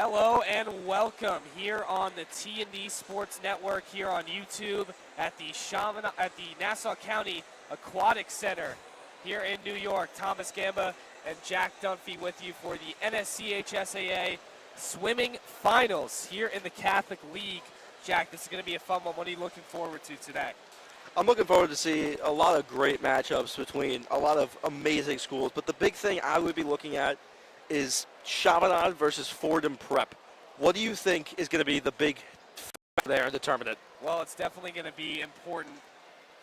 Hello and welcome here on the T&D Sports Network here on YouTube at the Nassau County Aquatic Center here in New York. Thomas Gamba and Jack Dunphy with you for the NSCHSAA Swimming Finals here in the Catholic League. Jack, this is going to be a fun one. What are you looking forward to today? I'm looking forward to see a lot of great matchups between a lot of amazing schools, but the big thing I would be looking at is Chaminade versus Fordham Prep. What do you think is going to be the big factor there and determine it? Well, it's definitely going to be important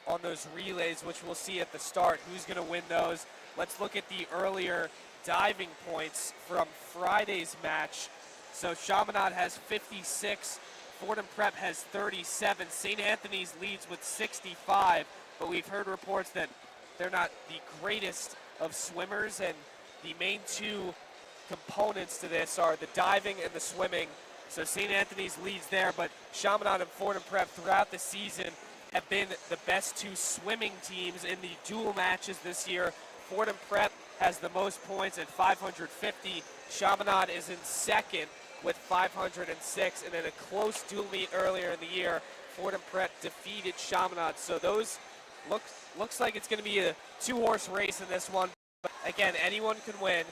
on those relays, which we'll see at the start. Who's going to win those? Let's look at the earlier diving points from Friday's match. So Chaminade has 56. Fordham Prep has 37. St. Anthony's leads with 65, but we've heard reports that they're not the greatest of swimmers, and the main two components to this are the diving and the swimming. So St. Anthony's leads there, but Chaminade and Fordham Prep throughout the season have been the best two swimming teams in the dual matches this year. Fordham Prep has the most points at 550. Chaminade is in second with 506, and in a close dual meet earlier in the year, Fordham Prep defeated Chaminade. So those looks like it's going to be a two-horse race in this one. But again, anyone can win,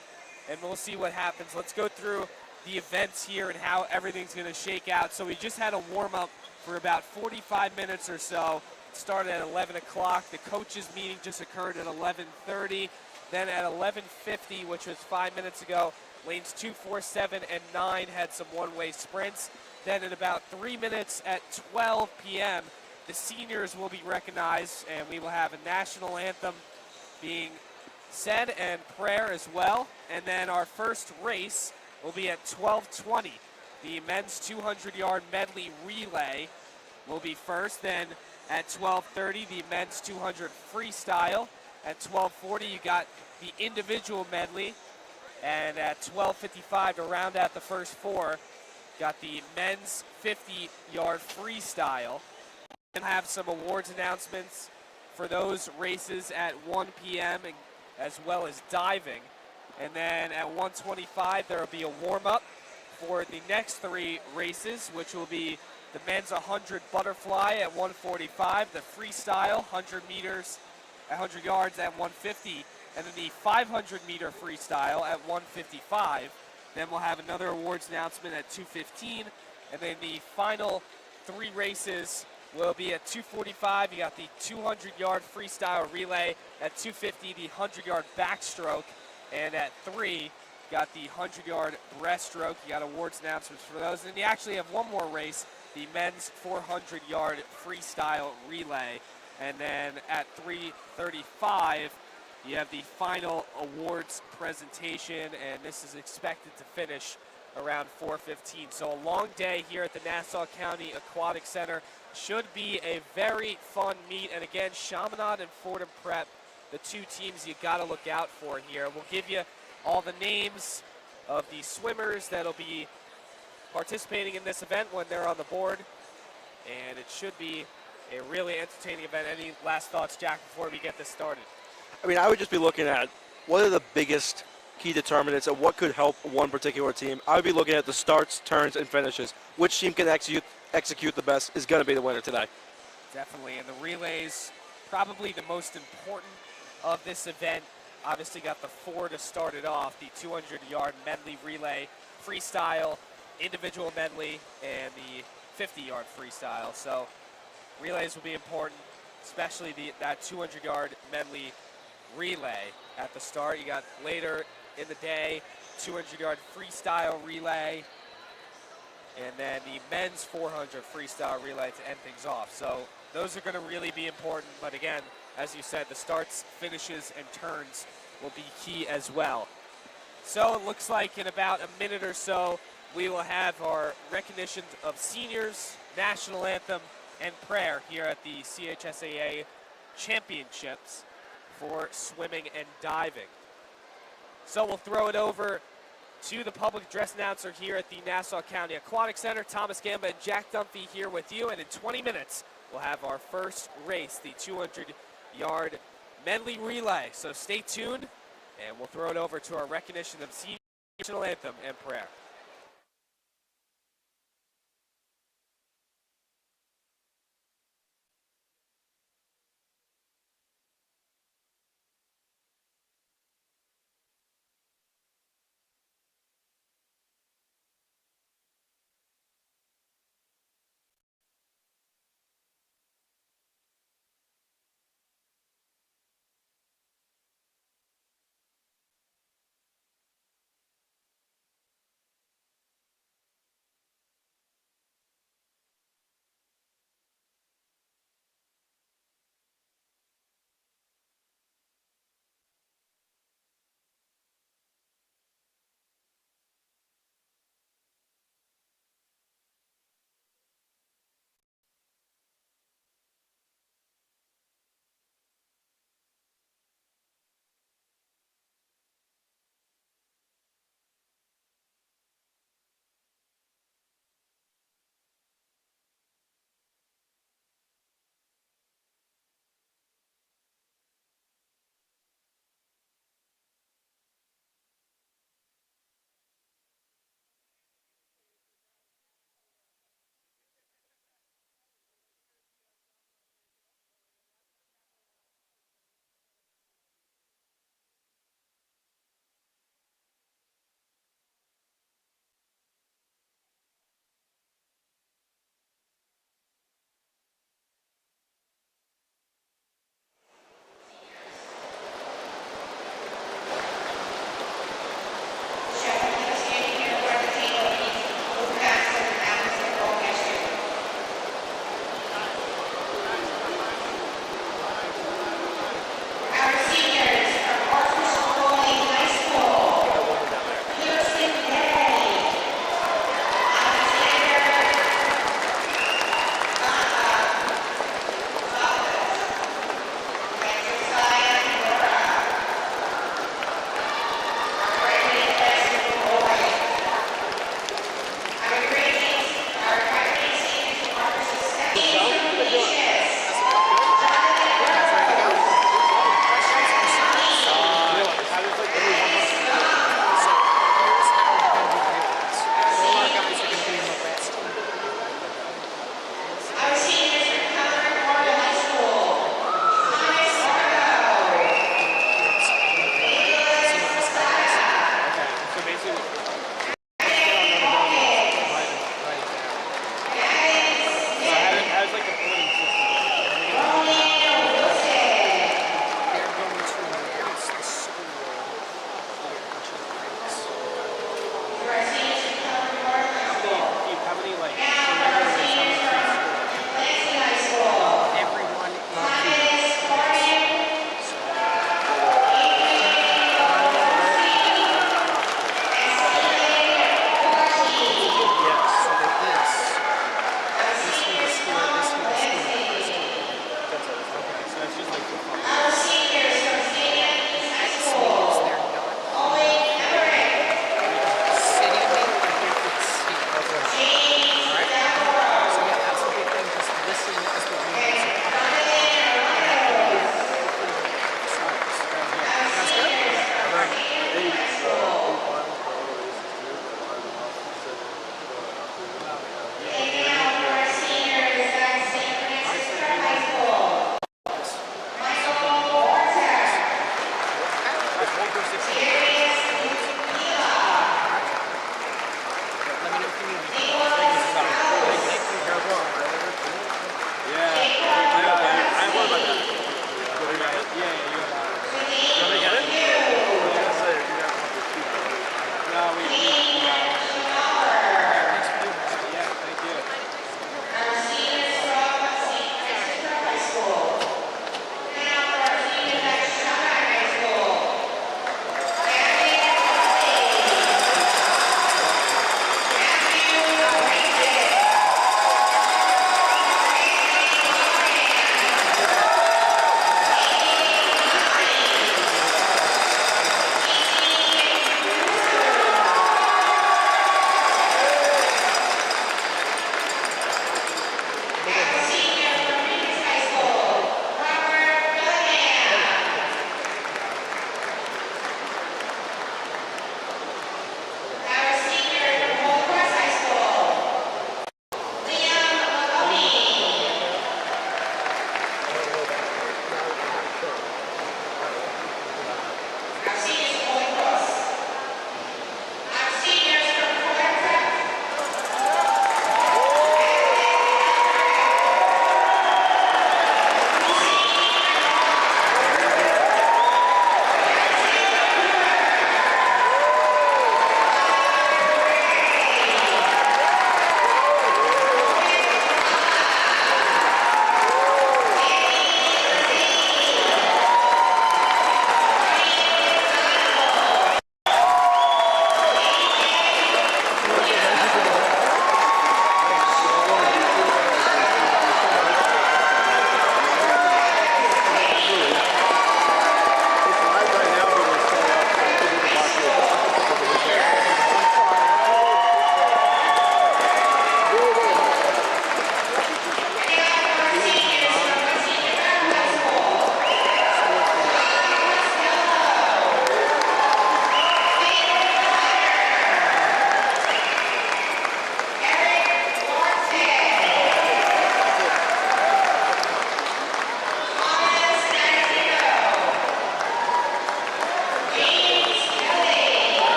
and we'll see what happens. Let's go through the events here and how everything's going to shake out. So we just had a warm-up for about 45 minutes or so. It started at 11 o'clock. The coaches' meeting just occurred at 11:30. Then at 11:50, which was 5 minutes ago, lanes 2, 4, 7, and 9 had some one-way sprints. Then in about 3 minutes at 12 p.m., the seniors will be recognized, and we will have a national anthem being said and prayer as well. And then our first race will be at 12:20. The men's 200-yard medley relay will be first. Then at 12:30, the men's 200 freestyle. At 12:40, you got the individual medley. And at 12:55, to round out the first four, got the men's 50-yard freestyle. And have some awards announcements for those races at 1 p.m. as well as diving. And then at 1:25, there will be a warm-up for the next three races, which will be the men's 100 butterfly at 1:45, the freestyle 100 meters, 100 yards at 1:50, and then the 500-meter freestyle at 1:55. Then we'll have another awards announcement at 2:15, and then the final three races will be at 2:45. You got the 200-yard freestyle relay. At 2:50, the 100-yard backstroke, and at 3, got the 100-yard breaststroke. You got awards announcements for those, and you actually have one more race, the men's 400-yard freestyle relay. And then at 3:35, you have the final awards presentation, and this is expected to finish around 4:15. So a long day here at the Nassau County Aquatic Center. Should be a very fun meet. And again, Chaminade and Fordham Prep, the two teams you got to look out for here. We'll give you all the names of the swimmers that'll be participating in this event when they're on the board. And it should be a really entertaining event. Any last thoughts, Jack, before we get this started? I mean, I would just be looking at what are the biggest key determinants of what could help one particular team. I would be looking at the starts, turns, and finishes. Which team can execute the best is going to be the winner today. Definitely, and the relays, probably the most important of this event. Obviously got the 4 to start it off, the 200-yard medley relay, freestyle, individual medley, and the 50-yard freestyle. So relays will be important, especially that 200-yard medley relay at the start. You got later in the day, 200-yard freestyle relay, and then the men's 400 freestyle relay to end things off. So those are going to really be important. But again, as you said, the starts, finishes, and turns will be key as well. So it looks like in about a minute or so, we will have our recognition of seniors, national anthem, and prayer here at the CHSAA Championships for swimming and diving. So we'll throw it over to the public address announcer here at the Nassau County Aquatic Center. Thomas Gamba and Jack Dunphy here with you, and in 20 minutes we'll have our first race, the 200-yard medley relay. So stay tuned, and we'll throw it over to our recognition of senior national anthem and prayer.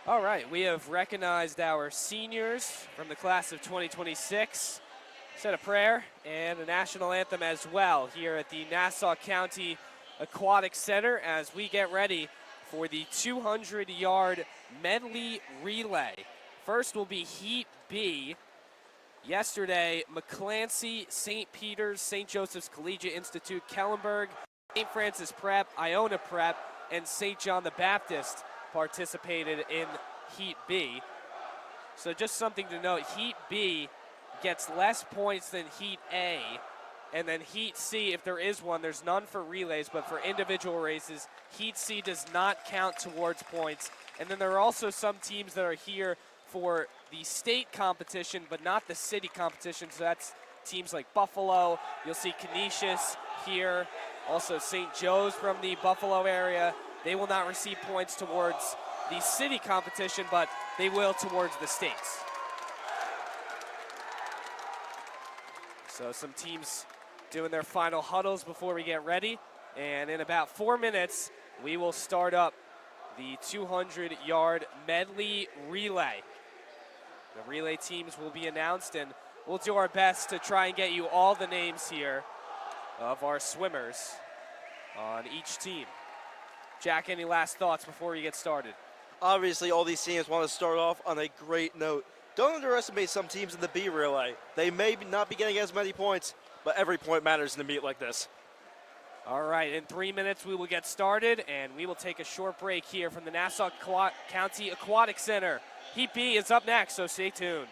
All right, we have recognized our seniors from the class of 2026, said a prayer, and a national anthem as well here at the Nassau County Aquatic Center as we get ready for the 200-yard medley relay. First will be Heat B. Yesterday, McClancy, St. Peter's, St. Joseph's Collegiate Institute, Kellenberg, St. Francis Prep, Iona Prep, and St. John the Baptist participated in Heat B. So just something to note, Heat B gets less points than Heat A, and then Heat C, if there is one, there's none for relays, but for individual races, Heat C does not count towards points. And then there are also some teams that are here for the state competition, but not the city competition, so that's teams like Buffalo. You'll see Canisius here, also St. Joe's from the Buffalo area. They will not receive points towards the city competition, but they will towards the states. So some teams doing their final huddles before we get ready. And in about 4 minutes, we will start up the 200-yard medley relay. The relay teams will be announced, and we'll do our best to try and get you all the names here of our swimmers on each team. Jack, any last thoughts before we get started? Obviously, all these teams want to start off on a great note. Don't underestimate some teams in the B relay. They may not be getting as many points, but every point matters in a meet like this. All right, in 3 minutes we will get started, and we will take a short break here from the Nassau County Aquatic Center. Heat B is up next, so stay tuned.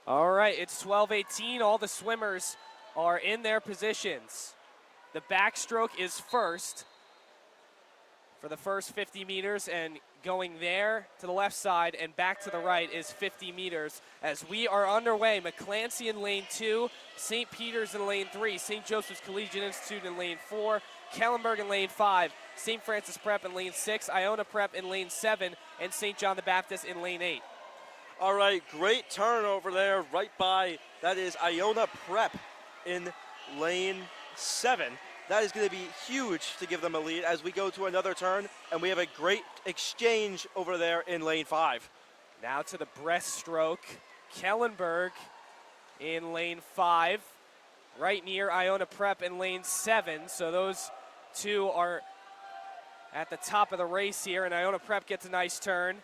All right, it's 12:18. All the swimmers are in their positions. The backstroke is first for the first 50 meters, and going there to the left side and back to the right is 50 meters. As we are underway, McClancy in lane 2, St. Peter's in lane 3, St. Joseph's Collegiate Institute in lane 4, Kellenberg in lane 5, St. Francis Prep in lane 6, Iona Prep in lane 7, and St. John the Baptist in lane 8. All right, great turn over there right by, that is Iona Prep in lane 7. That is going to be huge to give them a lead as we go to another turn, and we have a great exchange over there in lane 5. Now to the breaststroke. Kellenberg in lane 5, right near Iona Prep in lane 7. So those two are at the top of the race here, and Iona Prep gets a nice turn.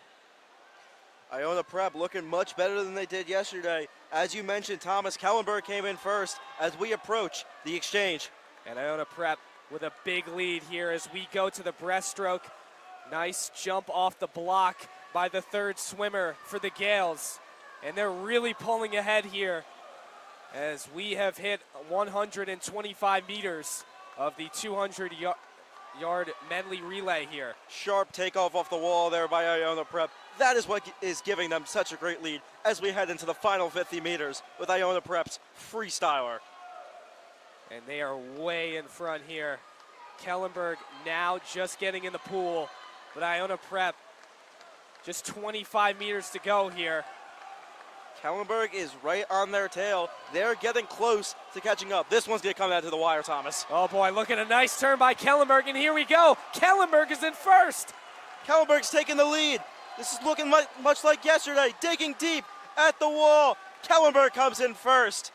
Iona Prep looking much better than they did yesterday. As you mentioned, Thomas Kellenberg came in first as we approach the exchange. And Iona Prep with a big lead here as we go to the breaststroke. Nice jump off the block by the third swimmer for the Gales. And they're really pulling ahead here as we have hit 125 meters of the 200-yard medley relay here. Sharp takeoff off the wall there by Iona Prep. That is what is giving them such a great lead as we head into the final 50 meters with Iona Prep's freestyler. And they are way in front here. Kellenberg now just getting in the pool, but Iona Prep just 25 meters to go here. Kellenberg is right on their tail. They're getting close to catching up. This one's going to come out to the wire, Thomas. Oh boy, look at a nice turn by Kellenberg, and here we go. Kellenberg is in first. Kellenberg's taking the lead. This is looking much like yesterday. Digging deep at the wall. Kellenberg comes in first,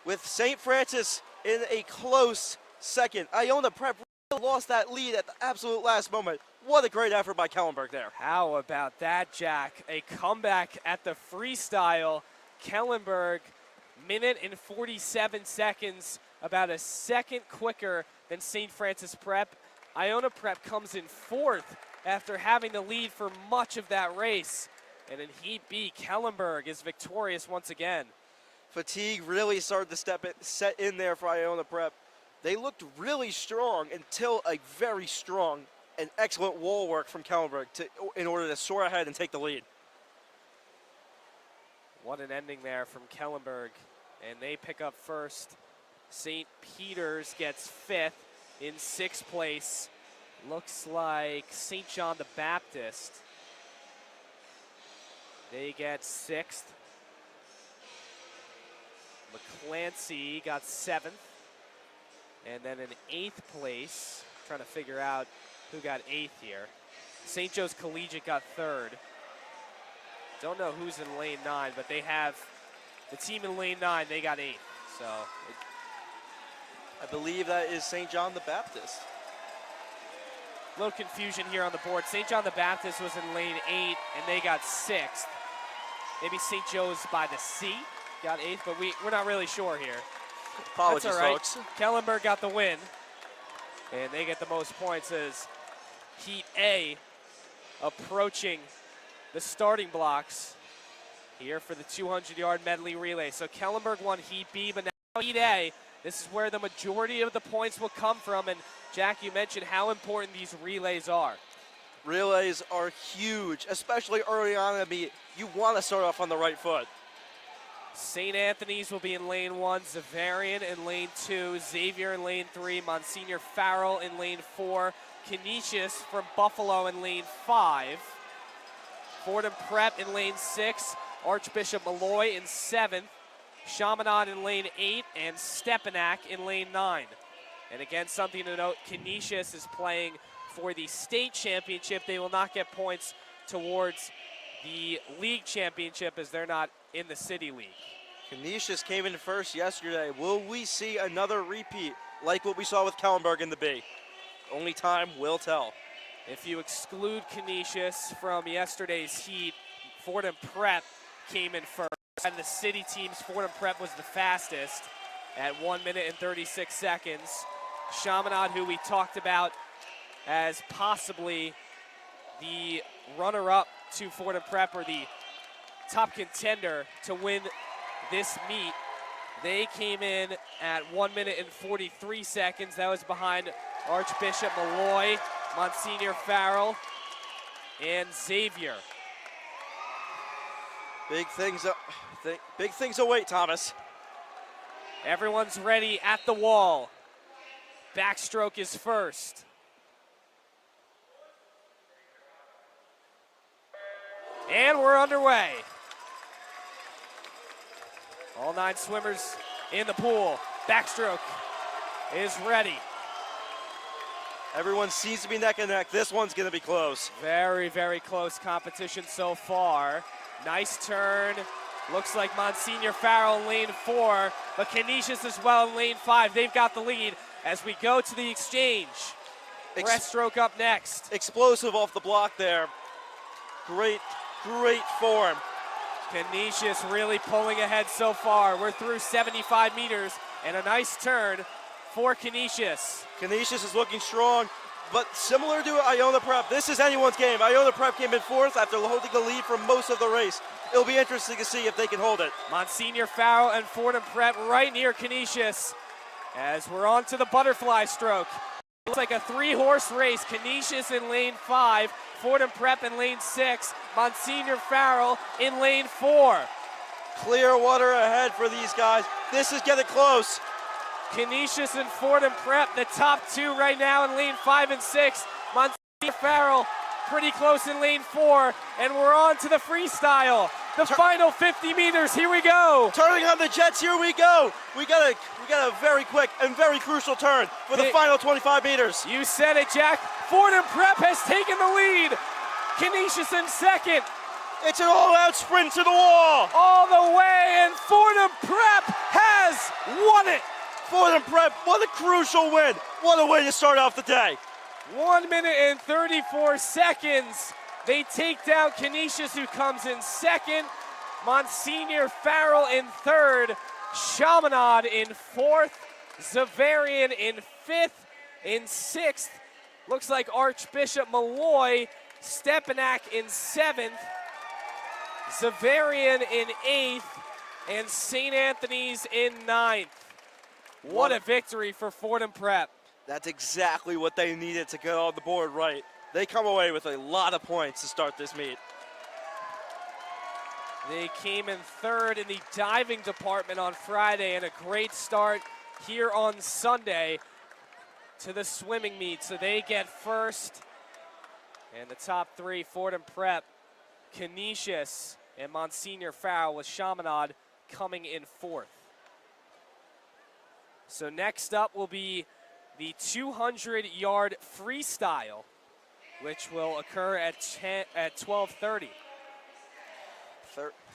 with St. Francis in a close second. Iona Prep really lost that lead at the absolute last moment. What a great effort by Kellenberg there. How about that, Jack? A comeback at the freestyle. Kellenberg, minute and 47 seconds, about a second quicker than St. Francis Prep. Iona Prep comes in fourth after having the lead for much of that race. And in Heat B, Kellenberg is victorious once again. Fatigue really started to set in there for Iona Prep. They looked really strong until a very strong and excellent wall work from Kellenberg in order to soar ahead and take the lead. What an ending there from Kellenberg. And they pick up first. St. Peter's gets fifth. In sixth place, looks like St. John the Baptist. They get sixth. McClancy got seventh. And then in eighth place, trying to figure out who got eighth here. St. Joe's Collegiate got third. Don't know who's in lane 9, but they have the team in lane 9, they got eighth. So I believe that is St. John the Baptist. A little confusion here on the board. St. John the Baptist was in lane 8, and they got sixth. Maybe St. Joe's by the sea got eighth, but we're not really sure here. Apologies, that's all right. folks. Kellenberg got the win, and they get the most points as Heat A approaching the starting blocks here for the 200-yard medley relay. So Kellenberg won Heat B, but now Heat A, this is where the majority of the points will come from. And Jack, you mentioned how important these relays are. Relays are huge, especially early on in the meet. You want to start off on the right foot. St. Anthony's will be in lane 1, Xaverian in lane 2, Xavier in lane 3, Monsignor Farrell in lane 4, Canisius from Buffalo in lane 5, Fordham Prep in lane 6, Archbishop Malloy in 7th, Chaminade in lane 8, and Stepanak in lane 9. And again, something to note, Canisius is playing for the state championship. They will not get points towards the league championship as they're not in the city league. Canisius came in first yesterday. Will we see another repeat like what we saw with Kellenberg in the B? Only time will tell. If you exclude Canisius from yesterday's heat, Fordham Prep came in first. And the city teams, Fordham Prep was the fastest at 1 minute and 36 seconds. Chaminade, who we talked about as possibly the runner-up to Fordham Prep, or the top contender to win this meet, they came in at 1 minute and 43 seconds. That was behind Archbishop Malloy, Monsignor Farrell, and Xavier. Big things await, Thomas. Everyone's ready at the wall. Backstroke is first. And we're underway. All 9 swimmers in the pool. Backstroke is ready. Everyone seems to be neck and neck. This one's going to be close. Very, very close competition so far. Nice turn. Looks like Monsignor Farrell in lane 4, but Canisius as well in lane 5. They've got the lead as we go to the exchange. Breaststroke up next. Explosive off the block there. Great form. Canisius really pulling ahead so far. We're through 75 meters and a nice turn for Canisius. Canisius is looking strong, but similar to Iona Prep, this is anyone's game. Iona Prep came in 4th after holding the lead for most of the race. It'll be interesting to see if they can hold it. Monsignor Farrell and Fordham Prep right near Canisius as we're on to the butterfly stroke. Looks like a 3-horse race. Canisius in lane 5, Fordham Prep in lane 6, Monsignor Farrell in lane 4. Clear water ahead for these guys. This is getting close. Canisius and Fordham Prep, the top 2 right now in lane 5 and 6. Monsignor Farrell pretty close in lane 4, and we're on to the freestyle. The final 50 meters, here we go. Turning on the jets, here we go. We got a very quick and very crucial turn for the final 25 meters. You said it, Jack. Fordham Prep has taken the lead. Canisius in second. It's an all-out sprint to the wall. All the way, and Fordham Prep has won it. Fordham Prep, what a crucial win. What a way to start off the day. 1 minute and 34 seconds. They take down Canisius, who comes in second. Monsignor Farrell in third. Chaminade in fourth. Zavarian in fifth. In sixth, looks like Archbishop Malloy. Stepanak in seventh. Zavarian in eighth. And St. Anthony's in ninth. What a victory for Fordham Prep. That's exactly what they needed to get on the board right. They come away with a lot of points to start this meet. They came in third in the diving department on Friday, and a great start here on Sunday to the swimming meet. So they get first. And the top three, Fordham Prep, Canisius, and Monsignor Farrell, with Chaminade coming in fourth. So next up will be the 200-yard freestyle, which will occur at 12:30.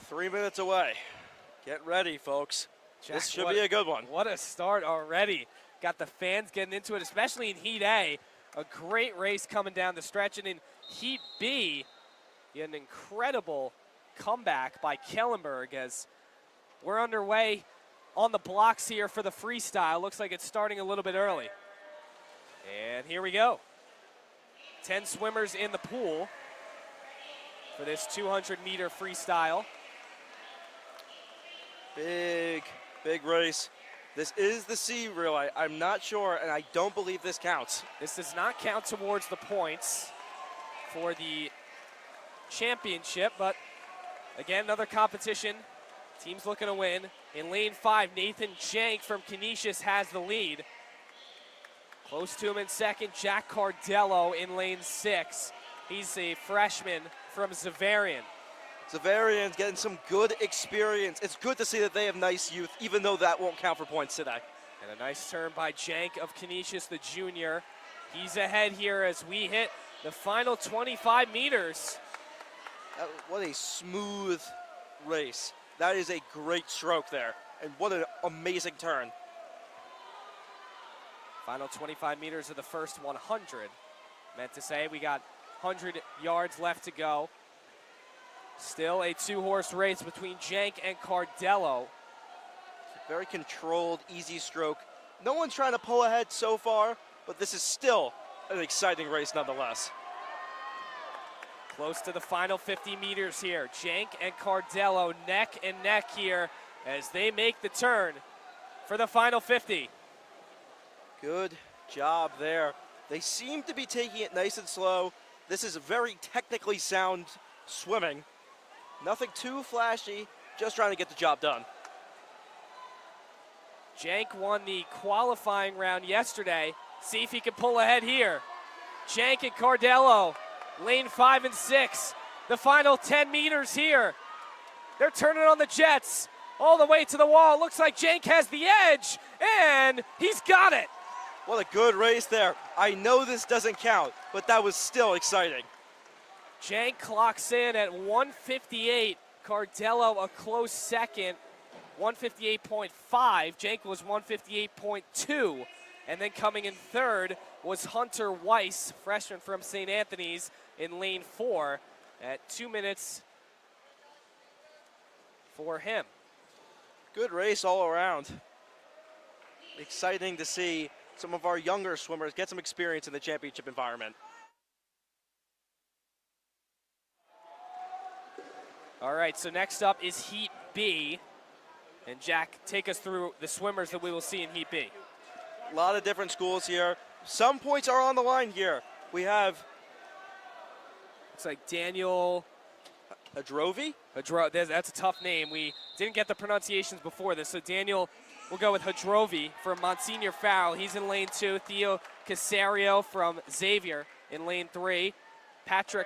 3 minutes away. Get ready, folks. Jack, this should be a good one. What a start already. Got the fans getting into it, especially in Heat A. A great race coming down the stretch. And in Heat B, you had an incredible comeback by Kellenberg as we're underway on the blocks here for the freestyle. Looks like it's starting a little bit early. And here we go. 10 swimmers in the pool for this 200-meter freestyle. Big race. This is the C relay. I'm not sure, and I don't believe this counts. This does not count towards the points for the championship, but again, another competition. Team's looking to win. In lane 5, Nathan Jank from Canisius has the lead. Close to him in second, Jack Cardello in lane 6. He's a freshman from Zavarian. Zavarian's getting some good experience. It's good to see that they have nice youth, even though that won't count for points today. And a nice turn by Jank of Canisius, the junior. He's ahead here as we hit the final 25 meters. What a smooth race. That is a great stroke there, and what an amazing turn. Final 25 meters of the first 100. Meant to say we got 100 yards left to go. Still a two-horse race between Jank and Cardello. Very controlled, easy stroke. No one's trying to pull ahead so far, but this is still an exciting race nonetheless. Close to the final 50 meters here. Jank and Cardello neck and neck here as they make the turn for the final 50. Good job there. They seem to be taking it nice and slow. This is very technically sound swimming. Nothing too flashy, just trying to get the job done. Jank won the qualifying round yesterday. See if he can pull ahead here. Jank and Cardello, lane 5 and 6. The final 10 meters here. They're turning on the jets all the way to the wall. Looks like Jank has the edge, and he's got it. What a good race there. I know this doesn't count, but that was still exciting. Jank clocks in at 158. Cardello a close second, 158.5. Jank was 158.2. And then coming in third was Hunter Weiss, freshman from St. Anthony's, in lane 4 at 2 minutes for him. Good race all around. Exciting to see some of our younger swimmers get some experience in the championship environment. All right, so next up is Heat B. And Jack, take us through the swimmers that we will see in Heat B. A lot of different schools here. Some points are on the line here. We have... Looks like Daniel... Hadrovi? That's a tough name. We didn't get the pronunciations before this, so Daniel, we'll go with Hadrovi from Monsignor Farrell. He's in lane 2. Theo Casario from Xavier in lane 3. Patrick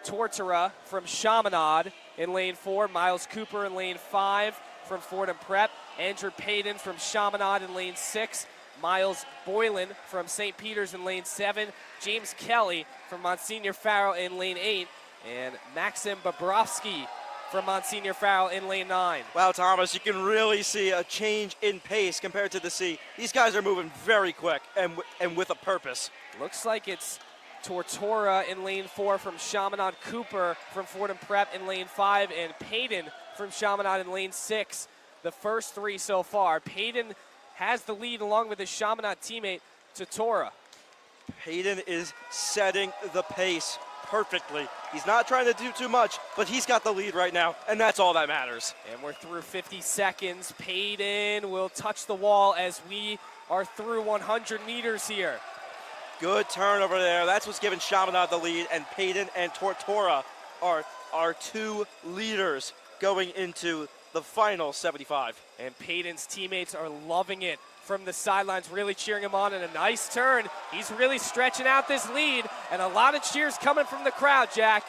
Tortora from Chaminade in lane 4. Miles Cooper in lane 5 from Fordham Prep. Andrew Payton from Chaminade in lane 6. Miles Boylan from St. Peter's in lane 7. James Kelly from Monsignor Farrell in lane 8. And Maxim Bobrovsky from Monsignor Farrell in lane 9. Wow, Thomas, you can really see a change in pace compared to the C. These guys are moving very quick and with a purpose. Looks like it's Tortora in lane 4 from Chaminade, Cooper from Fordham Prep in lane 5, and Payton from Chaminade in lane 6. The first 3 so far. Payton has the lead along with his Chaminade teammate, Tortora. Payton is setting the pace perfectly. He's not trying to do too much, but he's got the lead right now, and that's all that matters. And we're through 50 seconds. Payton will touch the wall as we are through 100 meters here. Good turn over there. That's what's giving Chaminade the lead, and Payton and Tortora are our 2 leaders going into the final 75. And Payton's teammates are loving it from the sidelines, really cheering him on, and a nice turn. He's really stretching out this lead, and a lot of cheers coming from the crowd, Jack.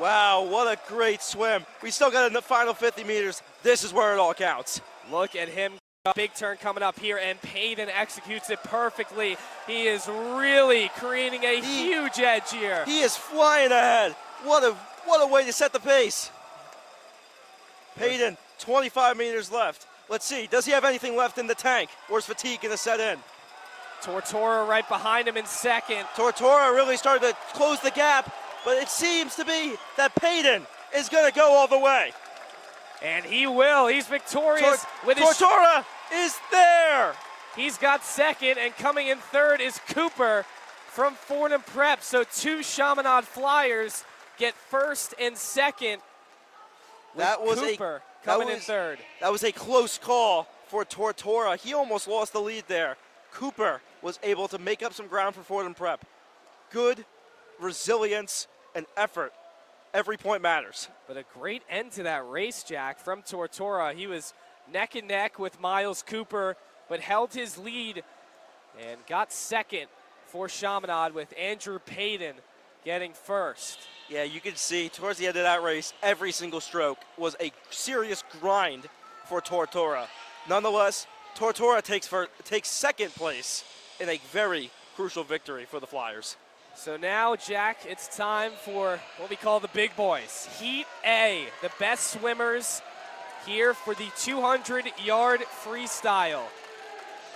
Wow, what a great swim. We still got in the final 50 meters. This is where it all counts. Look at him. A big turn coming up here, and Payton executes it perfectly. He is really creating a huge edge here. He is flying ahead. What a way to set the pace. Payton, 25 meters left. Let's see, does he have anything left in the tank, or is fatigue going to set in? Tortora right behind him in second. Tortora really started to close the gap, but it seems to be that Payton is going to go all the way. And he will. He's victorious with his... Tortora is there. He's got second, and coming in third is Cooper from Fordham Prep. So 2 Chaminade Flyers get first and second. That was Cooper coming in third. That was a close call for Tortora. He almost lost the lead there. Cooper was able to make up some ground for Fordham Prep. Good resilience and effort. Every point matters. But a great end to that race, Jack, from Tortora. He was neck and neck with Miles Cooper, but held his lead and got second for Chaminade, with Andrew Payton getting first. Yeah, you can see towards the end of that race, every single stroke was a serious grind for Tortora. Nonetheless, Tortora takes second place in a very crucial victory for the Flyers. So now, Jack, it's time for what we call the big boys. Heat A, the best swimmers here for the 200-yard freestyle.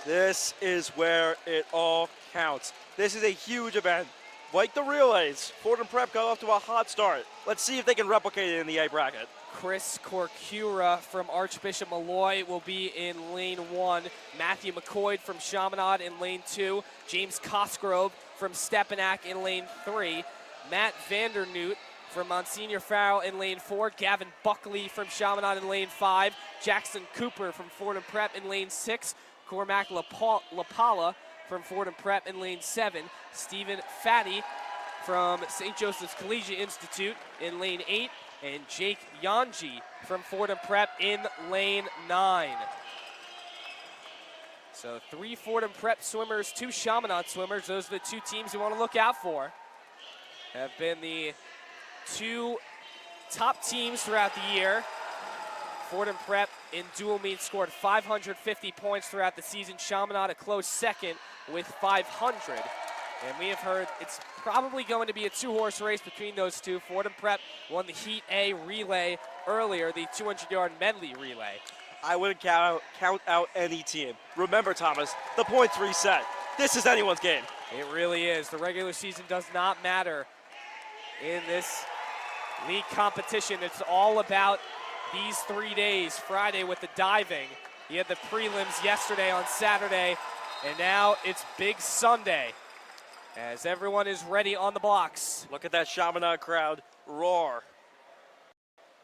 This is where it all counts. This is a huge event. Like the relays, Fordham Prep got off to a hot start. Let's see if they can replicate it in the A bracket. Chris Corcura from Archbishop Malloy will be in lane 1. Matthew McCoy from Chaminade in lane 2. James Cosgrove from Stepinac in lane 3. Matt Vandernoot from Monsignor Farrell in lane 4. Gavin Buckley from Chaminade in lane 5. Jackson Cooper from Fordham Prep in lane 6. Cormac LaPala from Fordham Prep in lane 7. Stephen Fatty from St. Joseph's Collegiate Institute in lane 8. And Jake Yanji from Fordham Prep in lane 9. So 3 Fordham Prep swimmers, 2 Chaminade swimmers. Those are the 2 teams you want to look out for. Have been the 2 top teams throughout the year. Fordham Prep in dual meet scored 550 points throughout the season. Chaminade a close second with 500. And we have heard it's probably going to be a 2-horse race between those 2. Fordham Prep won the Heat A relay earlier, the 200-yard medley relay. I wouldn't count out any team. Remember, Thomas, the points reset. This is anyone's game. It really is. The regular season does not matter in this league competition. It's all about these 3 days. Friday with the diving. You had the prelims yesterday on Saturday, and now it's Big Sunday as everyone is ready on the blocks. Look at that Chaminade crowd roar.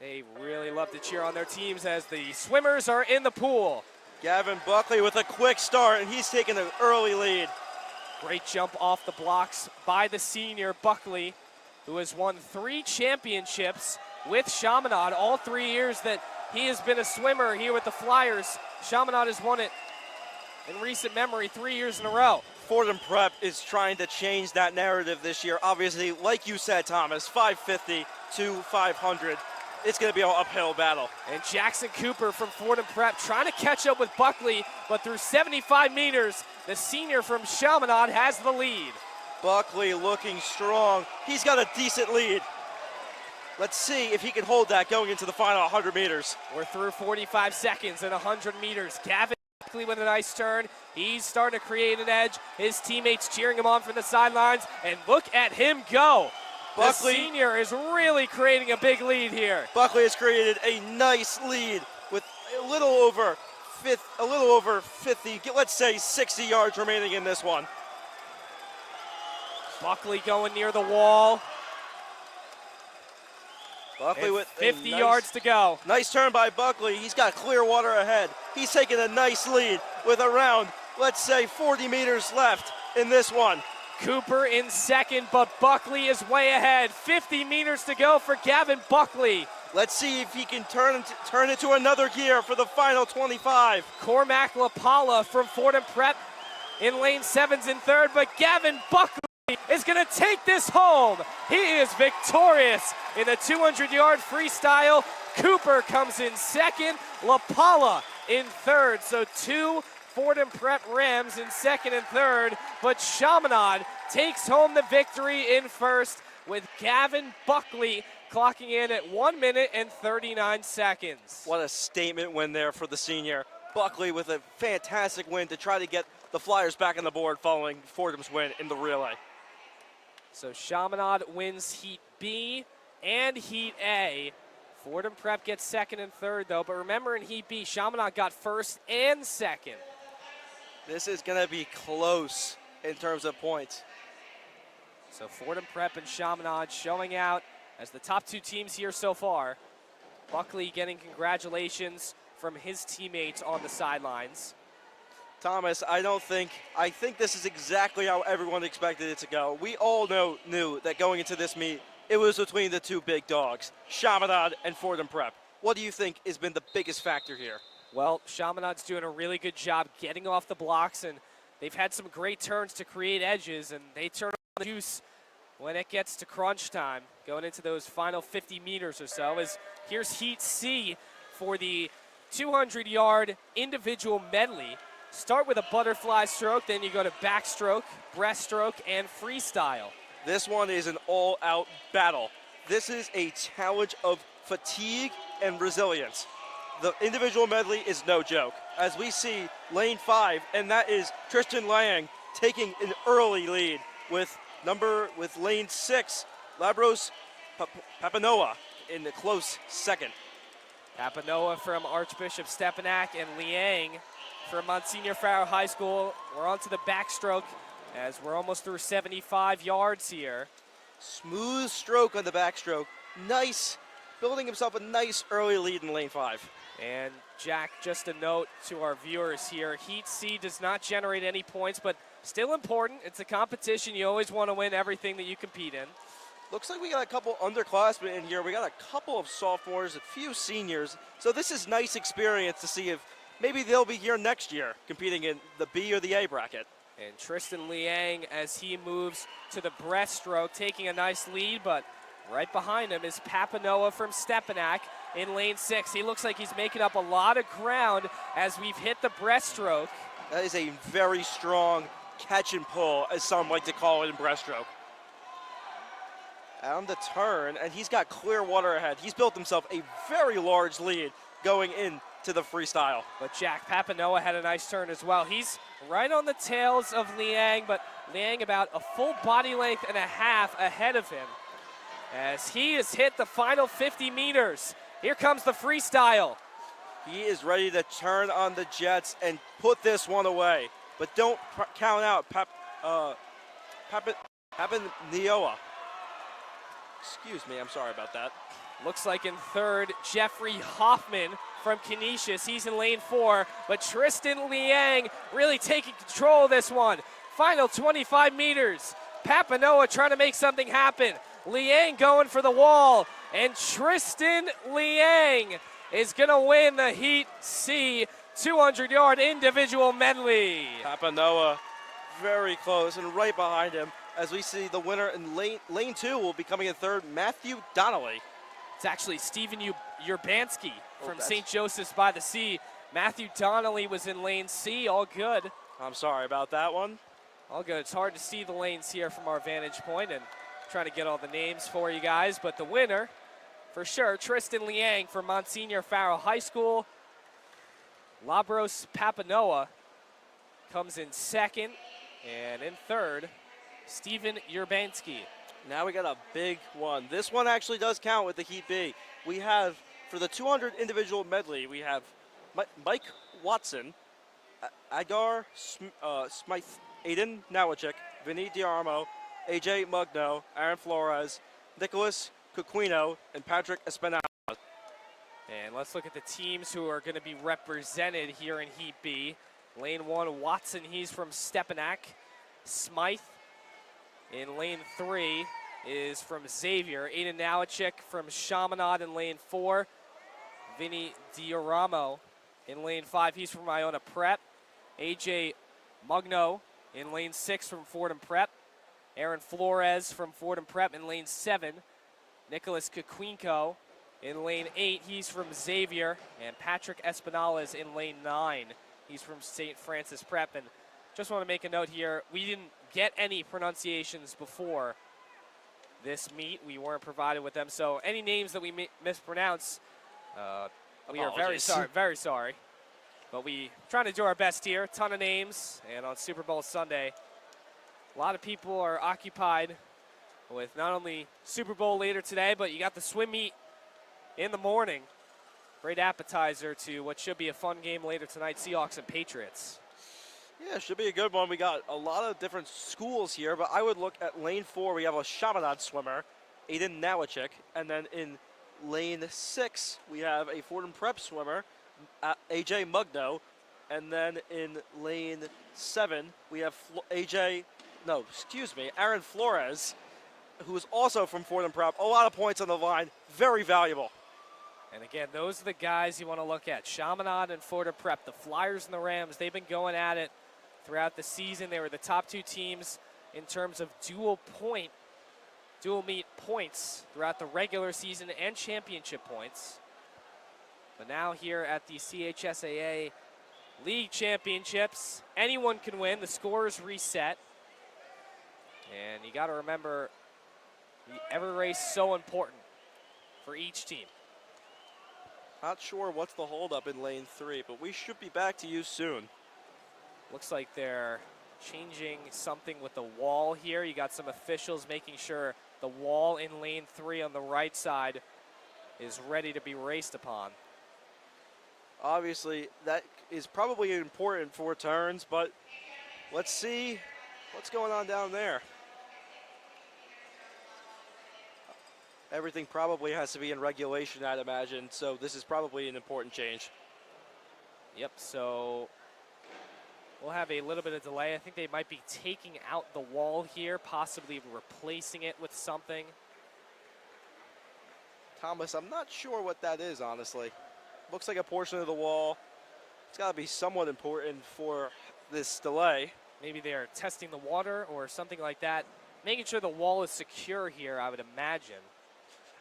They really love to cheer on their teams as the swimmers are in the pool. Gavin Buckley with a quick start, and he's taking an early lead. Great jump off the blocks by the senior Buckley, who has won 3 championships with Chaminade. All 3 years that he has been a swimmer here with the Flyers, Chaminade has won it in recent memory 3 years in a row. Fordham Prep is trying to change that narrative this year. Obviously, like you said, Thomas, 550 to 500. It's going to be an uphill battle. And Jackson Cooper from Fordham Prep trying to catch up with Buckley, but through 75 meters, the senior from Chaminade has the lead. Buckley looking strong. He's got a decent lead. Let's see if he can hold that going into the final 100 meters. We're through 45 seconds and 100 meters. Gavin Buckley with a nice turn. He's starting to create an edge. His teammates cheering him on from the sidelines, and look at him go. Buckley, the senior is really creating a big lead here. Buckley has created a nice lead with a little over 50, let's say 60 yards remaining in this one. Buckley going near the wall. Buckley with 50 yards to go. Nice turn by Buckley. He's got clear water ahead. He's taking a nice lead with around, let's say, 40 meters left in this one. Cooper in second, but Buckley is way ahead. 50 meters to go for Gavin Buckley. Let's see if he can turn it to another gear for the final 25. Cormac LaPala from Fordham Prep in lane 7's in third, but Gavin Buckley is going to take this home. He is victorious in the 200-yard freestyle. Cooper comes in second, LaPala in third. So two Fordham Prep Rams in second and third, but Chaminade takes home the victory in first with Gavin Buckley clocking in at 1 minute and 39 seconds. What a statement win there for the senior. Buckley with a fantastic win to try to get the Flyers back on the board following Fordham's win in the relay. So Chaminade wins Heat B and Heat A. Fordham Prep gets second and third, though. But remember, in Heat B, Chaminade got first and second. This is going to be close in terms of points. So Fordham Prep and Chaminade showing out as the top two teams here so far. Buckley getting congratulations from his teammates on the sidelines. Thomas, I think this is exactly how everyone expected it to go. We all knew that going into this meet, it was between the two big dogs, Chaminade and Fordham Prep. What do you think has been the biggest factor here? Well, Chaminade's doing a really good job getting off the blocks, and they've had some great turns to create edges, and they turn on the juice when it gets to crunch time, going into those final 50 meters or so. As here's Heat C for the 200-yard individual medley. Start with a butterfly stroke, then you go to backstroke, breaststroke, and freestyle. This one is an all-out battle. This is a challenge of fatigue and resilience. The individual medley is no joke. As we see lane 5, and that is Tristan Lang taking an early lead with lane 6, Labros Papanoa in the close second. Papanoa from Archbishop-Stepinac and Liang from Monsignor Farrow High School. We're on to the backstroke as we're almost through 75 yards here. Smooth stroke on the backstroke. Nice, building himself a nice early lead in lane 5. And Jack, just a note to our viewers here, Heat C does not generate any points, but still important. It's a competition. You always want to win everything that you compete in. Looks like we got a couple underclassmen in here. We got a couple of sophomores, a few seniors. So this is nice experience to see if maybe they'll be here next year competing in the B or the A bracket. And Tristan Liang, as he moves to the breaststroke, taking a nice lead, but right behind him is Papanoa from Stepinac in lane 6. He looks like he's making up a lot of ground as we've hit the breaststroke. That is a very strong catch and pull, as some like to call it in breaststroke. On the turn, and he's got clear water ahead. He's built himself a very large lead going into the freestyle. But Jack, Papanoa had a nice turn as well. He's right on the tails of Liang, but Liang about a full body length and a half ahead of him as he has hit the final 50 meters. Here comes the freestyle. He is ready to turn on the jets and put this one away. But don't count out Papanoa. Excuse me, I'm sorry about that. Looks like in third, Jeffrey Hoffman from Canisius. He's in lane 4, but Tristan Liang really taking control of this one. Final 25 meters. Papanoa trying to make something happen. Liang going for the wall, and Tristan Liang is going to win the Heat C 200-yard individual medley. Papanoa very close, and right behind him, as we see the winner in lane 2 will be coming in third, Matthew Donnelly. It's actually Stephen Urbanski from that's- St. Joseph's by the Sea. Matthew Donnelly was in lane C, all good. I'm sorry about that one. All good. It's hard to see the lanes here from our vantage point and trying to get all the names for you guys. But the winner, for sure, Tristan Liang from Monsignor Farrell High School. Labros Papanoa comes in second. And in third, Stephen Urbanski. Now we got a big one. This one actually does count with the Heat B. We have, for the 200 individual medley, we have Mike Watson, Agar Smythe, Aiden Nowacek, Vinny Diarmo, AJ Mugno, Aaron Flores, Nicholas Cuquino, and Patrick Espinal. And let's look at the teams who are going to be represented here in Heat B. Lane 1, Watson, he's from Stepanak. Smythe in lane 3 is from Xavier. Aiden Nowacek from Chaminade in lane 4. Vinny Dioramo in lane 5, he's from Iona Prep. AJ Mugno in lane 6 from Fordham Prep. Aaron Flores from Fordham Prep in lane 7. Nicholas Cuquinco in lane 8, he's from Xavier. And Patrick Espinal in lane 9. He's from St. Francis Prep. And just want to make a note here, we didn't get any pronunciations before this meet. We weren't provided with them. So any names that we mispronounce, we are very sorry. But we trying to do our best here. A ton of names. And on Super Bowl Sunday, a lot of people are occupied with not only Super Bowl later today, but you got the swim meet in the morning. Great appetizer to what should be a fun game later tonight, Seahawks and Patriots. Yeah, should be a good one. We got a lot of different schools here, but I would look at lane 4. We have a Chaminade swimmer, Aiden Nowacek. And then in lane 6, we have a Fordham Prep swimmer, AJ Mugno. And then in lane 7, we have Aaron Flores, who is also from Fordham Prep. A lot of points on the line, very valuable. And again, those are the guys you want to look at. Chaminade and Fordham Prep, the Flyers and the Rams, they've been going at it throughout the season. They were the top 2 teams in terms of dual meet points throughout the regular season and championship points. But now here at the CHSAA League Championships, anyone can win. The score is reset. And you got to remember, every race is so important for each team. Not sure what's the holdup in lane 3, but we should be back to you soon. Looks like they're changing something with the wall here. You got some officials making sure the wall in lane 3 on the right side is ready to be raced upon. Obviously, that is probably important for turns, but let's see what's going on down there. Everything probably has to be in regulation, I'd imagine, so this is probably an important change. Yep, so we'll have a little bit of delay. I think they might be taking out the wall here, possibly replacing it with something. Thomas, I'm not sure what that is, honestly. Looks like a portion of the wall. It's got to be somewhat important for this delay. Maybe they're testing the water or something like that. Making sure the wall is secure here, I would imagine.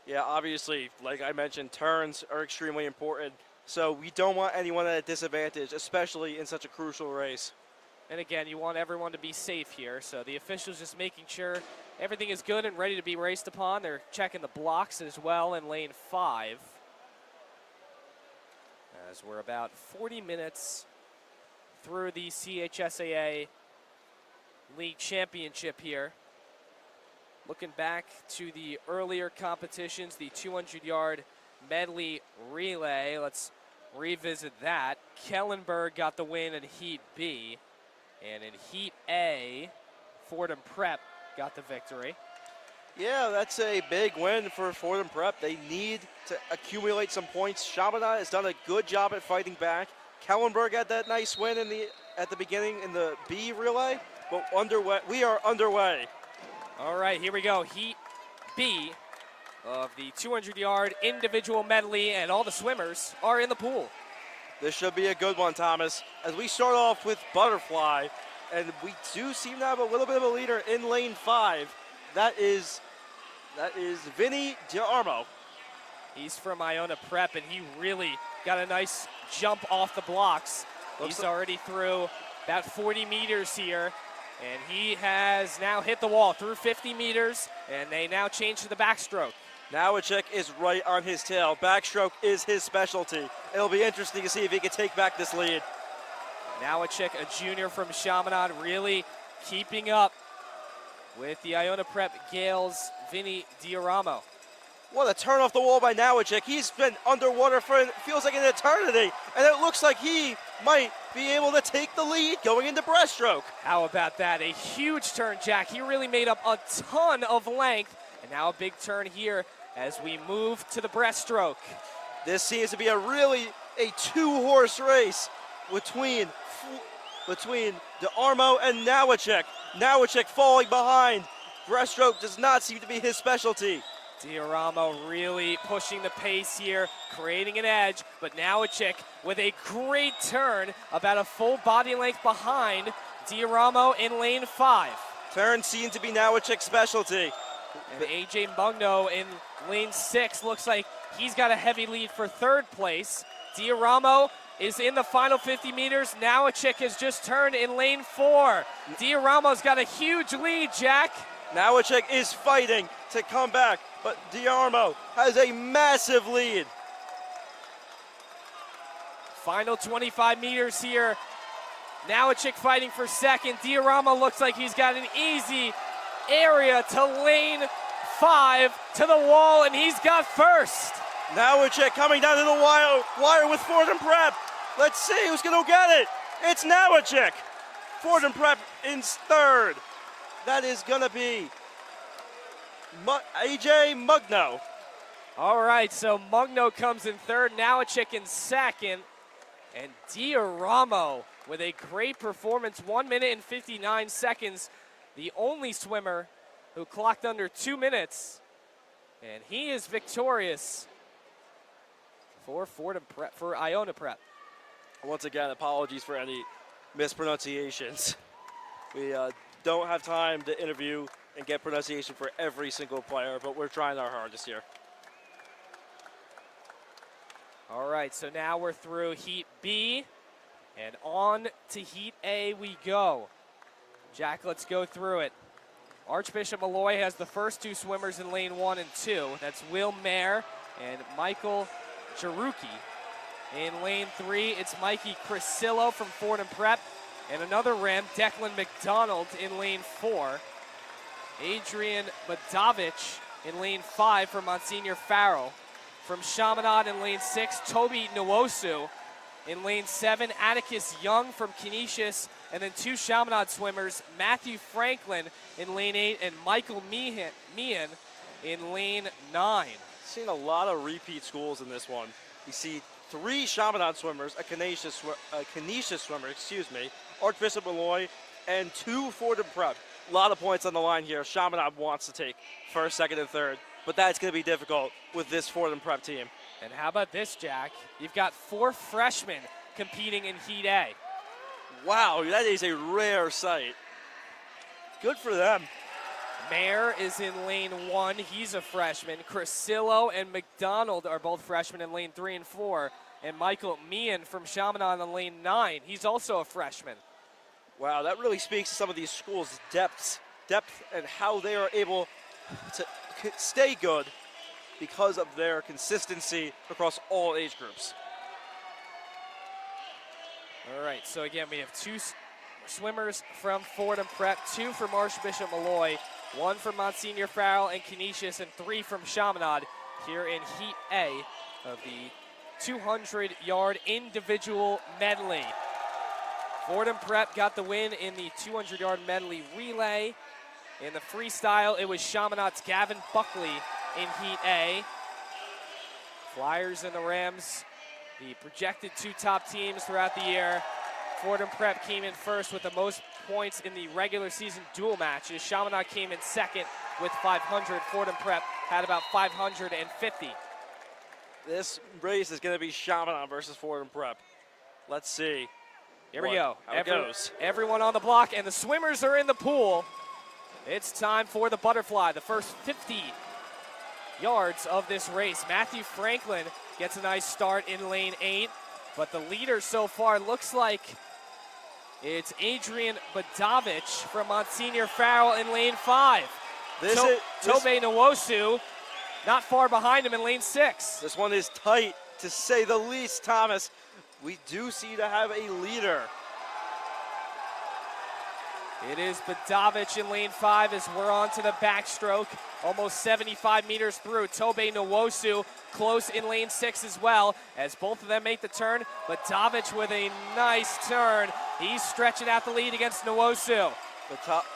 Yeah, obviously, like I mentioned, turns are extremely important. So we don't want anyone at a disadvantage, especially in such a crucial race. And again, you want everyone to be safe here. So the officials just making sure everything is good and ready to be raced upon. They're checking the blocks as well in lane 5. As we're about 40 minutes through the CHSAA League Championship here. Looking back to the earlier competitions, the 200-yard medley relay. Let's revisit that. Kellenberg got the win in Heat B. And in Heat A, Fordham Prep got the victory. Yeah, that's a big win for Fordham Prep. They need to accumulate some points. Chaminade has done a good job at fighting back. Kellenberg had that nice win at the beginning in the B relay, but we are underway. All right, here we go. Heat B of the 200-yard individual medley, and all the swimmers are in the pool. This should be a good one, Thomas. As we start off with butterfly, and we do seem to have a little bit of a leader in lane 5. That is Vinny D'Armo. He's from Iona Prep, and he really got a nice jump off the blocks. He's already through about 40 meters here, and he has now hit the wall through 50 meters, and they now change to the backstroke. Nowacek is right on his tail. Backstroke is his specialty. It'll be interesting to see if he can take back this lead. Nowacek, a junior from Chaminade, really keeping up with the Iona Prep Gales' Vinny D'Armo. What a turn off the wall by Nowacek. He's been underwater for, it feels like an eternity, and it looks like he might be able to take the lead going into breaststroke. How about that? A huge turn, Jack. He really made up a ton of length, and now a big turn here as we move to the breaststroke. This seems to be a two-horse race between D'Armo and Nowacek. Nowacek falling behind. Breaststroke does not seem to be his specialty. D'Armo really pushing the pace here, creating an edge, but Nowacek with a great turn, about a full body length behind D'Armo in lane 5. Turn seems to be Nowacek's specialty. And AJ Mugno in lane 6 looks like he's got a heavy lead for 3rd place. D'Armo is in the final 50 meters. Nowacek has just turned in lane 4. D'Aramo's got a huge lead, Jack. Nowacek is fighting to come back, but D'Armo has a massive lead. Final 25 meters here. Nowacek fighting for 2nd. D'Armo looks like he's got an easy area to lane 5 to the wall, and he's got 1st. Nowacek coming down to the wire with Fordham Prep. Let's see who's going to get it. It's Nowacek. Fordham Prep in 3rd. That is going to be AJ Mugno. All right, so Mugno comes in 3rd, Nowacek in 2nd, and D'Armo with a great performance, 1 minute and 59 seconds, the only swimmer who clocked under 2 minutes, and he is victorious for Iona Prep. Once again, apologies for any mispronunciations. We don't have time to interview and get pronunciation for every single player, but we're trying our hardest here. All right, so now we're through Heat B, and on to Heat A we go. Jack, let's go through it. Archbishop Malloy has the first 2 swimmers in lane 1 and 2. That's Will Mayer and Michael Jaruki. In lane 3, it's Mikey Crisillo from Fordham Prep, and another Ram, Declan McDonald in lane 4. Adrian Badovich in lane 5 for Monsignor Farrell. From Chaminade in lane 6, Toby Nwosu. In lane 7, Atticus Young from Canisius, and then 2 Chaminade swimmers, Matthew Franklin in lane 8 and Michael Meehan in lane 9. Seen a lot of repeat schools in this one. You see 3 Chaminade swimmers, a Canisius swimmer, Archbishop Malloy, and 2 Fordham Prep. A lot of points on the line here. Chaminade wants to take 1st, 2nd, and 3rd, but that's going to be difficult with this Fordham Prep team. And how about this, Jack? You've got 4 freshmen competing in Heat A. Wow, that is a rare sight. Good for them. Mayer is in lane 1. He's a freshman. Crisillo and McDonald are both freshmen in lane 3 and 4. And Michael Meehan from Chaminade in lane 9. He's also a freshman. Wow, that really speaks to some of these schools' depth and how they are able to stay good because of their consistency across all age groups. All right, so again, we have 2 swimmers from Fordham Prep, 2 from Archbishop Malloy, 1 from Monsignor Farrell and Canisius, and 3 from Chaminade here in Heat A of the 200-yard individual medley. Fordham Prep got the win in the 200-yard medley relay. In the freestyle, it was Chaminade's Gavin Buckley in Heat A. Flyers and the Rams, the projected 2 top teams throughout the year. Fordham Prep came in 1st with the most points in the regular season dual matches. Chaminade came in 2nd with 500. Fordham Prep had about 550. This race is going to be Chaminade versus Fordham Prep. Let's see. Here we go. How it goes. Everyone on the block, and the swimmers are in the pool. It's time for the butterfly, the first 50 yards of this race. Matthew Franklin gets a nice start in lane 8, but the leader so far looks like it's Adrian Badovich from Monsignor Farrell in lane 5. Tobe Nwosu not far behind him in lane 6. This one is tight, to say the least, Thomas. We do seem to have a leader. It is Badovich in lane 5 as we're on to the backstroke. Almost 75 meters through. Tobe Nwosu close in lane 6 as well as both of them make the turn. Badovich with a nice turn. He's stretching out the lead against Nwosu.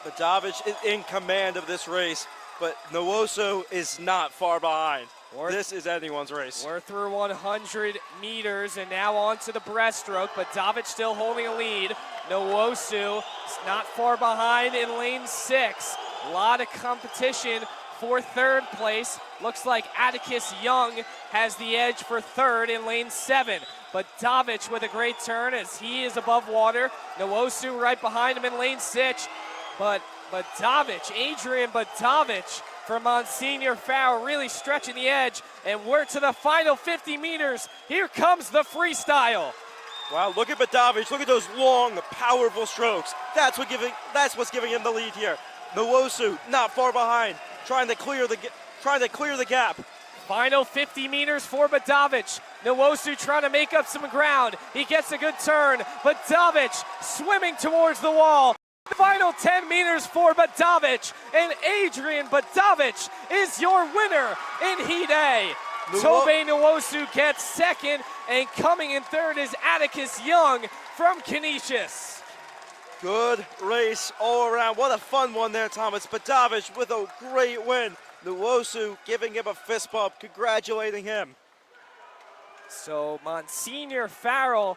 Badovich is in command of this race, but Nwosu is not far behind. This is anyone's race. We're through 100 meters and now on to the breaststroke. Badovich still holding a lead. Nwosu is not far behind in lane 6. A lot of competition for third place. Looks like Atticus Young has the edge for third in lane 7. Badovich with a great turn as he is above water. Nwosu right behind him in lane 6. But Badovich, Adrian Badovich from Monsignor Farrell really stretching the edge. And we're to the final 50 meters. Here comes the freestyle. Wow, look at Badovich. Look at those long, powerful strokes. That's what's giving him the lead here. Nwosu not far behind, trying to clear the gap. Final 50 meters for Badovich. Nwosu trying to make up some ground. He gets a good turn. Badovich swimming towards the wall. Final 10 meters for Badovich, and Adrian Badovich is your winner in Heat A. Tobe Nwosu gets second, and coming in third is Atticus Young from Canisius. Good race all around. What a fun one there, Thomas. Badovich with a great win. Nwosu giving him a fist bump, congratulating him. So Monsignor Farrell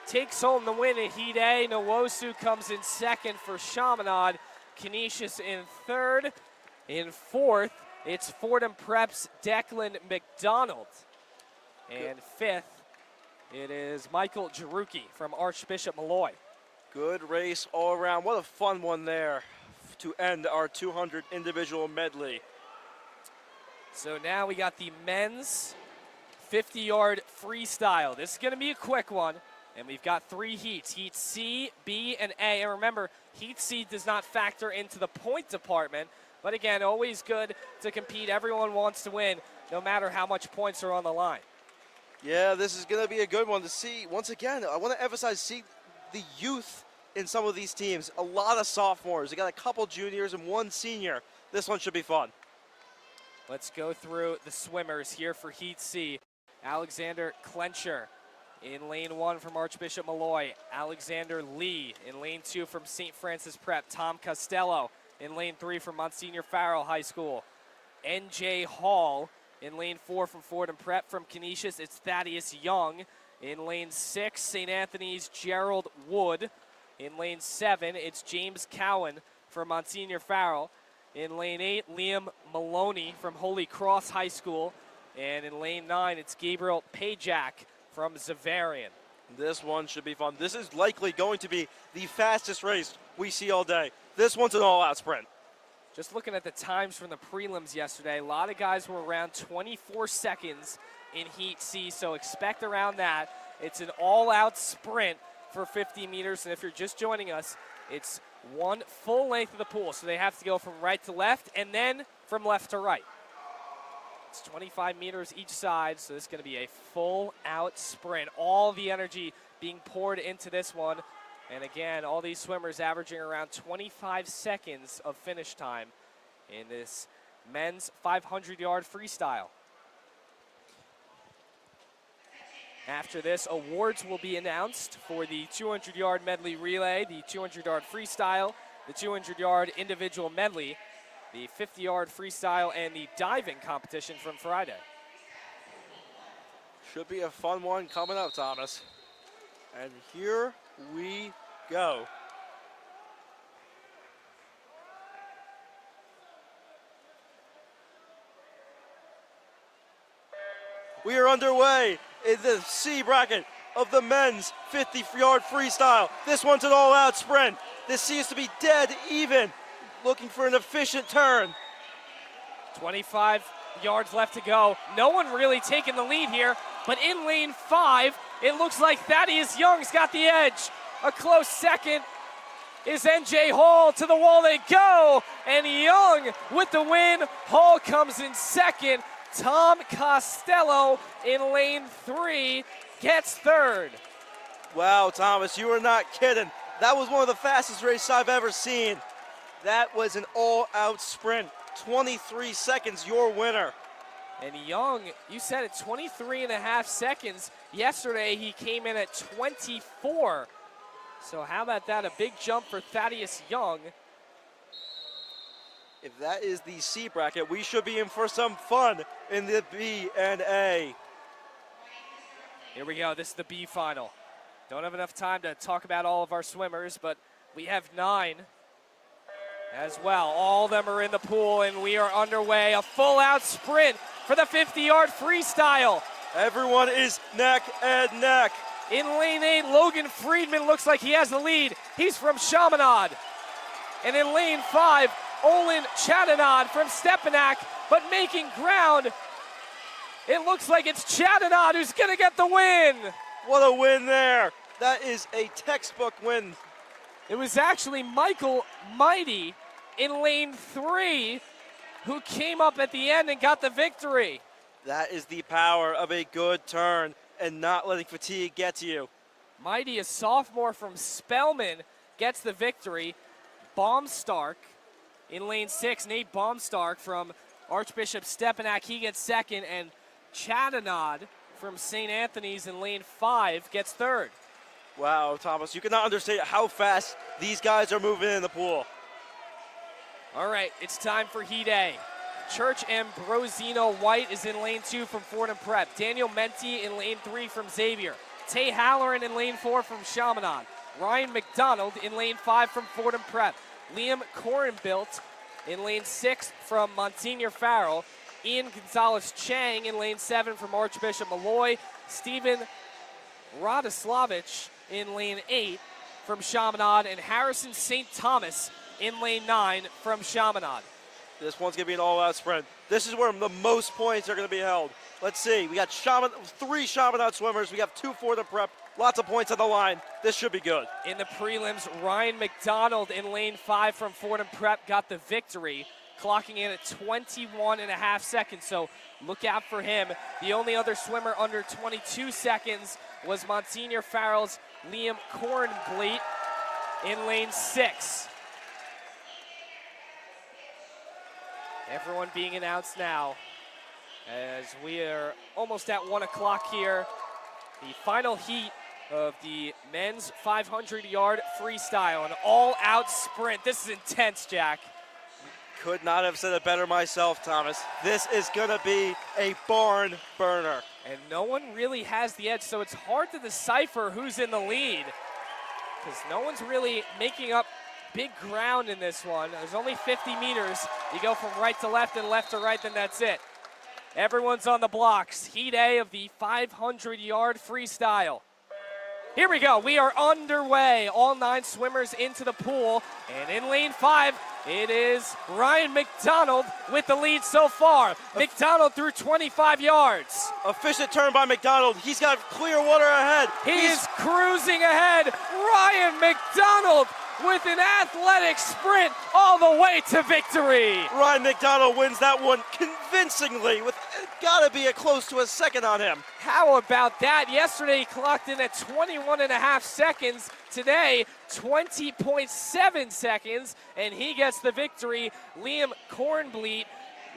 takes home the win in Heat A. Nwosu comes in second for Chaminade. Canisius in third. In fourth, it's Fordham Prep's Declan McDonald. And fifth, it is Michael Jaruki from Archbishop Malloy. Good race all around. What a fun one there to end our 200 individual medley. So now we got the men's 50-yard freestyle. This is going to be a quick one. And we've got 3 heats, Heat C, B, and A. And remember, Heat C does not factor into the point department. But again, always good to compete. Everyone wants to win, no matter how much points are on the line. Yeah, this is going to be a good one to see. Once again, I want to emphasize, see the youth in some of these teams. A lot of sophomores. They got a couple juniors and 1 senior. This one should be fun. Let's go through the swimmers here for Heat C. Alexander Clencher in lane 1 from Archbishop Malloy. Alexander Lee in lane 2 from St. Francis Prep. Tom Costello in lane 3 from Monsignor Farrell High School. N.J. Hall in lane 4 from Fordham Prep. From Canisius, it's Thaddeus Young. In lane 6, St. Anthony's Gerald Wood. In lane 7, it's James Cowan from Monsignor Farrell. In lane 8, Liam Maloney from Holy Cross High School. And in lane 9, it's Gabriel Pajak from Zavarian. This one should be fun. This is likely going to be the fastest race we see all day. This one's an all-out sprint. Just looking at the times from the prelims yesterday, a lot of guys were around 24 seconds in Heat C, so expect around that. It's an all-out sprint for 50 meters, and if you're just joining us, it's one full length of the pool, so they have to go from right to left and then from left to right. It's 25 meters each side, so this is going to be a full-out sprint. All the energy being poured into this one. And again, all these swimmers averaging around 25 seconds of finish time in this men's 500-yard freestyle. After this, awards will be announced for the 200-yard medley relay, the 200-yard freestyle, the 200-yard individual medley, the 50-yard freestyle, and the diving competition from Friday. Should be a fun one coming up, Thomas. And here we go. We are underway in the C bracket of the men's 50-yard freestyle. This one's an all-out sprint. This seems to be dead even, looking for an efficient turn. 25 yards left to go. No one really taking the lead here, but in lane 5, it looks like Thaddeus Young's got the edge. A close second is NJ Hall. To the wall they go, and Young with the win. Hall comes in second. Tom Costello in lane 3 gets third. Wow, Thomas, you are not kidding. That was one of the fastest races I've ever seen. That was an all-out sprint. 23 seconds, your winner. And Young, you said it, 23 and a half seconds. Yesterday, he came in at 24. So how about that? A big jump for Thaddeus Young. If that is the C bracket, we should be in for some fun in the B and A. Here we go. This is the B final. Don't have enough time to talk about all of our swimmers, but we have 9 as well. All of them are in the pool, and we are underway. A full-out sprint for the 50-yard freestyle. Everyone is neck and neck. In lane 8, Logan Friedman looks like he has the lead. He's from Chaminade. And in lane 5, Olin Chadanad from Stepanak, but making ground. It looks like it's Chadanad who's going to get the win. What a win there. That is a textbook win. It was actually Michael Mighty in lane 3 who came up at the end and got the victory. That is the power of a good turn and not letting fatigue get to you. Mighty, a sophomore from Spelman, gets the victory. Baumstark in lane 6, Nate Baumstark from Archbishop Stepanak, he gets second, and Chadanad from St. Anthony's in lane 5 gets third. Wow, Thomas, you cannot understand how fast these guys are moving in the pool. All right, it's time for Heat A. Church Ambrosino White is in lane 2 from Fordham Prep. Daniel Menti in lane 3 from Xavier. Tay Halloran in lane 4 from Chaminade. Ryan McDonald in lane 5 from Fordham Prep. Liam Corenbilt in lane 6 from Monsignor Farrell. Ian Gonzalez-Chang in lane 7 from Archbishop Malloy. Stephen Radoslavich in lane 8 from Chaminade. And Harrison St. Thomas in lane 9 from Chaminade. This one's going to be an all-out sprint. This is where the most points are going to be held. Let's see. We got 3 Chaminade swimmers. We have 2 for the prep. Lots of points on the line. This should be good. In the prelims, Ryan McDonald in lane 5 from Fordham Prep got the victory, clocking in at 21 and a half seconds. So look out for him. The only other swimmer under 22 seconds was Monsignor Farrell's Liam Kornbleet in lane 6. Everyone being announced now as we are almost at 1 o'clock here. The final heat of the men's 500-yard freestyle, an all-out sprint. This is intense, Jack. Could not have said it better myself, Thomas. This is going to be a barn burner. And no one really has the edge, so it's hard to decipher who's in the lead because no one's really making up big ground in this one. There's only 50 meters. You go from right to left and left to right, then that's it. Everyone's on the blocks. Heat A of the 500-yard freestyle. Here we go. We are underway. All 9 swimmers into the pool. And in lane 5, it is Ryan McDonald with the lead so far. McDonald through 25 yards. Efficient turn by McDonald. He's got clear water ahead. He is cruising ahead. Ryan McDonald with an athletic sprint all the way to victory. Ryan McDonald wins that one convincingly with gotta be close to a second on him. How about that? Yesterday he clocked in at 21 and a half seconds. Today, 20.7 seconds, and he gets the victory. Liam Kornbleet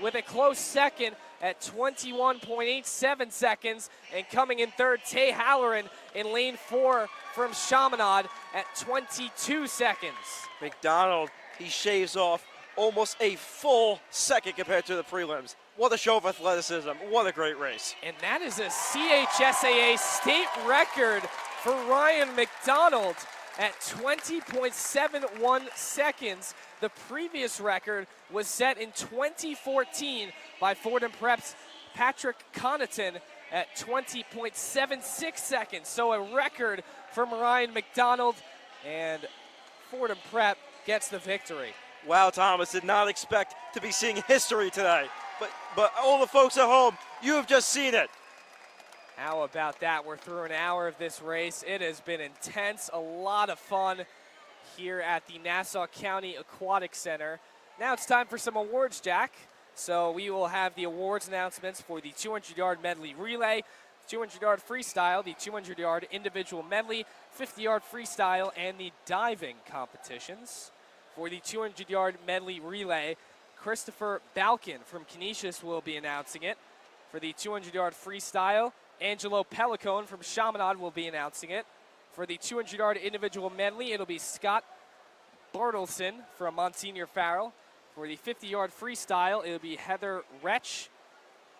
with a close second at 21.87 seconds, and coming in third, Tay Halloran in lane 4 from Chaminade at 22 seconds. McDonald, he shaves off almost a full second compared to the prelims. What a show of athleticism. What a great race. And that is a CHSAA state record for Ryan McDonald at 20.71 seconds. The previous record was set in 2014 by Fordham Prep's Patrick Connaughton at 20.76 seconds. So a record from Ryan McDonald, and Fordham Prep gets the victory. Wow, Thomas, did not expect to be seeing history today. But all the folks at home, you have just seen it. How about that? We're through an hour of this race. It has been intense, a lot of fun here at the Nassau County Aquatic Center. Now it's time for some awards, Jack. So we will have the awards announcements for the 200-yard medley relay, 200-yard freestyle, the 200-yard individual medley, 50-yard freestyle, and the diving competitions. For the 200-yard medley relay, Christopher Balkin from Canisius will be announcing it. For the 200-yard freestyle, Angelo Pellicone from Chaminade will be announcing it. For the 200-yard individual medley, it'll be Scott Bartleson from Monsignor Farrell. For the 50-yard freestyle, it'll be Heather Retch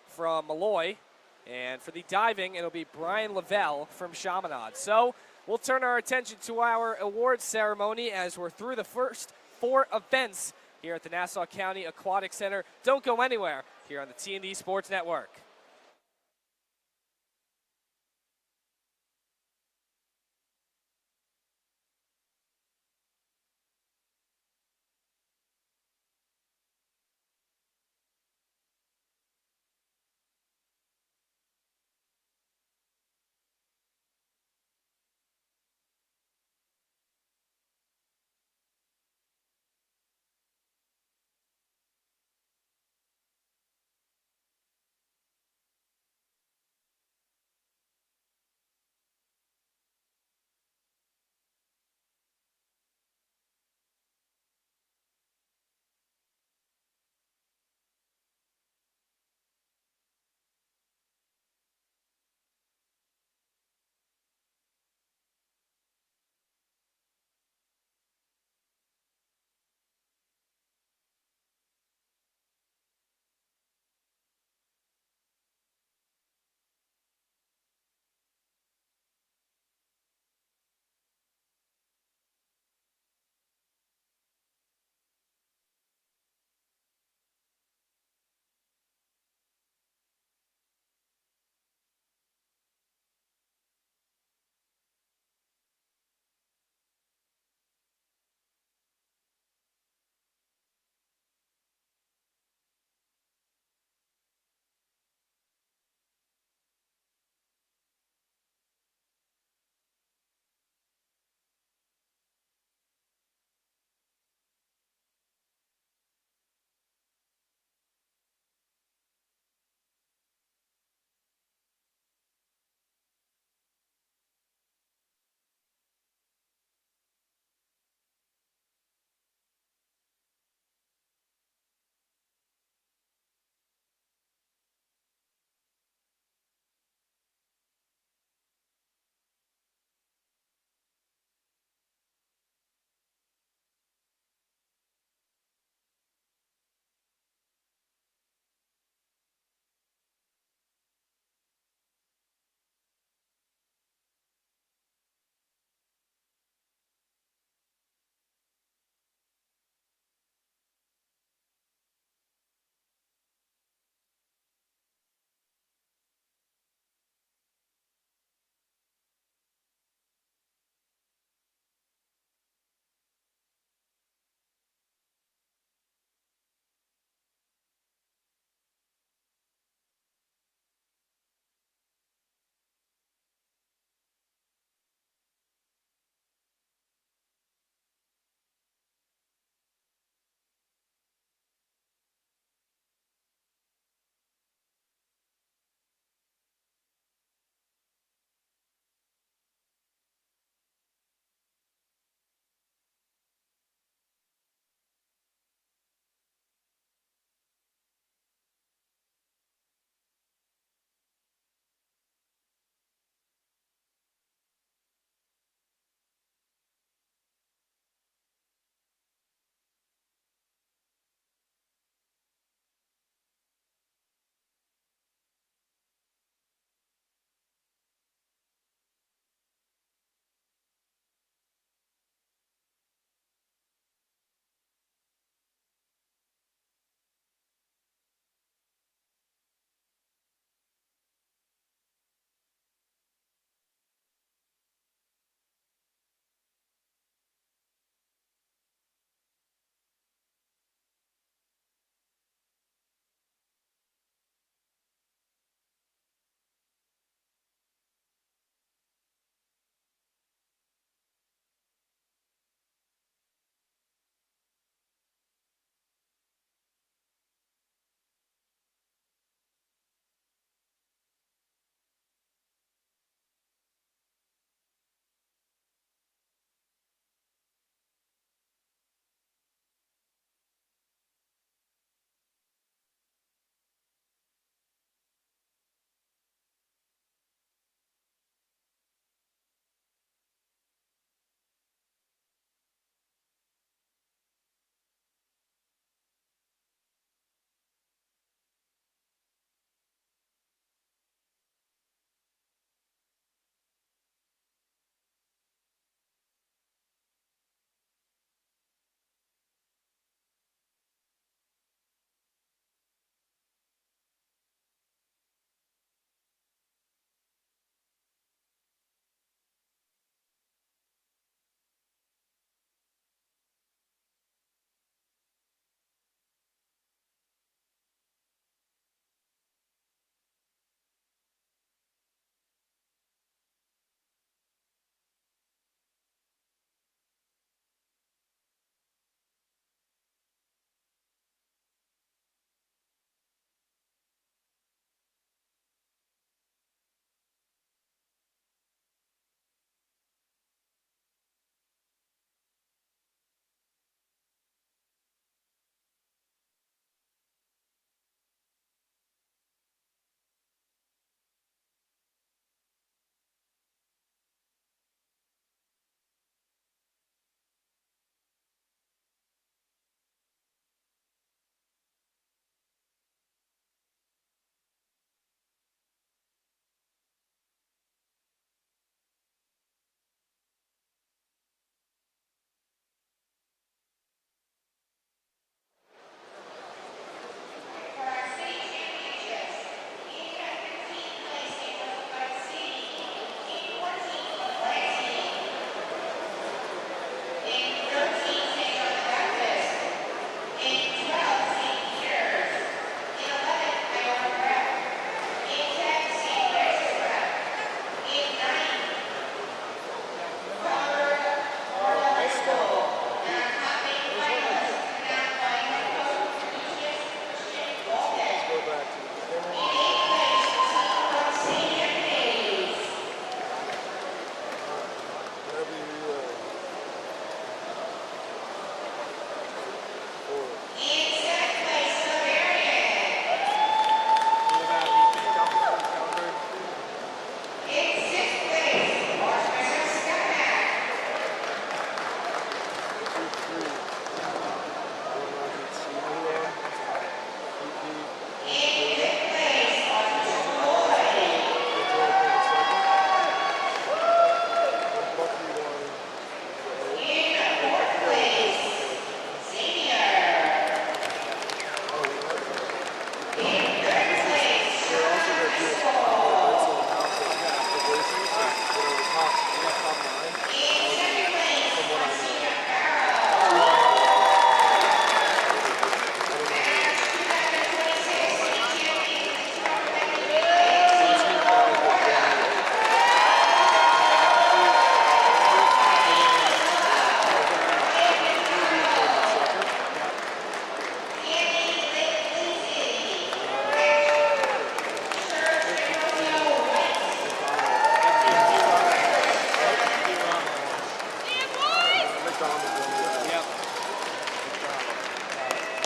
from Malloy. And for the diving, it'll be Brian Lavelle from Chaminade. So we'll turn our attention to our awards ceremony as we're through the first 4 events here at the Nassau County Aquatic Center. Don't go anywhere here on the T&D Sports Network.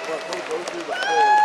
But he'll go through the full.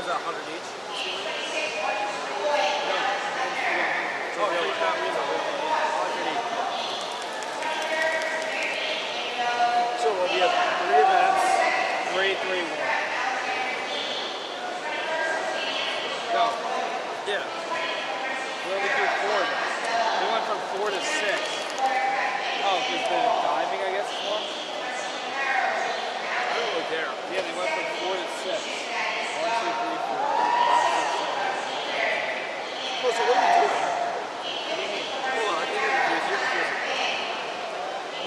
was that 100 each? Oh, really? Not really. 100 each. So we'll be at 3 events, 3, 3, 1. No. Yeah. We only do 4 of them. We went from 4 to 6. Oh, because the diving, I guess, is 1? I don't really care. Yeah, they went from 4 to 6. 1, 2, 3, 4, 5, 6, 7. Oh, so what do we do? What do you mean? Hold on, I think you're confused. You're confused.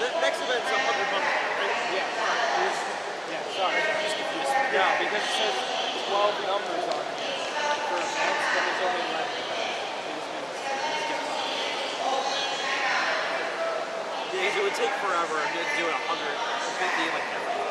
The next event's $100, right? Yeah. Yeah, sorry. Just confused. Yeah, because it says 12 numbers on it for events, but there's only 11. It just means it's different. Yeah, because it would take forever and you'd do it 150 like every day.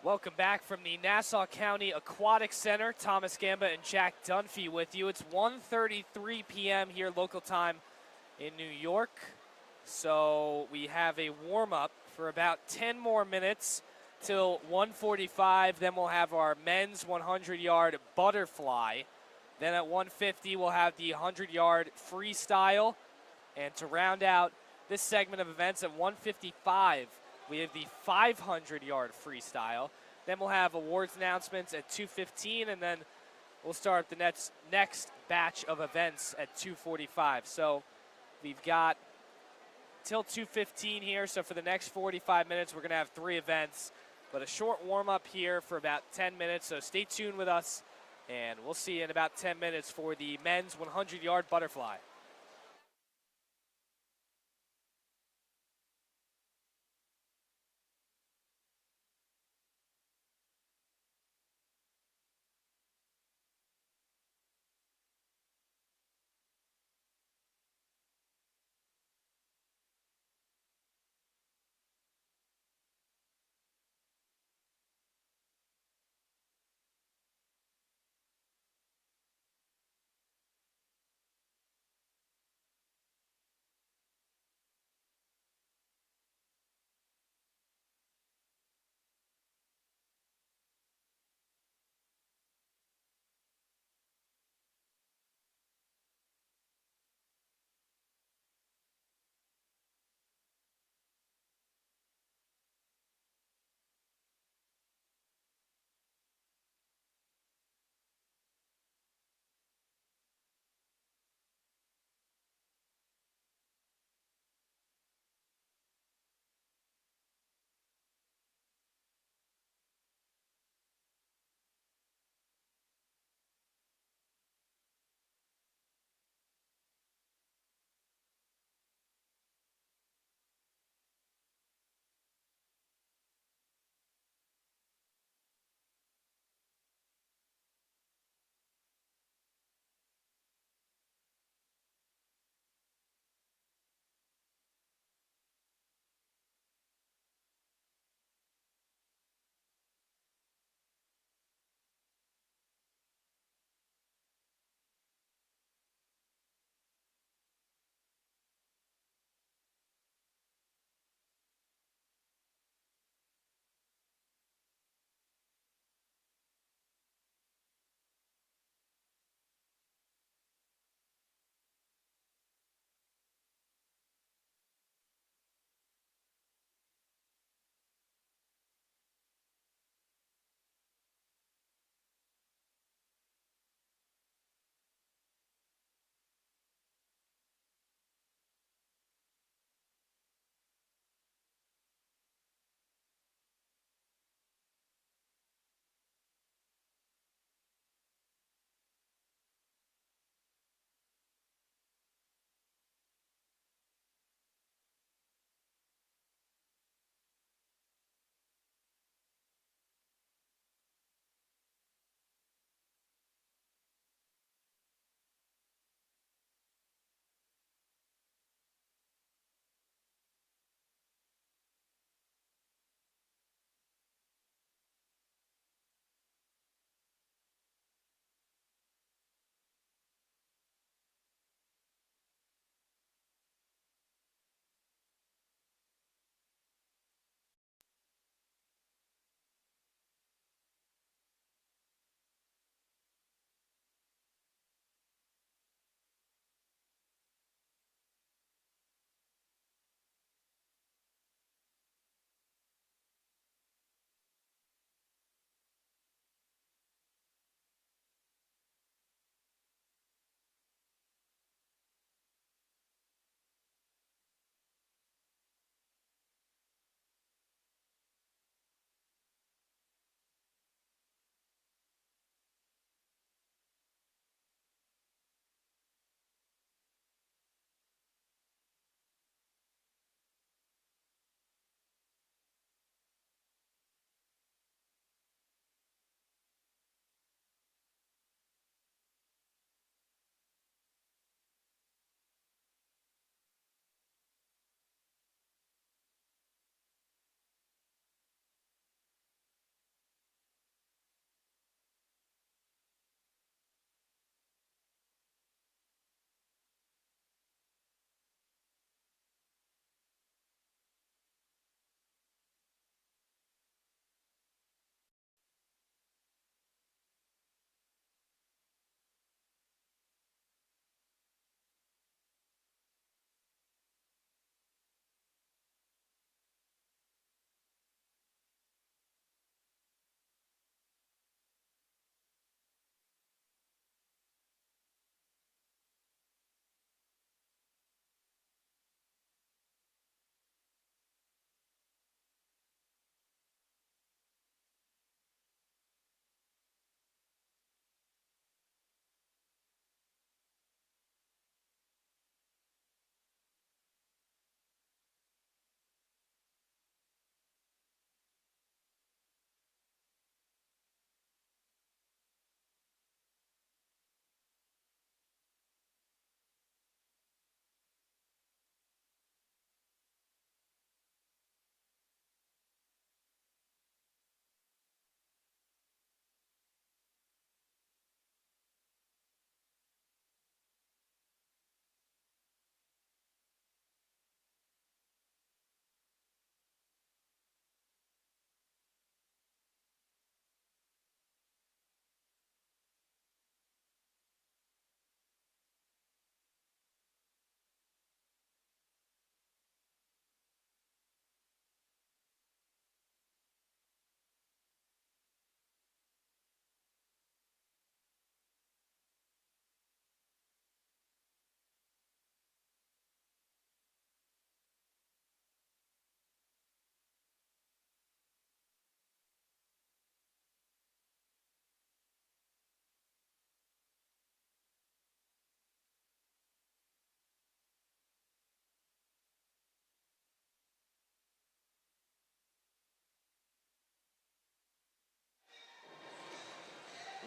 Welcome back from the Nassau County Aquatic Center. Thomas Gamba and Jack Dunphy with you. It's 1:33 p.m. here local time in New York. So we have a warm-up for about 10 more minutes till 1:45. Then we'll have our men's 100-yard butterfly. Then at 1:50 we'll have the 100-yard freestyle. And to round out this segment of events at 1:55, we have the 500-yard freestyle. Then we'll have awards announcements at 2:15, and then we'll start the next batch of events at 2:45. So we've got till 2:15 here. So for the next 45 minutes, we're going to have 3 events, but a short warm-up here for about 10 minutes. So stay tuned with us, and we'll see you in about 10 minutes for the men's 100-yard butterfly.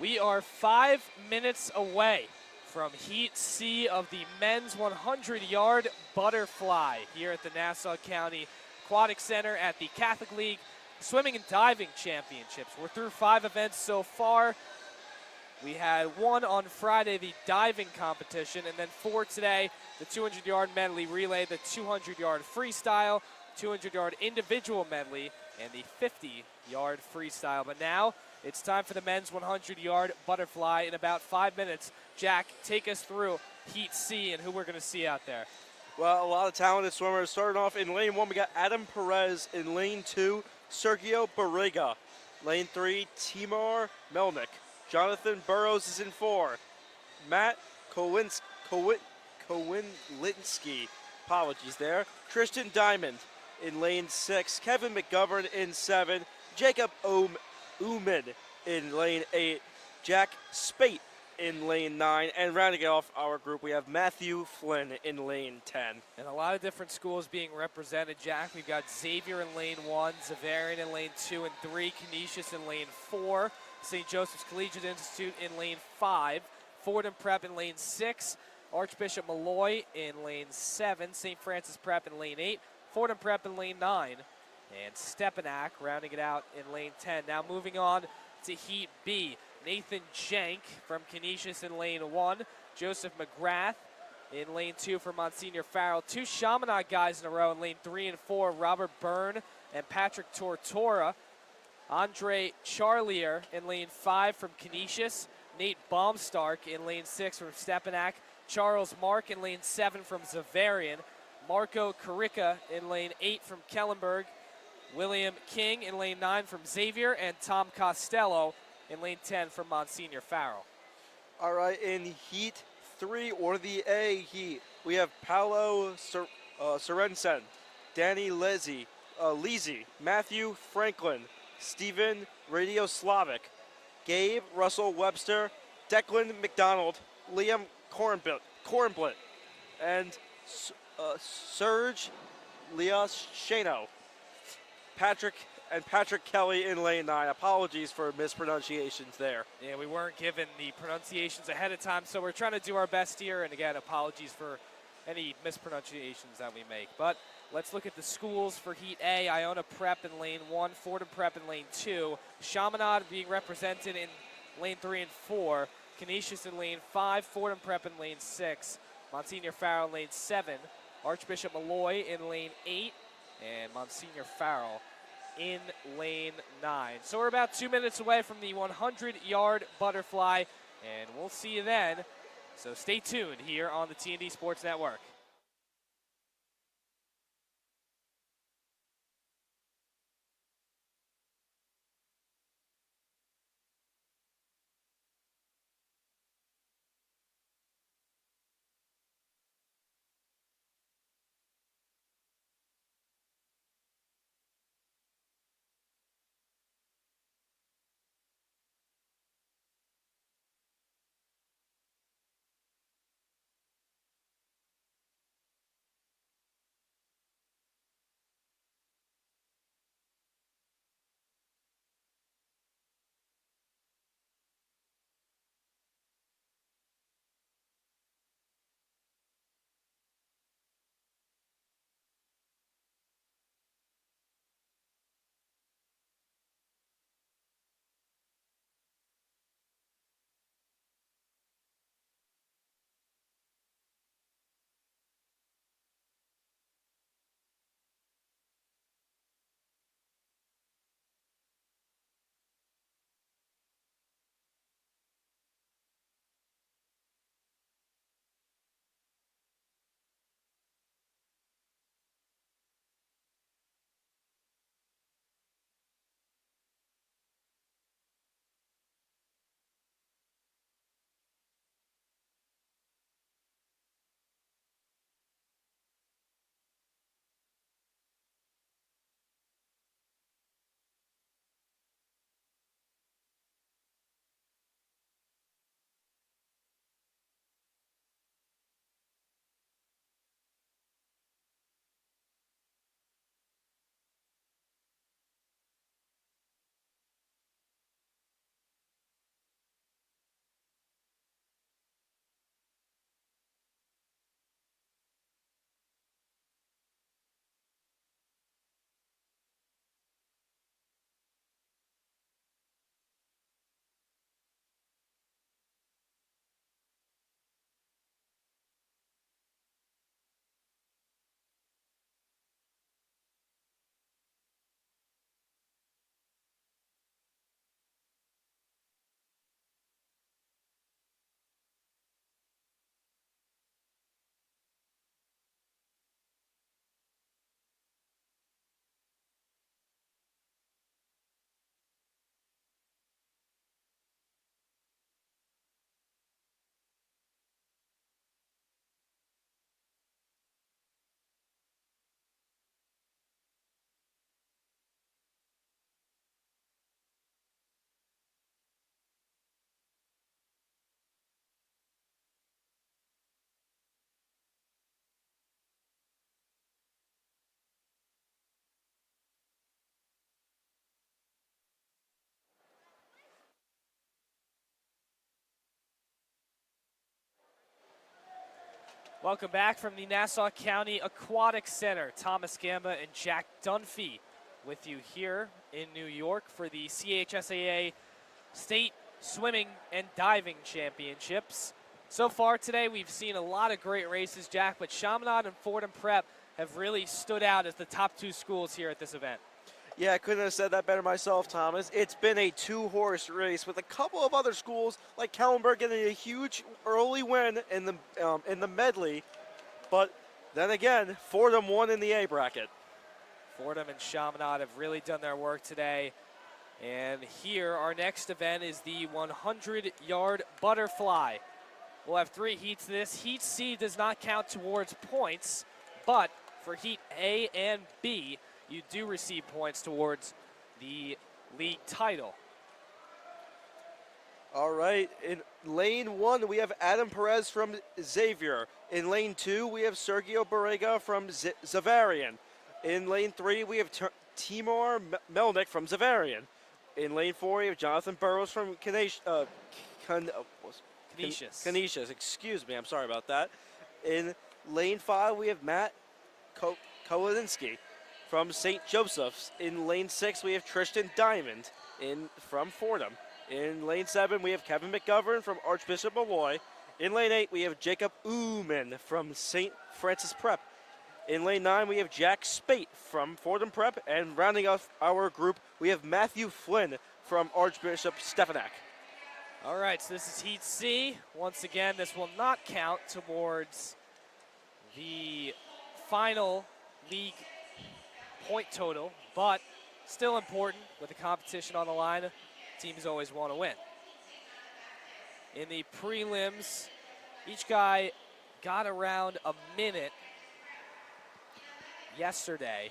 We are 5 minutes away from Heat C of the men's 100-yard butterfly here at the Nassau County Aquatic Center at the Catholic League Swimming and Diving Championships. We're through 5 events so far. We had 1 on Friday, the diving competition, and then 4 today, the 200-yard medley relay, the 200-yard freestyle, 200-yard individual medley, and the 50-yard freestyle. But now it's time for the men's 100-yard butterfly in about 5 minutes. Jack, take us through Heat C and who we're going to see out there. Well, a lot of talented swimmers. Starting off in lane 1, we got Adam Perez. In lane 2, Sergio Barriga. Lane 3, Timur Melnick. Jonathan Burrows is in 4. Matt Kowinski, apologies there. Christian Diamond in lane 6. Kevin McGovern in 7. Jacob Uman in lane 8. Jack Spate in lane 9. And rounding off our group, we have Matthew Flynn in lane 10. And a lot of different schools being represented, Jack. We've got Xavier in lane 1, Zavarian in lane 2 and 3, Canisius in lane 4, St. Joseph's Collegiate Institute in lane 5, Fordham Prep in lane 6, Archbishop Malloy in lane 7, St. Francis Prep in lane 8, Fordham Prep in lane 9, and Stepanak rounding it out in lane 10. Now moving on to Heat B. Nathan Jank from Canisius in lane 1, Joseph McGrath in lane 2 for Monsignor Farrell. 2 Chaminade guys in a row in lane 3 and 4, Robert Byrne and Patrick Tortora. Andre Charlier in lane 5 from Canisius, Nate Baumstark in lane 6 from Stepanak, Charles Mark in lane 7 from Zavarian, Marco Carica in lane 8 from Kellenberg, William King in lane 9 from Xavier, and Tom Costello in lane 10 from Monsignor Farrell. All right, in Heat 3, or the A Heat, we have Paolo Sorensen, Danny Lizzie, Matthew Franklin, Stephen Radioslavic, Gabe Russell Webster, Declan McDonald, Liam Cornblit, and Serge Leos Shano. Patrick Kelly in lane 9. Apologies for mispronunciations there. Yeah, we weren't given the pronunciations ahead of time, so we're trying to do our best here. And again, apologies for any mispronunciations that we make. But let's look at the schools for Heat A. Iona Prep in lane 1, Fordham Prep in lane 2, Chaminade being represented in lane 3 and 4, Canisius in lane 5, Fordham Prep in lane 6, Monsignor Farrell in lane 7, Archbishop Malloy in lane 8, and Monsignor Farrell in lane 9. So we're about 2 minutes away from the 100-yard butterfly, and we'll see you then. So stay tuned here on the TND Sports Network. Welcome back from the Nassau County Aquatic Center. Thomas Gamba and Jack Dunphy with you here in New York for the CHSAA State Swimming and Diving Championships. So far today, we've seen a lot of great races, Jack, but Chaminade and Fordham Prep have really stood out as the top two schools here at this event. Yeah, I couldn't have said that better myself, Thomas. It's been a two-horse race with a couple of other schools like Kellenberg getting a huge early win in the medley, but then again, Fordham won in the A bracket. Fordham and Chaminade have really done their work today. And here, our next event is the 100-yard butterfly. We'll have 3 heats to this. Heat C does not count towards points, but for Heat A and B, you do receive points towards the league title. All right, in lane 1, we have Adam Perez from Xavier. In lane 2, we have Sergio Barrega from Zavarian. In lane 3, we have Timur Melnick from Zavarian. In lane 4, we have Jonathan Burrows from Canisius. Excuse me, I'm sorry about that. In lane 5, we have Matt Kolinsky from St. Joseph's. In lane 6, we have Tristan Diamond from Fordham. In lane 7, we have Kevin McGovern from Archbishop Molloy. In lane 8, we have Jacob Ooman from St. Francis Prep. In lane 9, we have Jack Spate from Fordham Prep. And rounding off our group, we have Matthew Flynn from Archbishop Stephanak. All right, so this is Heat C. Once again, this will not count towards the final league point total, but still important with the competition on the line. Teams always want to win. In the prelims, each guy got around a minute yesterday.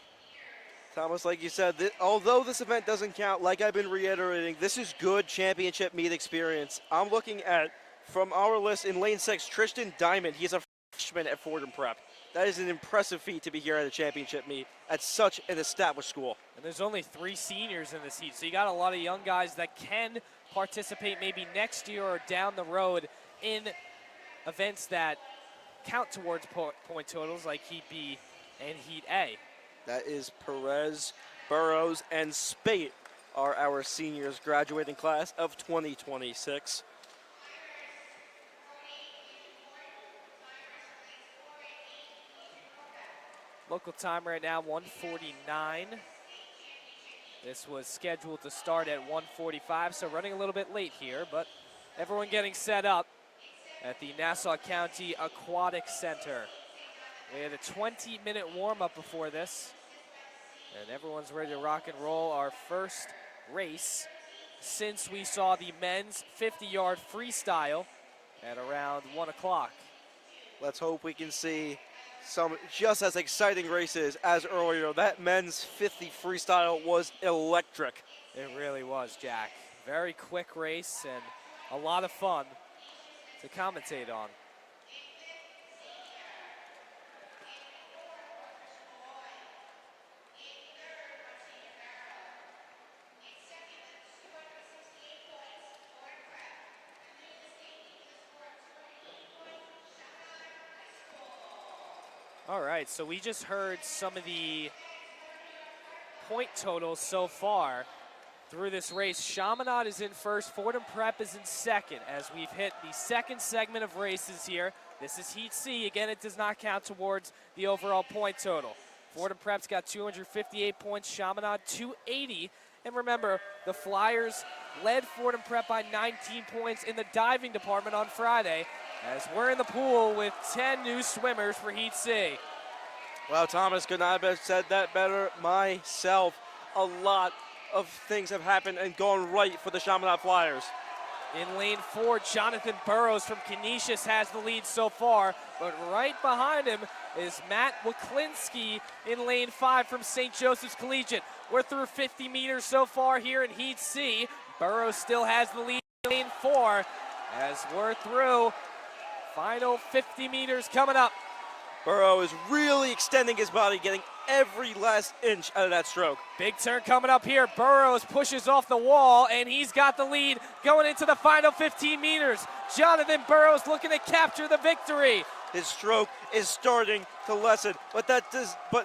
Thomas, like you said, although this event doesn't count, like I've been reiterating, this is good championship meet experience. I'm looking at, from our list in lane 6, Tristan Diamond. He's a freshman at Fordham Prep. That is an impressive feat to be here at a championship meet at such an established school. And there's only 3 seniors in this heat, so you got a lot of young guys that can participate maybe next year or down the road in events that count towards point totals like Heat B and Heat A. That is Perez, Burrows, and Spate are our seniors graduating class of 2026. Local time right now, 1:49. This was scheduled to start at 1:45, so running a little bit late here, but everyone getting set up at the Nassau County Aquatic Center. We had a 20-minute warm-up before this, and everyone's ready to rock and roll. Our first race since we saw the men's 50-yard freestyle at around 1 o'clock. Let's hope we can see some just as exciting races as earlier. That men's 50 freestyle was electric. It really was, Jack. Very quick race and a lot of fun to commentate on. All right, so we just heard some of the point totals so far through this race. Chaminade is in first, Fordham Prep is in second as we've hit the second segment of races here. This is Heat C. Again, it does not count towards the overall point total. Fordham Prep's got 258 points, Chaminade 280. And remember, the Flyers led Fordham Prep by 19 points in the diving department on Friday, as we're in the pool with 10 new swimmers for Heat C. Well, Thomas, could not have said that better myself. A lot of things have happened and gone right for the Chaminade Flyers. In lane 4, Jonathan Burrows from Canisius has the lead so far, but right behind him is Matt Waklinski in lane 5 from St. Joseph's Collegiate. We're through 50 meters so far here in Heat C. Burrows still has the lead in lane 4 as we're through. Final 50 meters coming up. Burrow is really extending his body, getting every last inch out of that stroke. Big turn coming up here. Burrows pushes off the wall, and he's got the lead going into the final 15 meters. Jonathan Burrows looking to capture the victory. His stroke is starting to lessen, but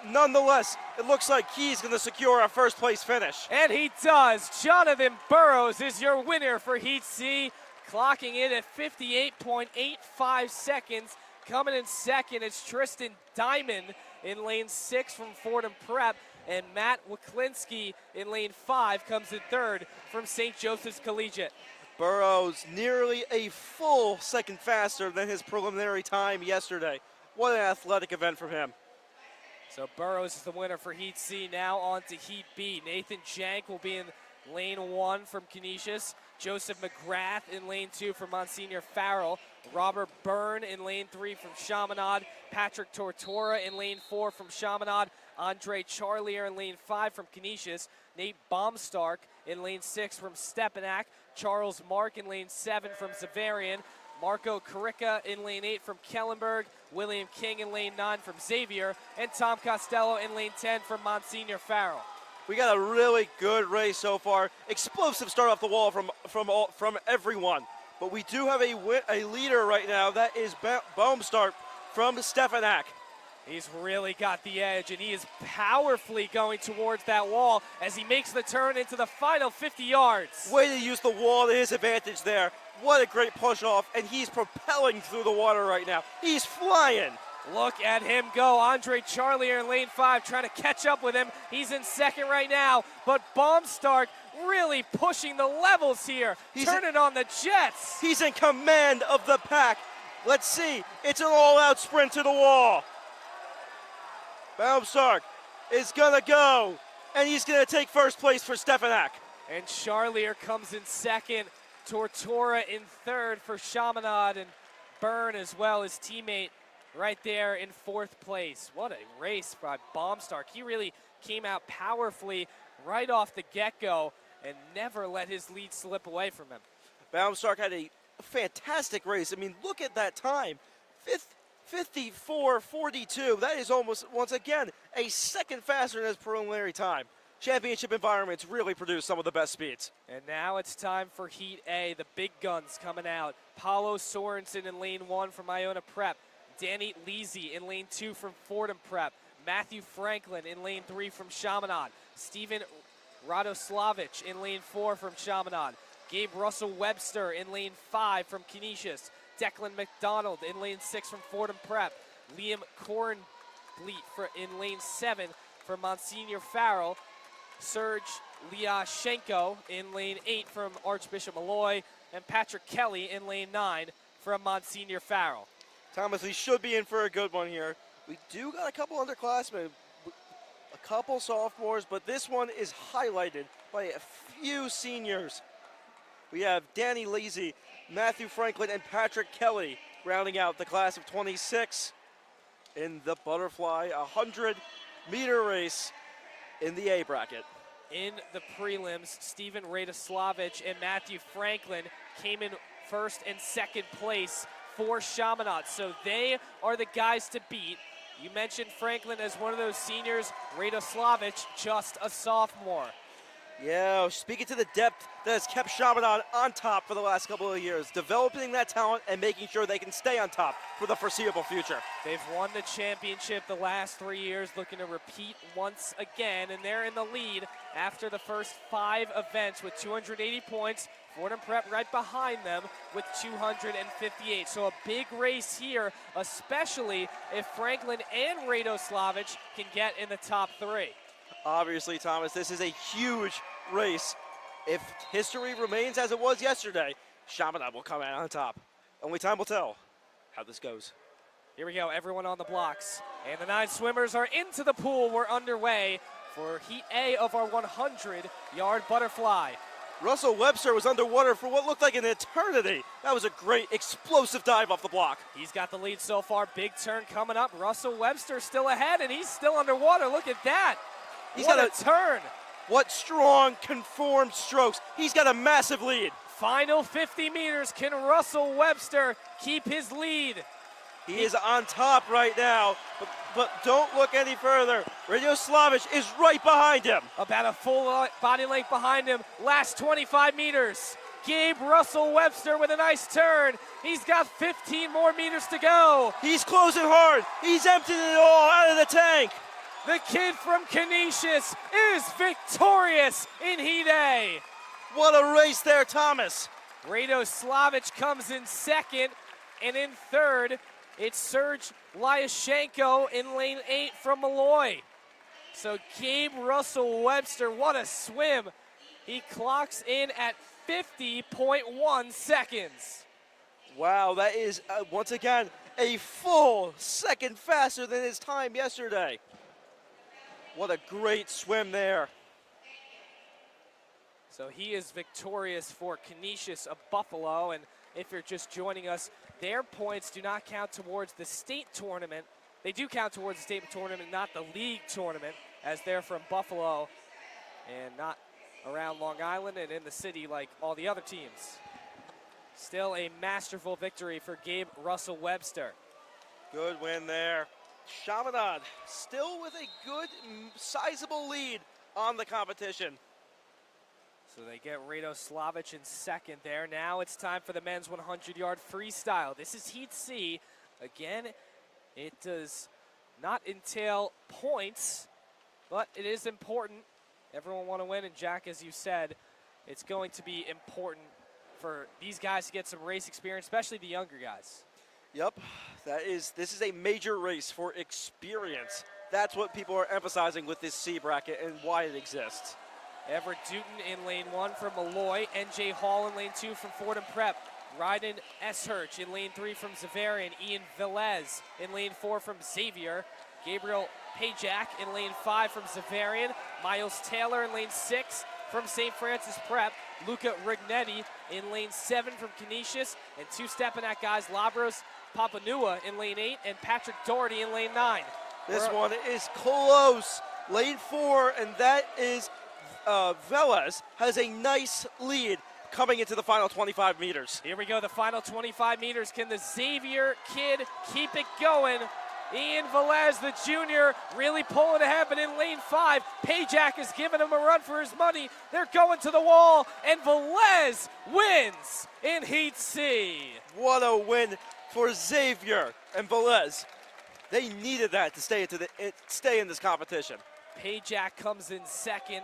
nonetheless, it looks like he's going to secure a first place finish. And he does. Jonathan Burrows is your winner for Heat C, clocking in at 58.85 seconds. Coming in second is Tristan Diamond in lane 6 from Fordham Prep, and Matt Waklinski in lane 5 comes in third from St. Joseph's Collegiate. Burrows nearly a full second faster than his preliminary time yesterday. What an athletic event from him. So Burrows is the winner for Heat C. Now on to Heat B. Nathan Jank will be in lane 1 from Canisius. Joseph McGrath in lane 2 from Monsignor Farrell. Robert Byrne in lane 3 from Chaminade. Patrick Tortora in lane 4 from Chaminade. Andre Charlier in lane 5 from Canisius. Nate Baumstark in lane 6 from Stepanak. Charles Mark in lane 7 from Zavarian. Marco Carica in lane 8 from Kellenberg. William King in lane 9 from Xavier. And Tom Costello in lane 10 from Monsignor Farrell. We got a really good race so far. Explosive start off the wall from everyone. But we do have a leader right now. That is Baumstark from Stefanak. He's really got the edge, and he is powerfully going towards that wall as he makes the turn into the final 50 yards. Way to use the wall to his advantage there. What a great push off, and he's propelling through the water right now. He's flying. Look at him go. Andre Charlier in lane 5 trying to catch up with him. He's in second right now, but Baumstark really pushing the levels here, turning on the jets. He's in command of the pack. Let's see. It's an all-out sprint to the wall. Baumstark is going to go, and he's going to take first place for Stefanak. And Charlier comes in second. Tortora in third for Chaminade, and Byrne as well, his teammate, right there in fourth place. What a race by Baumstark. He really came out powerfully right off the get-go and never let his lead slip away from him. Baumstark had a fantastic race. I mean, look at that time. 54.42. That is almost, once again, a second faster than his preliminary time. Championship environments really produce some of the best speeds. And now it's time for Heat A. The big guns coming out. Paulo Sorensen in lane 1 from Iona Prep. Danny Leasy in lane 2 from Fordham Prep. Matthew Franklin in lane 3 from Chaminade. Steven Radoslavich in lane 4 from Chaminade. Gabe Russell Webster in lane 5 from Canisius. Declan McDonald in lane 6 from Fordham Prep. Liam Kornbleet in lane 7 from Monsignor Farrell. Serge Lyashenko in lane 8 from Archbishop Malloy. And Patrick Kelly in lane 9 from Monsignor Farrell. Thomas, we should be in for a good one here. We do got a couple underclassmen, a couple sophomores, but this one is highlighted by a few seniors. We have Danny Leasy, Matthew Franklin, and Patrick Kelly rounding out the class of 26 in the butterfly 100-meter race in the A bracket. In the prelims, Steven Radoslavich and Matthew Franklin came in first and second place for Chaminade, so they are the guys to beat. You mentioned Franklin as one of those seniors, Radoslavich just a sophomore. Yeah, speaking to the depth that has kept Chaminade on top for the last couple of years, developing that talent and making sure they can stay on top for the foreseeable future. They've won the championship the last 3 years, looking to repeat once again, and they're in the lead after the first 5 events with 280 points. Fordham Prep right behind them with 258. So a big race here, especially if Franklin and Radoslavich can get in the top 3. Obviously, Thomas, this is a huge race. If history remains as it was yesterday, Chaminade will come out on top. Only time will tell how this goes. Here we go, everyone on the blocks. And the 9 swimmers are into the pool. We're underway for Heat A of our 100-yard butterfly. Russell Webster was underwater for what looked like an eternity. That was a great explosive dive off the block. He's got the lead so far. Big turn coming up. Russell Webster still ahead, and he's still underwater. Look at that. He's what got a turn. What strong, conformed strokes. He's got a massive lead. Final 50 meters. Can Russell Webster keep his lead? He is on top right now, but don't look any further. Radoslavich is right behind him. About a full body length behind him. Last 25 meters. Gabe Russell Webster with a nice turn. He's got 15 more meters to go. He's closing hard. He's emptying it all out of the tank. The kid from Canisius is victorious in Heat A. What a race there, Thomas. Rado Slavic comes in second, and in third, it's Serge Lyashenko in lane 8 from Malloy. So Gabe Russell Webster, what a swim. He clocks in at 50.1 seconds. Wow, that is, once again, a full second faster than his time yesterday. What a great swim there. So he is victorious for Canisius of Buffalo, and if you're just joining us, their points do not count towards the state tournament. They do count towards the state tournament, not the league tournament, as they're from Buffalo and not around Long Island and in the city like all the other teams. Still a masterful victory for Gabe Russell Webster. Good win there. Chaminade still with a good, sizable lead on the competition. So they get Rado Slavic in second there. Now it's time for the men's 100-yard freestyle. This is Heat C. Again, it does not entail points, but it is important. Everyone want to win, and Jack, as you said, it's going to be important for these guys to get some race experience, especially the younger guys. Yep, this is a major race for experience. That's what people are emphasizing with this C bracket and why it exists. Everett Dutton in lane 1 from Malloy. NJ Hall in lane 2 from Fordham Prep. Ryden Eshurch in lane 3 from Zavarian. Ian Velez in lane 4 from Xavier. Gabriel Pajak in lane 5 from Zavarian. Miles Taylor in lane 6 from St. Francis Prep. Luca Rignetti in lane 7 from Canisius. And two stepping at guys, Labros Papanua in lane 8 and Patrick Doherty in lane 9. This one is close. Lane 4, and that is Velez has a nice lead coming into the final 25 meters. Here we go, the final 25 meters. Can the Xavier kid keep it going? Ian Velez, the junior, really pulling ahead, but in lane 5, Pajak is giving him a run for his money. They're going to the wall, and Velez wins in Heat C. What a win for Xavier and Velez. They needed that to stay in this competition. Pajak comes in second,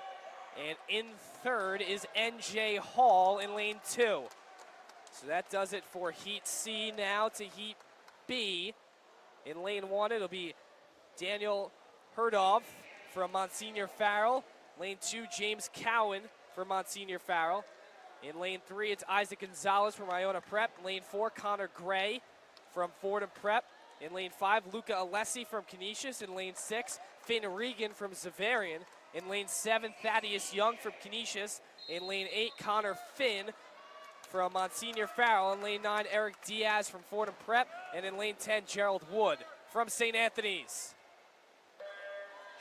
and in third is NJ Hall in lane 2. So that does it for Heat C. Now to Heat B. In lane 1, it'll be Daniel Herdov from Monsignor Farrell. Lane 2, James Cowan from Monsignor Farrell. In lane 3, it's Isaac Gonzalez from Iona Prep. Lane 4, Connor Gray from Fordham Prep. In lane 5, Luca Alessi from Canisius. In lane 6, Finn Regan from Zavarian. In lane 7, Thaddeus Young from Canisius. In lane 8, Connor Finn from Monsignor Farrell. In lane 9, Eric Diaz from Fordham Prep. And in lane 10, Gerald Wood from St. Anthony's.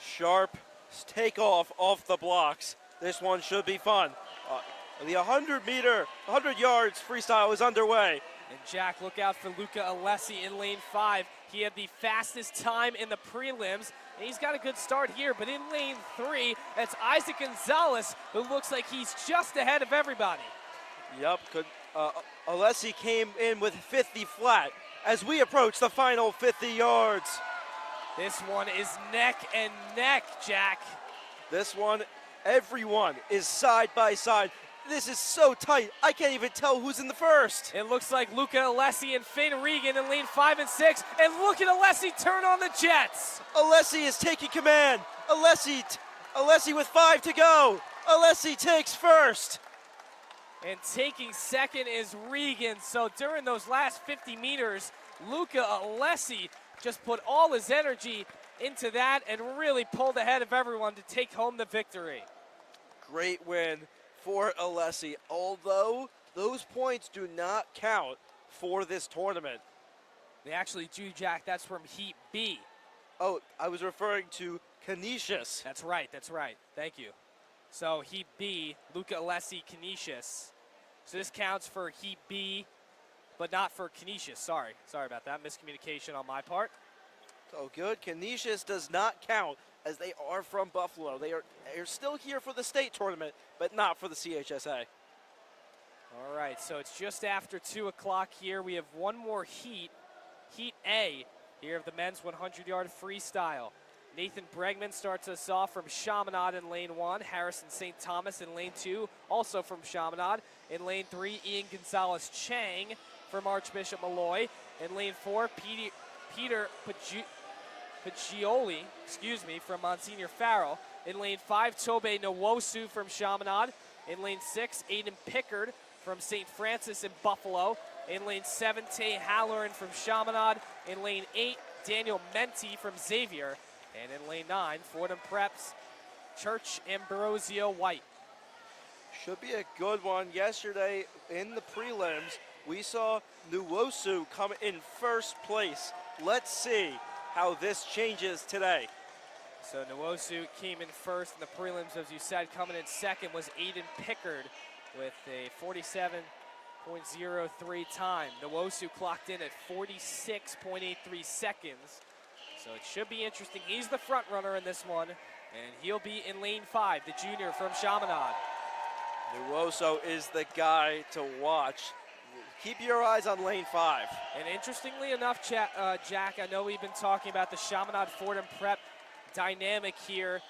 Sharp takeoff off the blocks. This one should be fun. The 100 yards freestyle is underway. And Jack, look out for Luca Alessi in lane 5. He had the fastest time in the prelims, and he's got a good start here. But in lane 3, that's Isaac Gonzalez, who looks like he's just ahead of everybody. Yep, Alessi came in with 50 flat as we approach the final 50 yards. This one is neck and neck, Jack. This one, everyone is side by side. This is so tight, I can't even tell who's in the first. It looks like Luca Alessi and Finn Regan in lane 5 and 6. And look at Alessi turn on the jets. Alessi is taking command. Alessi with 5 to go. Alessi takes first. And taking second is Regan. So during those last 50 meters, Luca Alessi just put all his energy into that and really pulled ahead of everyone to take home the victory. Great win for Alessi, although those points do not count for this tournament. They actually do, Jack. That's from Heat B. Oh, I was referring to Canisius. That's right. Thank you. So Heat B, Luca Alessi, Canisius. So this counts for Heat B, but not for Canisius. Sorry about that. Miscommunication on my part. Oh, good. Canisius does not count as they are from Buffalo. They are still here for the state tournament, but not for the CHSA. All right, so it's just after 2 o'clock here. We have one more heat, Heat A, here of the men's 100-yard freestyle. Nathan Bregman starts us off from Chaminade in lane 1. Harrison St. Thomas in lane 2, also from Chaminade. In lane 3, Ian Gonzalez-Chang from Archbishop Malloy. In lane 4, Peter Piccioli, from Monsignor Farrell. In lane 5, Tobe Nwosu from Chaminade. In lane 6, Aiden Pickard from St. Francis in Buffalo. In lane 7, Tay Halloran from Chaminade. In lane 8, Daniel Menti from Xavier. And in lane 9, Fordham Prep's Church Ambrosio White. Should be a good one. Yesterday in the prelims, we saw Nwosu come in first place. Let's see how this changes today. So Nwosu came in first in the prelims, as you said. Coming in second was Aiden Pickard with a 47.03 time. Nwosu clocked in at 46.83 seconds. So it should be interesting. He's the front runner in this one, and he'll be in lane 5, the junior from Chaminade. Nwosu is the guy to watch. Keep your eyes on lane 5. And interestingly enough, Jack, I know we've been talking about the Chaminade Fordham Prep dynamic here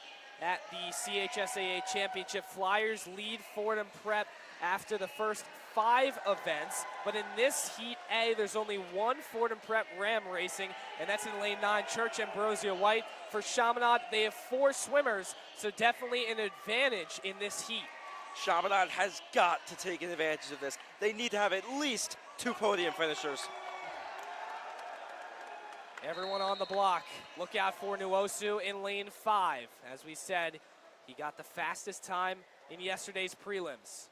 at the CHSAA Championship. Flyers lead Fordham Prep after the first 5 events, but in this Heat A, there's only one Fordham Prep Ram racing, and that's in lane 9, Church Ambrosio White. For Chaminade, they have 4 swimmers, so definitely an advantage in this heat. Chaminade has got to take advantage of this. They need to have at least 2 podium finishers. Everyone on the block. Look out for Nwosu in lane 5. As we said, he got the fastest time in yesterday's prelims.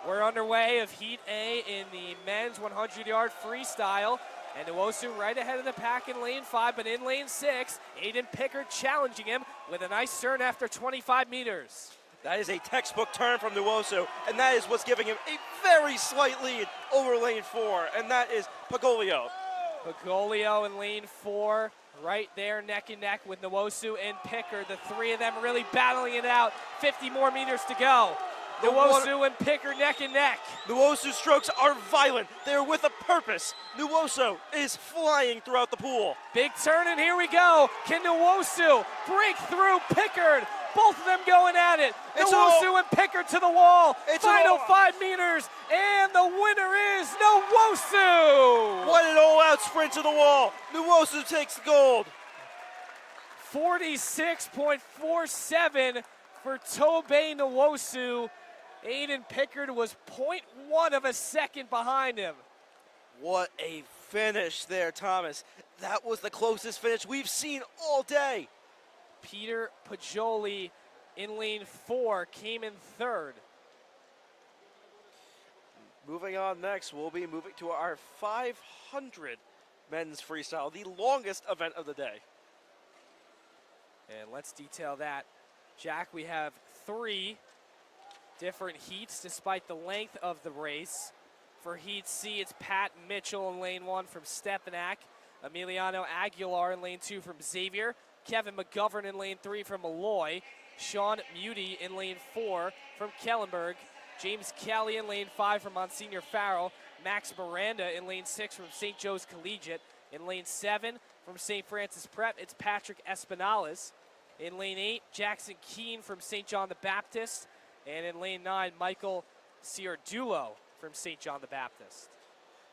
We're underway of Heat A in the men's 100-yard freestyle. And Nwosu right ahead of the pack in lane 5, but in lane 6, Aiden Pickard challenging him with a nice turn after 25 meters. That is a textbook turn from Nwosu, and that is what's giving him a very slight lead over lane 4, and that is Pagolio. Pagolio in lane 4, right there neck and neck with Nwosu and Pickard. The 3 of them really battling it out. 50 more meters to go. Nwosu and Pickard neck and neck. Nwosu's strokes are violent. They're with a purpose. Nwosu is flying throughout the pool. Big turn, and here we go. Can Nwosu break through Pickard? Both of them going at it. Nwosu and Pickard to the wall. Final 5 meters, and the winner is Nwosu. What an all-out sprint to the wall. Nwosu takes the gold. 46.47 for Tobe Nwosu. Aiden Pickard was 0.1 of a second behind him. What a finish there, Thomas. That was the closest finish we've seen all day. Peter Pagoli in lane 4 came in 3rd. Moving on next, we'll be moving to our 500 men's freestyle, the longest event of the day. And let's detail that. Jack, we have 3 different heats despite the length of the race. For Heat C, it's Pat Mitchell in lane 1 from Stepanak, Emiliano Aguilar in lane 2 from Xavier, Kevin McGovern in lane 3 from Malloy, Sean Muty in lane 4 from Kellenberg, James Kelly in lane 5 from Monsignor Farrell, Max Miranda in lane 6 from St. Joe's Collegiate. In lane 7 from St. Francis Prep, it's Patrick Espinales. In lane 8, Jackson Keene from St. John the Baptist. And in lane 9, Michael Ciardulo from St. John the Baptist.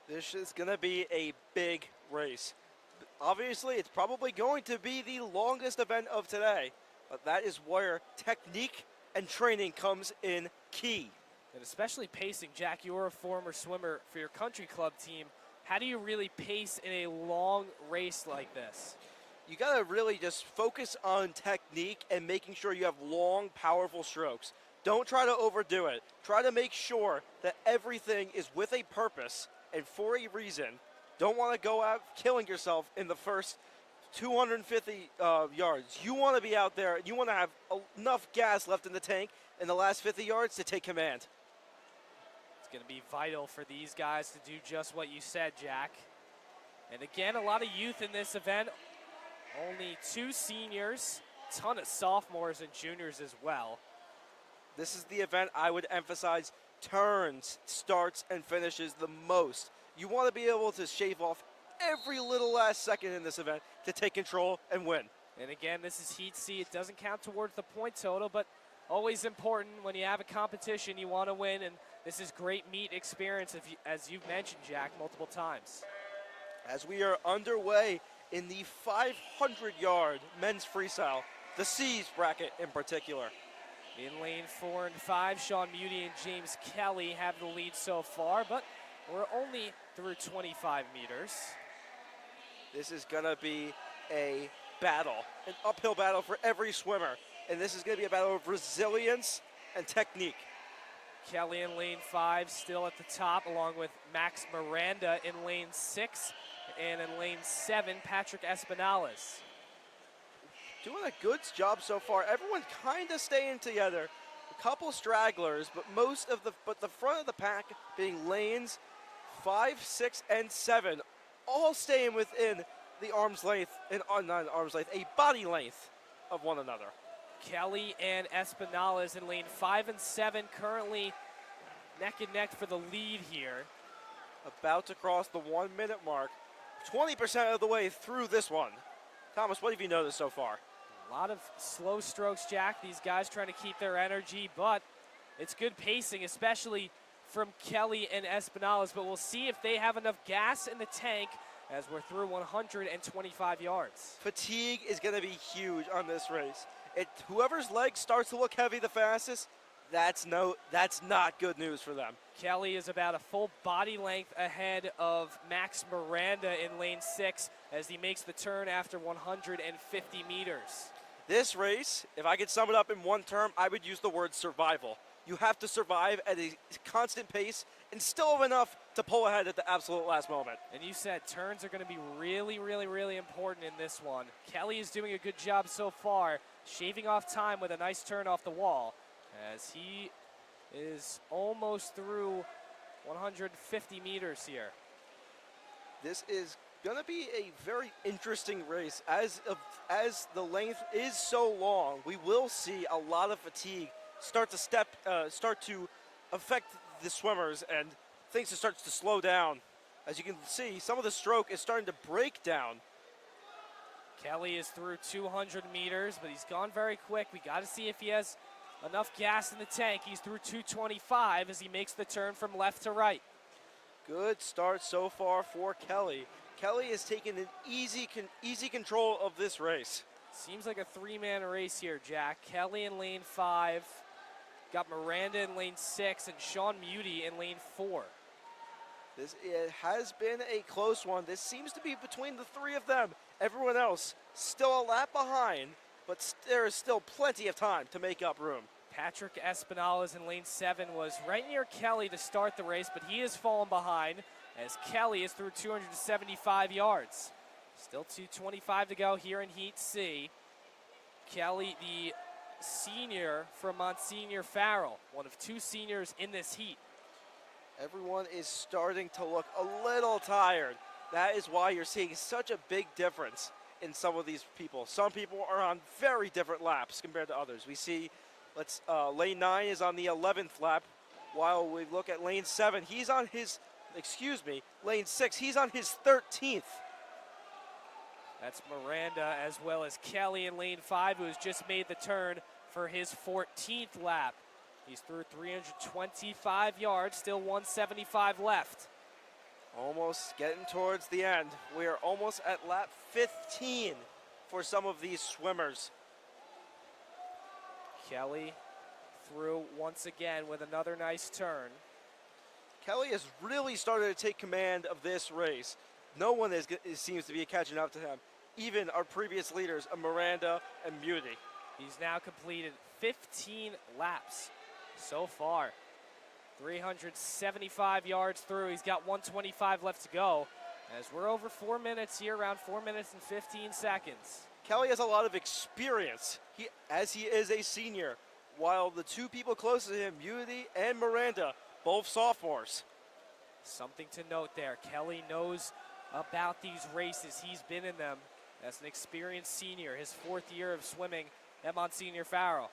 This is going to be a big race. Obviously, it's probably going to be the longest event of today, but that is where technique and training comes in key. And especially pacing. Jack, you're a former swimmer for your country club team. How do you really pace in a long race like this? You got to really just focus on technique and making sure you have long, powerful strokes. Don't try to overdo it. Try to make sure that everything is with a purpose and for a reason. Don't want to go out killing yourself in the first 250 yards. You want to be out there. You want to have enough gas left in the tank in the last 50 yards to take command. It's going to be vital for these guys to do just what you said, Jack. And again, a lot of youth in this event. Only 2 seniors, ton of sophomores and juniors as well. This is the event I would emphasize turns, starts, and finishes the most. You want to be able to shave off every little last second in this event to take control and win. And again, this is Heat C. It doesn't count towards the point total, but always important when you have a competition, you want to win, and this is great meet experience, as you've mentioned, Jack, multiple times. As we are underway in the 500-yard men's freestyle, the C's bracket in particular. In lane 4 and 5, Sean Muty and James Kelly have the lead so far, but we're only through 25 meters. This is going to be a battle, an uphill battle for every swimmer. And this is going to be a battle of resilience and technique. Kelly in lane 5 still at the top, along with Max Miranda in lane 6. And in lane 7, Patrick Espinales. Doing a good job so far. Everyone kind of staying together. A couple stragglers, but the front of the pack being lanes 5, 6, and 7, all staying within the arm's length, not arm's length, a body length of one another. Kelly and Espinales in lane 5 and 7, currently neck and neck for the lead here. About to cross the 1 minute mark, 20% of the way through this one. Thomas, what have you noticed so far? A lot of slow strokes, Jack. These guys trying to keep their energy, but it's good pacing, especially from Kelly and Espinales. But we'll see if they have enough gas in the tank as we're through 125 yards. Fatigue is going to be huge on this race. Whoever's leg starts to look heavy the fastest, that's not good news for them. Kelly is about a full body length ahead of Max Miranda in lane 6 as he makes the turn after 150 meters. This race, if I could sum it up in one term, I would use the word survival. You have to survive at a constant pace and still have enough to pull ahead at the absolute last moment. And you said turns are going to be really, really, really important in this one. Kelly is doing a good job so far, shaving off time with a nice turn off the wall as he is almost through 150 meters here. This is going to be a very interesting race. As the length is so long, we will see a lot of fatigue start to affect the swimmers, and things start to slow down. As you can see, some of the stroke is starting to break down. Kelly is through 200 meters, but he's gone very quick. We got to see if he has enough gas in the tank. He's through 225 as he makes the turn from left to right. Good start so far for Kelly. Kelly is taking an easy control of this race. Seems like a three-man race here, Jack. Kelly in lane 5, got Miranda in lane 6, and Sean Muty in lane 4. It has been a close one. This seems to be between the three of them. Everyone else still a lap behind, but there is still plenty of time to make up room. Patrick Espinales in lane 7 was right near Kelly to start the race, but he has fallen behind as Kelly is through 275 yards. Still 225 to go here in Heat C. Kelly, the senior from Monsignor Farrell, one of two seniors in this heat. Everyone is starting to look a little tired. That is why you're seeing such a big difference in some of these people. Some people are on very different laps compared to others. We see lane 9 is on the 11th lap, while we look at lane 7, he's on his, lane 6, he's on his 13th. That's Miranda as well as Kelly in lane 5, who has just made the turn for his 14th lap. He's through 325 yards, still 175 left. Almost getting towards the end. We are almost at lap 15 for some of these swimmers. Kelly through once again with another nice turn. Kelly has really started to take command of this race. No one seems to be catching up to him. Even our previous leaders, Miranda and Muty. He's now completed 15 laps so far. 375 yards through. He's got 125 left to go. As we're over 4 minutes here, around 4 minutes and 15 seconds. Kelly has a lot of experience, as he is a senior, while the two people closest to him, Muty and Miranda, both sophomores. Something to note there. Kelly knows about these races. He's been in them as an experienced senior, his 4th year of swimming at Monsignor Farrell.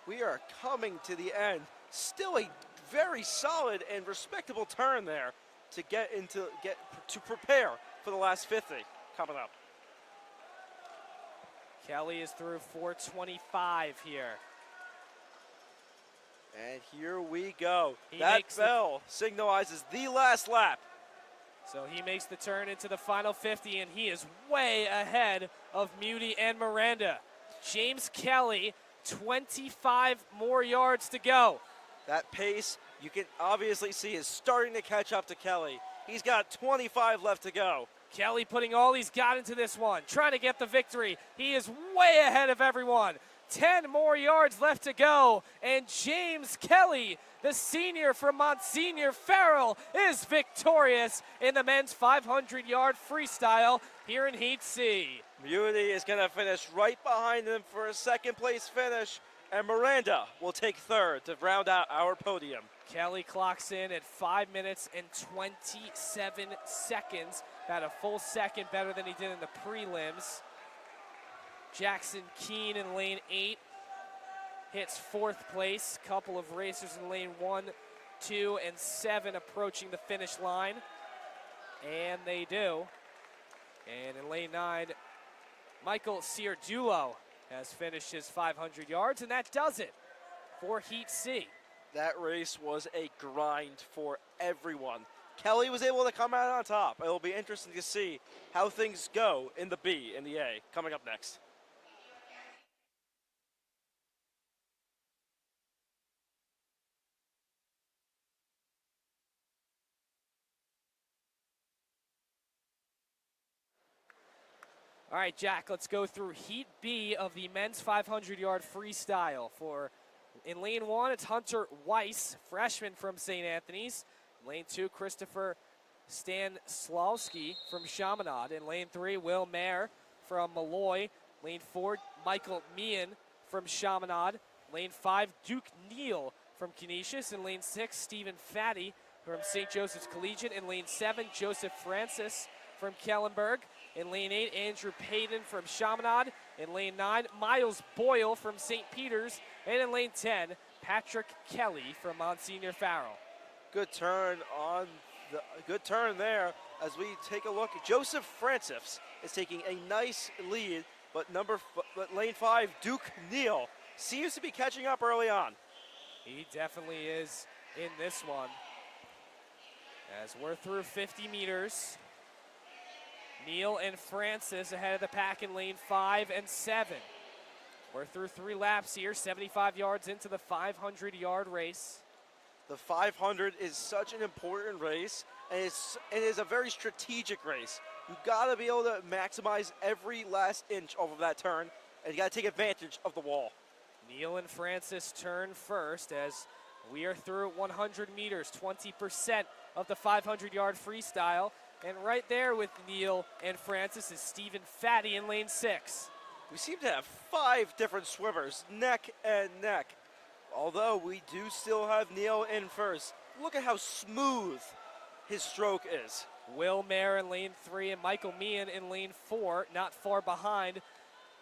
We are coming to the end. Still a very solid and respectable turn there to to prepare for the last 50 coming up. Kelly is through 4:25 here. And here we go. He That makes bell signalizes the last lap. So he makes the turn into the final 50, and he is way ahead of Muti and Miranda. James Kelly, 25 more yards to go. That pace, you can obviously see, is starting to catch up to Kelly. He's got 25 left to go. Kelly putting all he's got into this one, trying to get the victory. He is way ahead of everyone. 10 more yards left to go, and James Kelly, the senior from Monsignor Farrell, is victorious in the men's 500-yard freestyle here in Heat C. Muti is going to finish right behind him for a second-place finish, and Miranda will take third to round out our podium. Kelly clocks in at 5 minutes and 27 seconds, about a full second better than he did in the prelims. Jackson Keene in lane 8 hits 4th place. Couple of racers in lane 1, 2, and 7 approaching the finish line. And they do. And in lane 9, Michael Ciardulo has finished his 500 yards, and that does it for Heat C. That race was a grind for everyone. Kelly was able to come out on top. It'll be interesting to see how things go in the B and the A coming up next. All right, Jack, let's go through Heat B of the men's 500-yard freestyle. In lane 1, it's Hunter Weiss, freshman from St. Anthony's. In lane 2, Christopher Stanislavski from Chaminade. In lane 3, Will Mayer from Malloy. Lane 4, Michael Meehan from Chaminade. Lane 5, Duke Neal from Canisius. In lane 6, Stephen Fatty from St. Joseph's Collegiate. In lane 7, Joseph Francis from Kellenberg. In lane 8, Andrew Payton from Chaminade. In lane 9, Miles Boyle from St. Peter's. And in lane 10, Patrick Kelly from Monsignor Farrell. Good turn there as we take a look. Joseph Francis is taking a nice lead, but lane 5, Duke Neal, seems to be catching up early on. He definitely is in this one. As we're through 50 meters, Neal and Francis ahead of the pack in lane 5 and 7. We're through 3 laps here, 75 yards into the 500-yard race. The 500 is such an important race, and it is a very strategic race. You've got to be able to maximize every last inch of that turn, and you got to take advantage of the wall. Neal and Francis turn first as we are through 100 meters, 20% of the 500-yard freestyle. And right there with Neal and Francis is Stephen Fatty in lane 6. We seem to have 5 different swimmers, neck and neck. Although we do still have Neal in first. Look at how smooth his stroke is. Will Mayer in lane 3 and Michael Meehan in lane 4, not far behind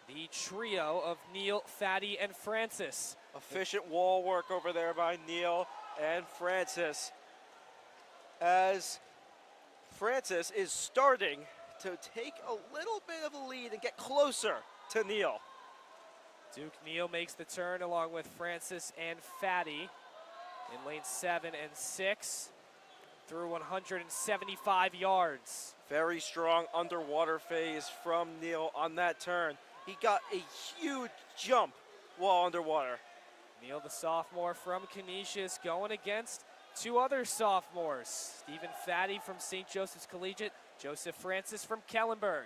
the trio of Neal, Fatty, and Francis. Efficient wall work over there by Neal and Francis, as Francis is starting to take a little bit of a lead and get closer to Neal. Duke Neal makes the turn along with Francis and Fatty in lane 7 and 6 through 175 yards. Very strong underwater phase from Neal on that turn. He got a huge jump while underwater. Neal, the sophomore from Canisius, going against 2 other sophomores. Stephen Fatty from St. Joseph's Collegiate, Joseph Francis from Kellenberg.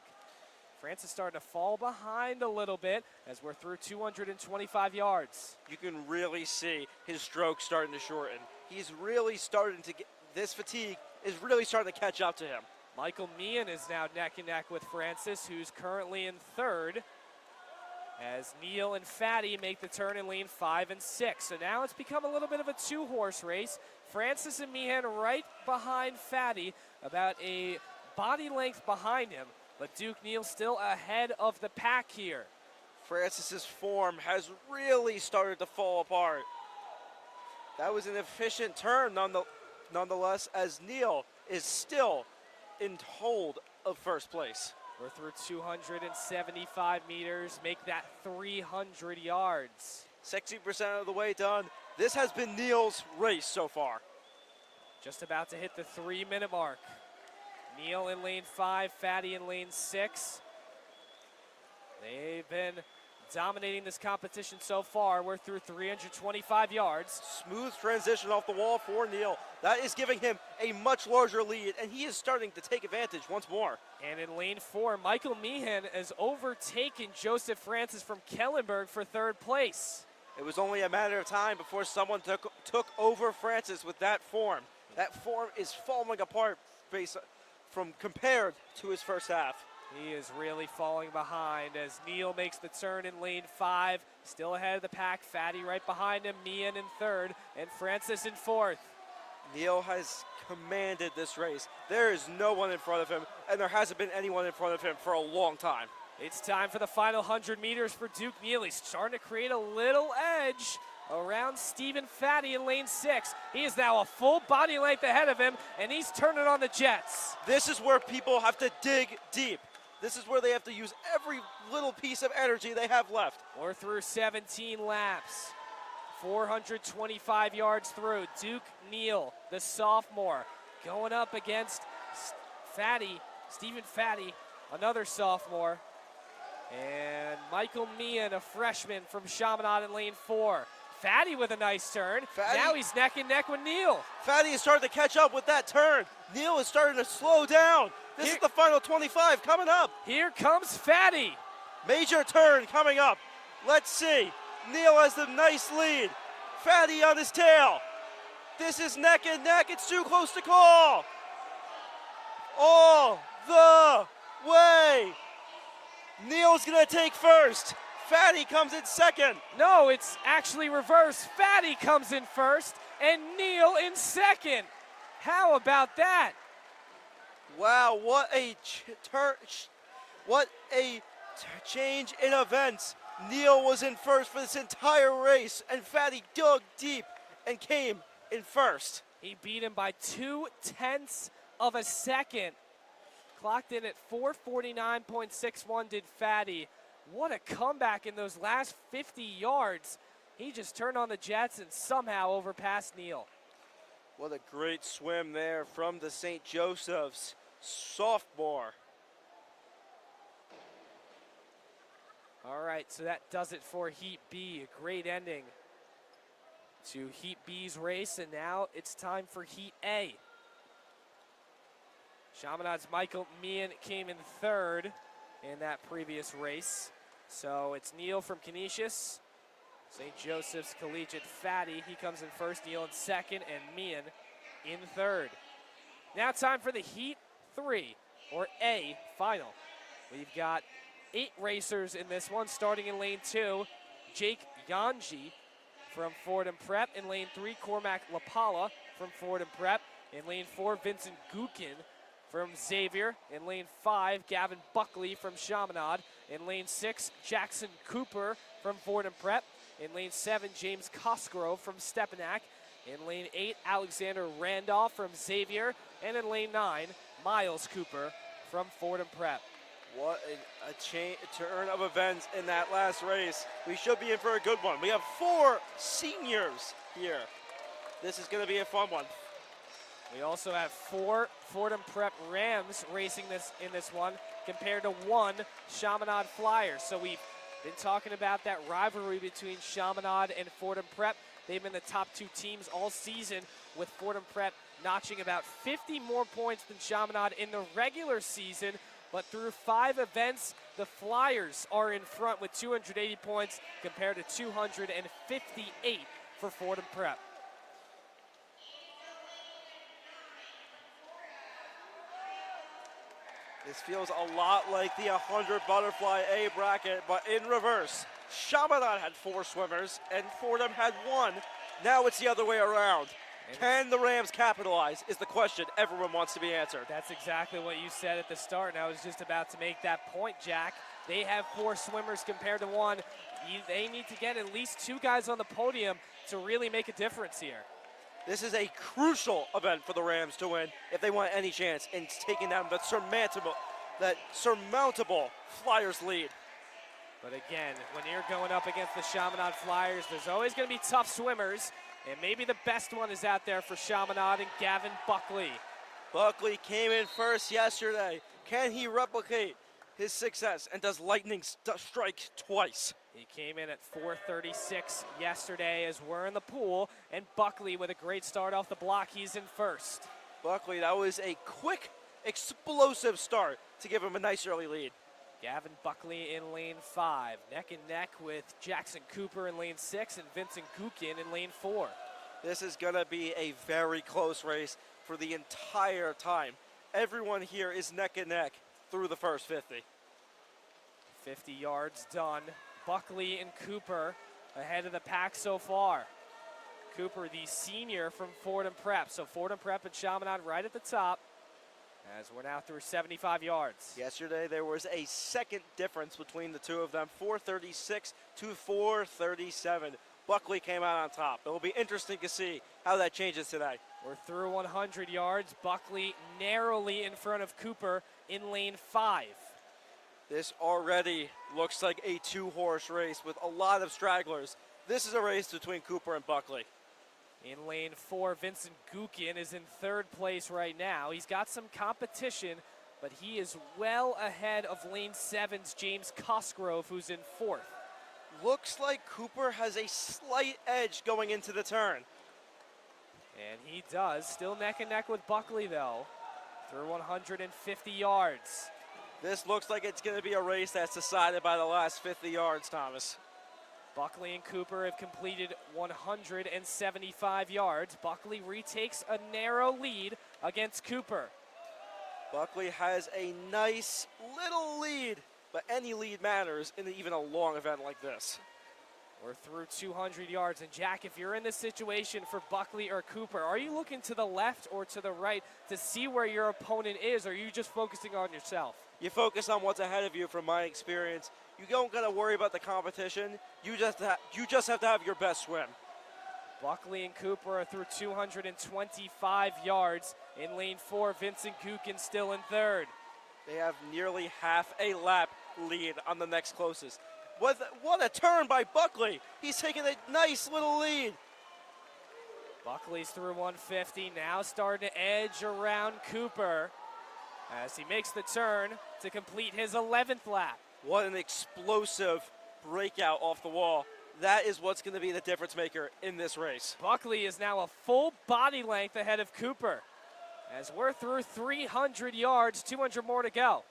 Francis starting to fall behind a little bit as we're through 225 yards. You can really see his stroke starting to shorten. He's really starting to get, this fatigue is really starting to catch up to him. Michael Meehan is now neck and neck with Francis, who's currently in 3rd, as Neal and Fatty make the turn in lane 5 and 6. So now it's become a little bit of a 2-horse race. Francis and Meehan right behind Fatty, about a body length behind him. But Duke Neal still ahead of the pack here. Francis's form has really started to fall apart. That was an efficient turn nonetheless, as Neil is still in hold of first place. We're through 275 meters, make that 300 yards. 60% of the way done. This has been Neil's race so far. Just about to hit the 3-minute mark. Neil in lane 5, Fatty in lane 6. They've been dominating this competition so far. We're through 325 yards. Smooth transition off the wall for Neil. That is giving him a much larger lead, and he is starting to take advantage once more. And in lane 4, Michael Meehan has overtaken Joseph Francis from Kellenberg for 3rd place. It was only a matter of time before someone took over Francis with that form. That form is falling apart compared to his first half. He is really falling behind as Neil makes the turn in lane 5. Still ahead of the pack. Fatty right behind him. Meehan in 3rd and Francis in 4th. Neil has commanded this race. There is no one in front of him, and there hasn't been anyone in front of him for a long time. It's time for the final 100 meters for Duke Neal. He's starting to create a little edge around Stephen Fatty in lane 6. He is now a full body length ahead of him, and he's turning on the jets. This is where people have to dig deep. This is where they have to use every little piece of energy they have left. We're through 17 laps. 425 yards through. Duke Neal, the sophomore, going up against Fatty, Stephen Fatty, another sophomore. And Michael Meehan, a freshman from Chaminade in lane 4. Fatty with a nice turn. Now he's neck and neck with Neil. Fatty is starting to catch up with that turn. Neil is starting to slow down. This is the final 25 coming up. Here comes Fatty. Major turn coming up. Let's see. Neil has the nice lead. Fatty on his tail. This is neck and neck. It's too close to call. All the way. Neil's going to take first. Fatty comes in 2nd. No, it's actually reversed. Fatty comes in 1st and Neil in 2nd. How about that? Wow, what a change in events. Neil was in 1st for this entire race, and Fatty dug deep and came in 1st. He beat him by 0.2 of a second. Clocked in at 4:49.61 did Fatty. What a comeback in those last 50 yards. He just turned on the jets and somehow overpassed Neil. What a great swim there from the St. Joseph's sophomore. All right, so that does it for Heat B. A great ending to Heat B's race, and now it's time for Heat A. Chaminade's Michael Meehan came in 3rd in that previous race. So it's Neil from Canisius, St. Joseph's Collegiate Fatty. He comes in 1st, Neil in 2nd, and Meehan in 3rd. Now time for the Heat 3, or A, final. We've got 8 racers in this one, starting in lane 2. Jake Yanji from Fordham Prep. In lane 3, Cormac LaPala from Fordham Prep. In lane 4, Vincent Gukin from Xavier. In lane 5, Gavin Buckley from Chaminade. In lane 6, Jackson Cooper from Fordham Prep. In lane 7, James Cosgrove from Stepinac. In lane 8, Alexander Randolph from Xavier. And in lane 9, Miles Cooper from Fordham Prep. What a turn of events in that last race. We should be in for a good one. We have 4 seniors here. This is going to be a fun one. We also have 4 Fordham Prep Rams racing in this one compared to 1 Chaminade Flyers. So we've been talking about that rivalry between Chaminade and Fordham Prep. They've been the top 2 teams all season, with Fordham Prep notching about 50 more points than Chaminade in the regular season. But through 5 events, the Flyers are in front with 280 points compared to 258 for Fordham Prep. This feels a lot like the 100 butterfly A bracket, but in reverse. Chaminade had 4 swimmers and Fordham had 1. Now it's the other way around. Can the Rams capitalize is the question everyone wants to be answered. That's exactly what you said at the start, and I was just about to make that point, Jack. They have 4 swimmers compared to 1. They need to get at least 2 guys on the podium to really make a difference here. This is a crucial event for the Rams to win if they want any chance in taking down that surmountable Flyers lead. But again, when you're going up against the Chaminade Flyers, there's always going to be tough swimmers, and maybe the best one is out there for Chaminade and Gavin Buckley. Buckley came in first yesterday. Can he replicate his success, and does lightning strike twice? He came in at 4:36 yesterday as we're in the pool, and Buckley with a great start off the block, he's in first. Buckley, that was a quick, explosive start to give him a nice early lead. Gavin Buckley in lane 5, neck and neck with Jackson Cooper in lane 6 and Vincent Gukin in lane 4. This is going to be a very close race for the entire time. Everyone here is neck and neck through the first 50. 50 yards done. Buckley and Cooper ahead of the pack so far. Cooper, the senior from Fordham Prep. So Fordham Prep and Chaminade right at the top as we're now through 75 yards. Yesterday there was a second difference between the two of them, 436 to 437. Buckley came out on top. It will be interesting to see how that changes today. We're through 100 yards. Buckley narrowly in front of Cooper in lane 5. This already looks like a 2-horse race with a lot of stragglers. This is a race between Cooper and Buckley. In lane 4, Vincent Gukin is in 3rd place right now. He's got some competition, but he is well ahead of lane 7's James Cosgrove, who's in 4th. Looks like Cooper has a slight edge going into the turn. And he does. Still neck and neck with Buckley, though, through 150 yards. This looks like it's going to be a race that's decided by the last 50 yards, Thomas. Buckley and Cooper have completed 175 yards. Buckley retakes a narrow lead against Cooper. Buckley has a nice little lead, but any lead matters in even a long event like this. We're through 200 yards. And Jack, if you're in this situation for Buckley or Cooper, are you looking to the left or to the right to see where your opponent is, or are you just focusing on yourself? You focus on what's ahead of you from my experience. You don't got to worry about the competition. You just have to have your best swim. Buckley and Cooper are through 225 yards. In lane 4, Vincent Gukin still in 3rd. They have nearly half a lap lead on the next closest. What a turn by Buckley. He's taking a nice little lead. Buckley's through 150, now starting to edge around Cooper as he makes the turn to complete his 11th lap. What an explosive breakout off the wall. That is what's going to be the difference maker in this race. Buckley is now a full body length ahead of Cooper as we're through 300 yards, 200 more to go.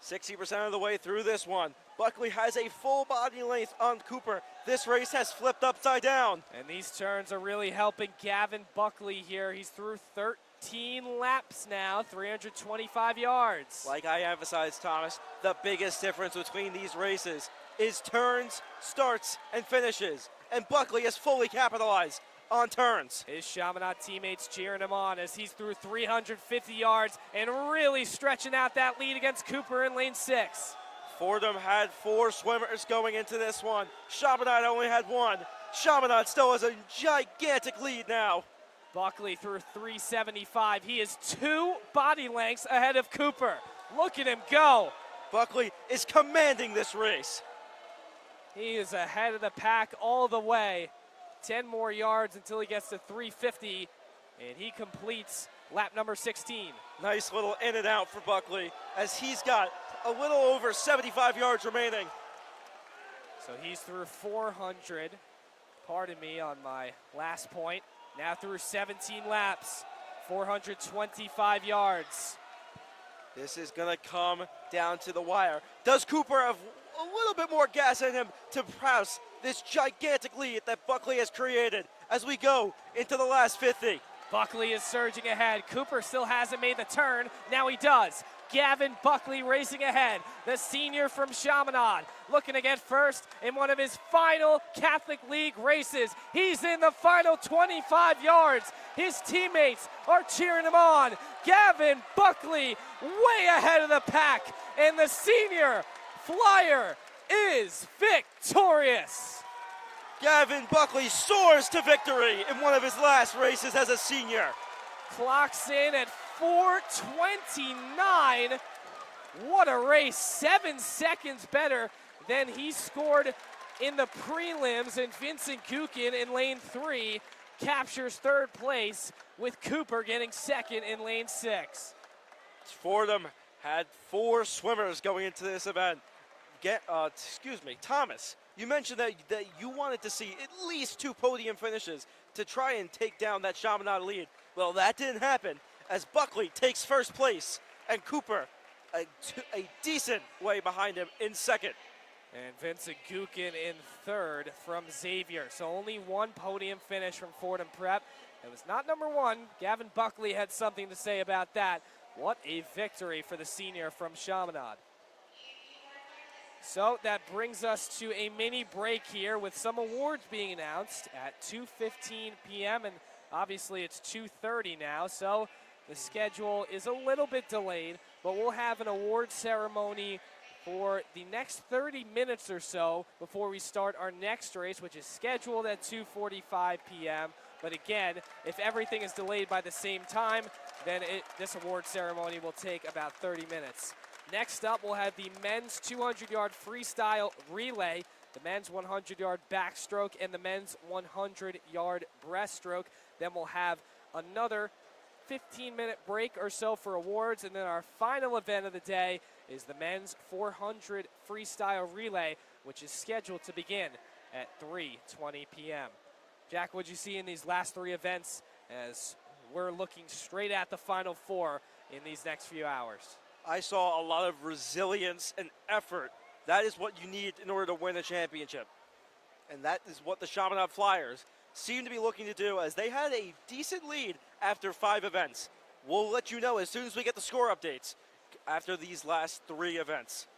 60% of the way through this one. Buckley has a full body length on Cooper. This race has flipped upside down. And these turns are really helping Gavin Buckley here. He's through 13 laps now, 325 yards. Like I emphasized, Thomas, the biggest difference between these races is turns, starts, and finishes. And Buckley has fully capitalized on turns. His Chaminade teammates cheering him on as he's through 350 yards and really stretching out that lead against Cooper in lane 6. Fordham had 4 swimmers going into this one. Chaminade only had 1. Chaminade still has a gigantic lead now. Buckley through 375. He is 2 body lengths ahead of Cooper. Look at him go. Buckley is commanding this race. He is ahead of the pack all the way. 10 more yards until he gets to 350, and he completes lap number 16. Nice little in and out for Buckley as he's got a little over 75 yards remaining. So he's through 400, pardon me on my last point. Now through 17 laps, 425 yards. This is going to come down to the wire. Does Cooper have a little bit more gas in him to press this gigantic lead that Buckley has created as we go into the last 50? Buckley is surging ahead. Cooper still hasn't made the turn. Now he does. Gavin Buckley racing ahead. The senior from Chaminade looking to get first in one of his final Catholic League races. He's in the final 25 yards. His teammates are cheering him on. Gavin Buckley way ahead of the pack. And the senior Flyer is victorious. Gavin Buckley soars to victory in one of his last races as a senior. Clocks in at 4:29. What a race, 7 seconds better than he scored in the prelims, and Vincent Kukin in lane 3 captures 3rd place, with Cooper getting 2nd in lane 6. Fordham had 4 swimmers going into this event. Thomas, you mentioned that you wanted to see at least 2 podium finishes to try and take down that Chaminade lead. Well, that didn't happen, as Buckley takes 1st place and Cooper a decent way behind him in 2nd. And Vincent Kukin in 3rd from Xavier. So only 1 podium finish from Fordham Prep. It was not number 1. Gavin Buckley had something to say about that. What a victory for the senior from Chaminade. So that brings us to a mini break here with some awards being announced at 2:15 p.m. and obviously it's 2:30 now, so the schedule is a little bit delayed, but we'll have an award ceremony for the next 30 minutes or so before we start our next race, which is scheduled at 2:45 p.m. But again, if everything is delayed by the same time, then this award ceremony will take about 30 minutes. Next up, we'll have the men's 200-yard freestyle relay, the men's 100-yard backstroke, and the men's 100-yard breaststroke. Then we'll have another 15-minute break or so for awards, and then our final event of the day is the men's 400 freestyle relay, which is scheduled to begin at 3:20 p.m. Jack, what'd you see in these last 3 events as we're looking straight at the Final 4 in these next few hours? I saw a lot of resilience and effort. That is what you need in order to win a championship. And that is what the Chaminade Flyers seem to be looking to do, as they had a decent lead after 5 events. We'll let you know as soon as we get the score updates after these last 3 events.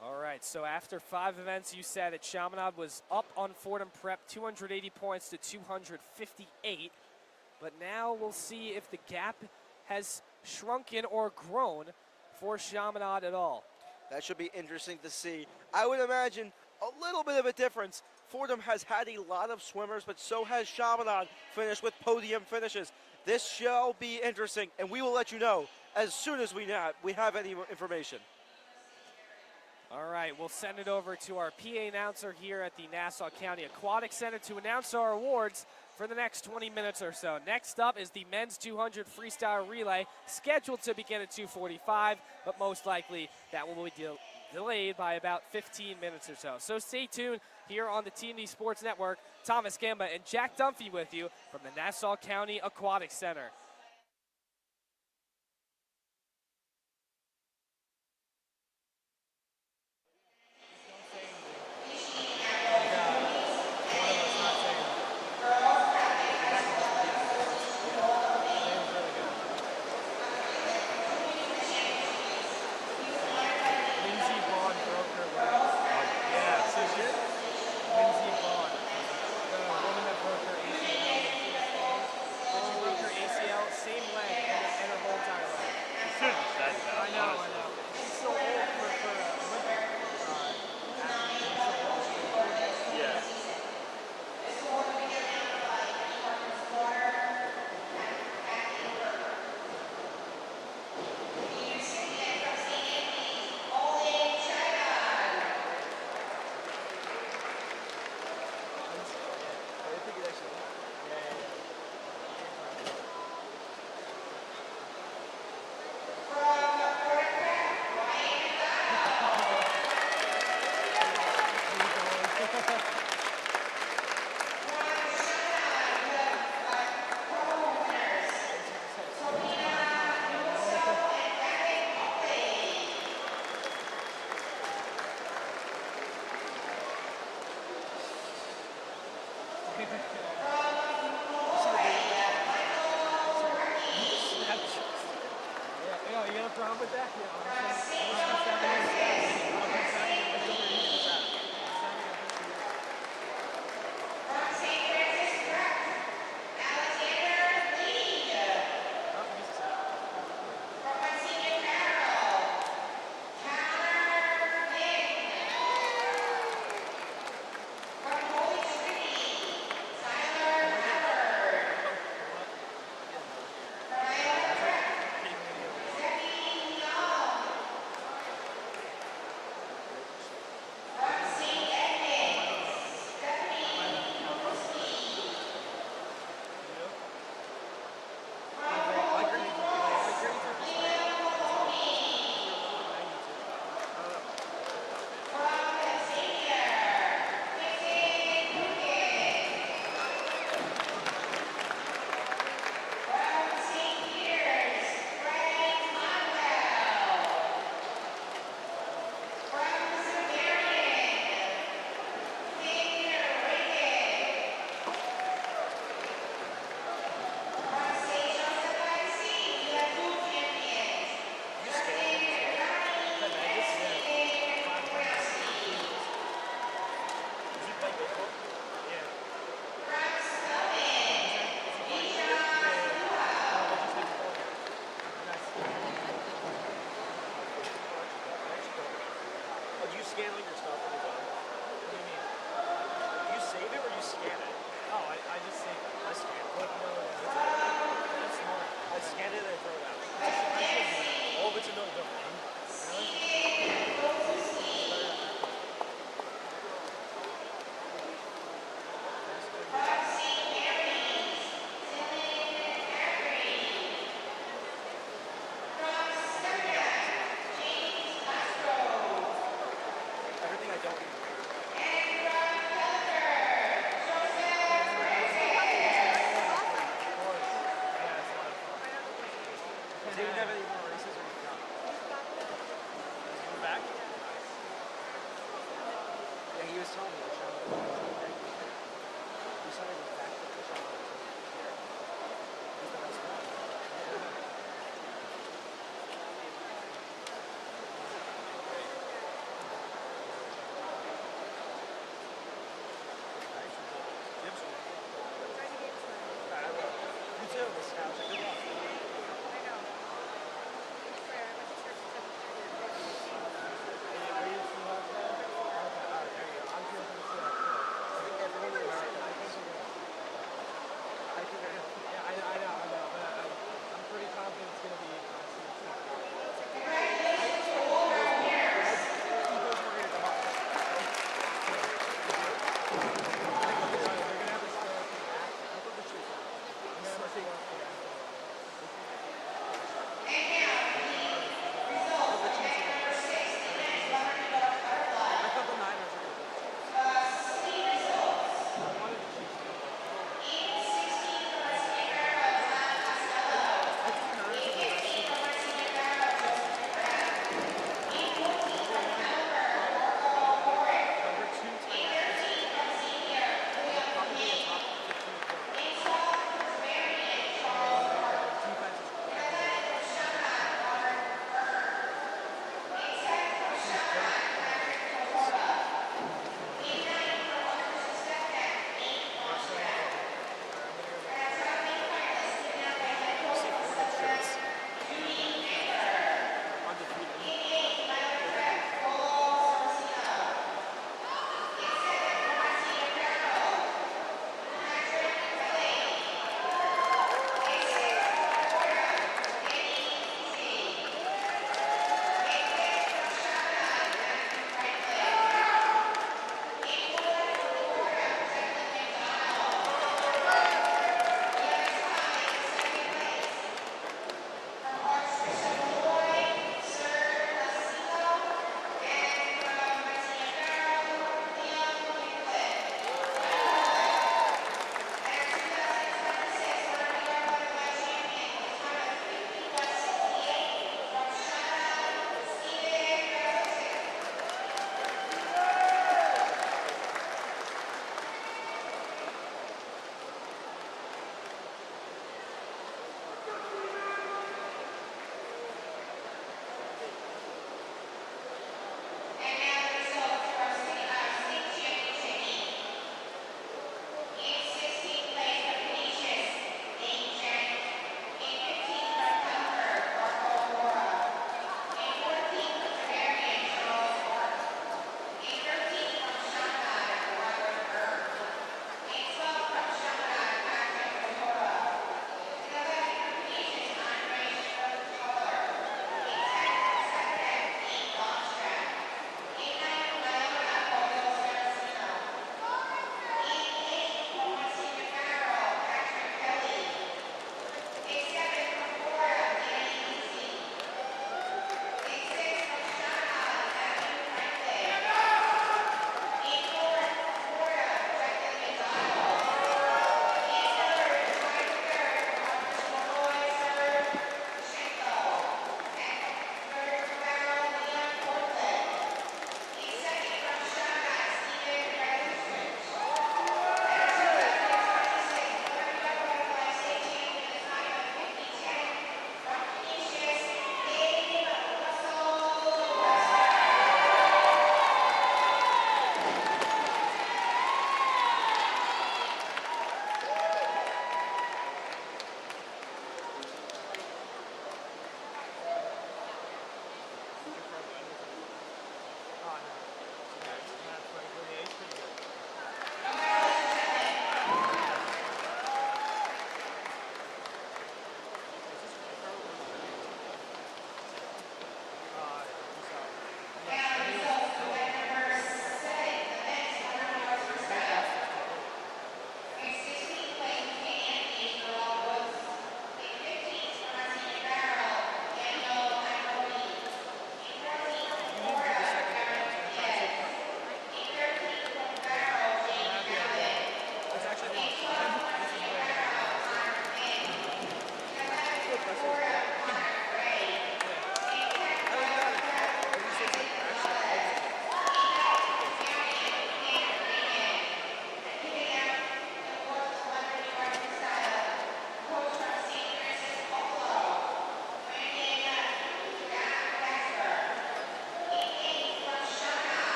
All right, so after 5 events, you said that Chaminade was up on Fordham Prep 280 points to 258. But now we'll see if the gap has shrunken or grown for Chaminade at all. That should be interesting to see. I would imagine a little bit of a difference. Fordham has had a lot of swimmers, but so has Chaminade finished with podium finishes. This shall be interesting, and we will let you know as soon as we have any information. All right, we'll send it over to our PA announcer here at the Nassau County Aquatic Center to announce our awards for the next 20 minutes or so. Next up is the men's 200 freestyle relay, scheduled to begin at 2:45, but most likely that will be delayed by about 15 minutes or so. So stay tuned here on the TND Sports Network. Thomas Gamba and Jack Dunphy with you from the Nassau County Aquatic Center. ACL scan all your stuff when you're done? What do you mean? You save it or you scan it? Oh, I just say I scan it. what no, that's smart. I scan it and I throw it out. I should do that. Oh, if it's a no domain. Really? Everything I don't need. Do you have any more races or you done? Coming back? Nice. Yeah, he was telling me the show. He said he was back to the show. He's the best one. You too, Miss Scouts. Good luck. Are you from North Carolina? Okay, all right, there you go. I'm here from the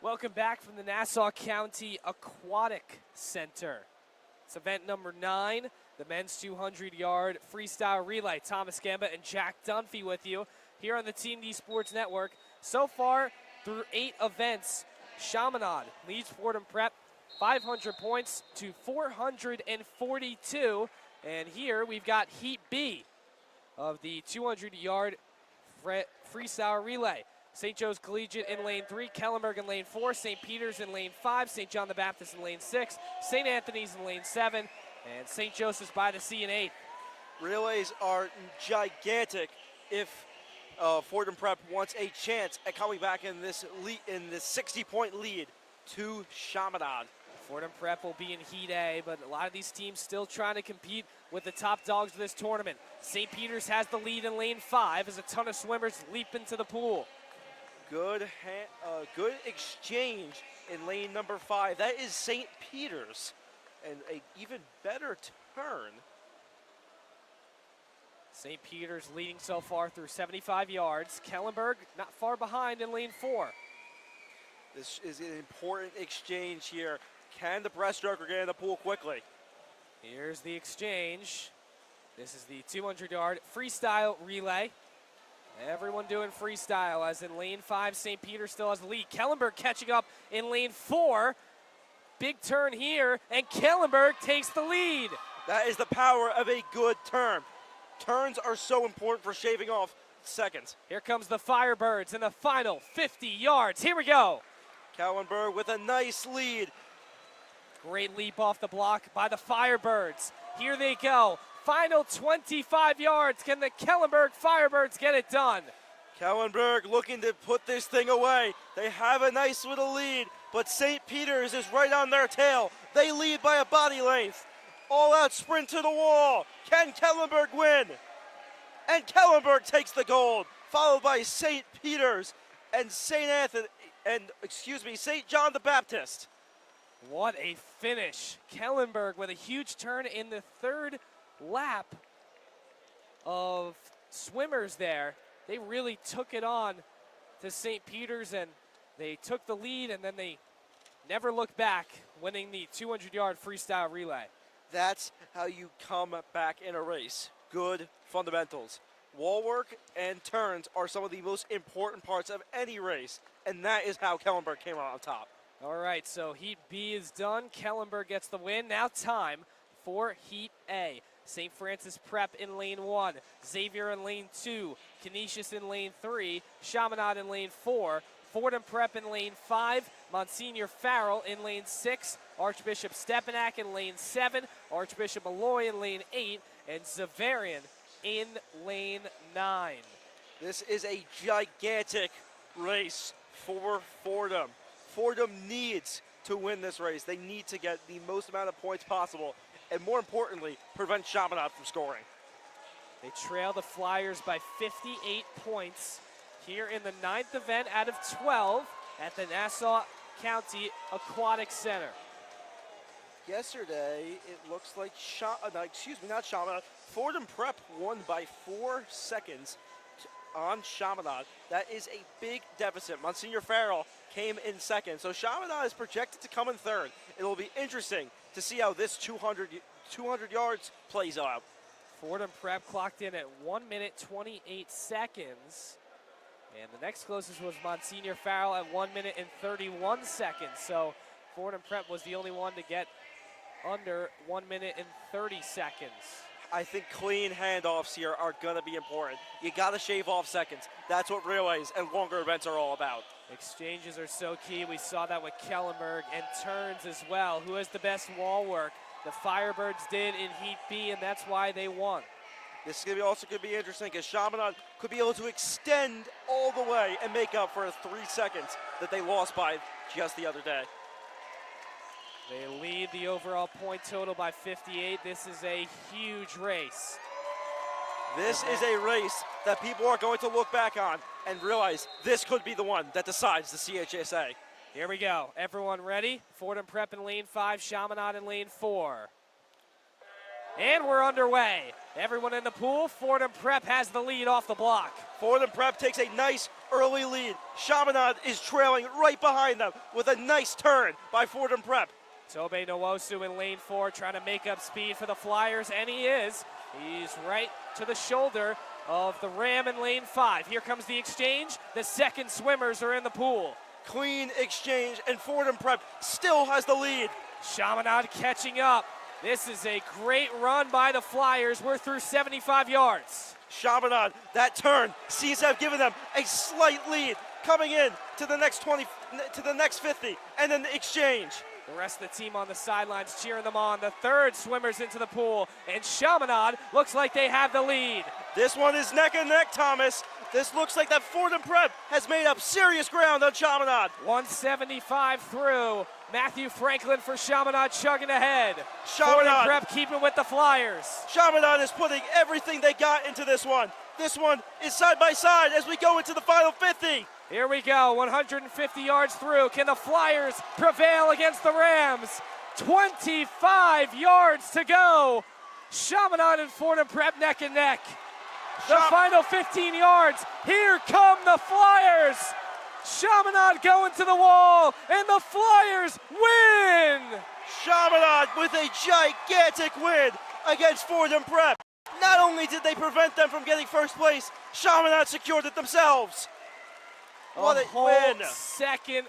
Welcome back from the Nassau County Aquatic Center. It's event number 9, the men's 200-yard freestyle relay. Thomas Gamba and Jack Dunphy with you here on the Team D Sports Network. So far, through 8 events, Chaminade leads Fordham Prep 500 points to 442. And here we've got Heat B of the 200-yard freestyle relay. St. Joe's Collegiate in lane 3, Kellenberg in lane 4, St. Peter's in lane 5, St. John the Baptist in lane 6, St. Anthony's in lane 7, and St. Joseph's by the Sea in 8th. Relays are gigantic if Fordham Prep wants a chance at coming back in this 60-point lead to Chaminade. Fordham Prep will be in Heat A, but a lot of these teams still trying to compete with the top dogs of this tournament. St. Peter's has the lead in lane 5 as a ton of swimmers leap into the pool. Good exchange in lane number 5. That is St. Peter's, and an even better turn. St. Peter's leading so far through 75 yards. Kellenberg not far behind in lane 4. This is an important exchange here. Can the breaststroker get in the pool quickly? Here's the exchange. This is the 200-yard freestyle relay. Everyone doing freestyle, as in lane 5, St. Peter still has the lead. Kellenberg catching up in lane 4. Big turn here, and Kellenberg takes the lead. That is the power of a good turn. Turns are so important for shaving off seconds. Here comes the Firebirds in the final 50 yards. Here we go. Kellenberg with a nice lead. Great leap off the block by the Firebirds. Here they go. Final 25 yards. Can the Kellenberg Firebirds get it done? Kellenberg looking to put this thing away. They have a nice little lead, but St. Peter's is right on their tail. They lead by a body length. All-out sprint to the wall. Can Kellenberg win? And Kellenberg takes the gold, followed by St. Peter's and St. John the Baptist. What a finish. Kellenberg with a huge turn in the third lap of swimmers there. They really took it on to St. Peter's, and they took the lead, and then they never looked back, winning the 200-yard freestyle relay. That's how you come back in a race. Good fundamentals. Wall work and turns are some of the most important parts of any race, and that is how Kellenberg came out on top. All right, so Heat B is done. Kellenberg gets the win. Now time for Heat A. St. Francis Prep in lane 1, Xavier in lane 2, Canisius in lane 3, Chaminade in lane 4, Fordham Prep in lane 5, Monsignor Farrell in lane 6, Archbishop Stepanak in lane 7, Archbishop Malloy in lane 8, and Zavarian in lane 9. This is a gigantic race for Fordham. Fordham needs to win this race. They need to get the most amount of points possible, and more importantly, prevent Chaminade from scoring. They trail the Flyers by 58 points here in the 9th event out of 12 at the Nassau County Aquatic Center. Yesterday, it looks like Fordham Prep won by 4 seconds on Chaminade. That is a big deficit. Monsignor Farrell came in second, so Chaminade is projected to come in third. It will be interesting to see how this 200 yards plays out. Fordham Prep clocked in at 1 minute 28 seconds. And the next closest was Monsignor Farrell at 1 minute and 31 seconds. So Fordham Prep was the only one to get under 1 minute and 30 seconds. I think clean handoffs here are going to be important. You got to shave off seconds. That's what relays and longer events are all about. Exchanges are so key. We saw that with Kellenberg, and turns as well. Who has the best wall work? The Firebirds did in Heat B, and that's why they won. This is also going to be interesting because Chaminade could be able to extend all the way and make up for 3 seconds that they lost by just the other day. They lead the overall point total by 58. This is a huge race. This is a race that people are going to look back on and realize this could be the one that decides the CHSA. Here we go. Everyone ready? Fordham Prep in lane 5, Chaminade in lane 4. And we're underway. Everyone in the pool. Fordham Prep has the lead off the block. Fordham Prep takes a nice early lead. Chaminade is trailing right behind them with a nice turn by Fordham Prep. Tobe Nwosu in lane 4 trying to make up speed for the Flyers, and he is. He's right to the shoulder of the Ram in lane 5. Here comes the exchange. The second swimmers are in the pool. Clean exchange, and Fordham Prep still has the lead. Chaminade catching up. This is a great run by the Flyers. We're through 75 yards. Chaminade, that turn seems to have given them a slight lead, coming in to the next 20, to the next 50, and then the exchange. The rest of the team on the sidelines cheering them on. The third swimmers into the pool, and Chaminade looks like they have the lead. This one is neck and neck, Thomas. This looks like that Fordham Prep has made up serious ground on Chaminade. 175 through. Matthew Franklin for Chaminade chugging ahead. Chaminade. Fordham Prep keeping with the Flyers. Chaminade is putting everything they got into this one. This one is side by side as we go into the final 50. Here we go, 150 yards through. Can the Flyers prevail against the Rams? 25 yards to go. Chaminade and Fordham Prep neck and neck. The final 15 yards. Here come the Flyers. Chaminade going to the wall, and the Flyers win. Chaminade with a gigantic win against Fordham Prep. Not only did they prevent them from getting first place, Chaminade secured it themselves. What a whole win. second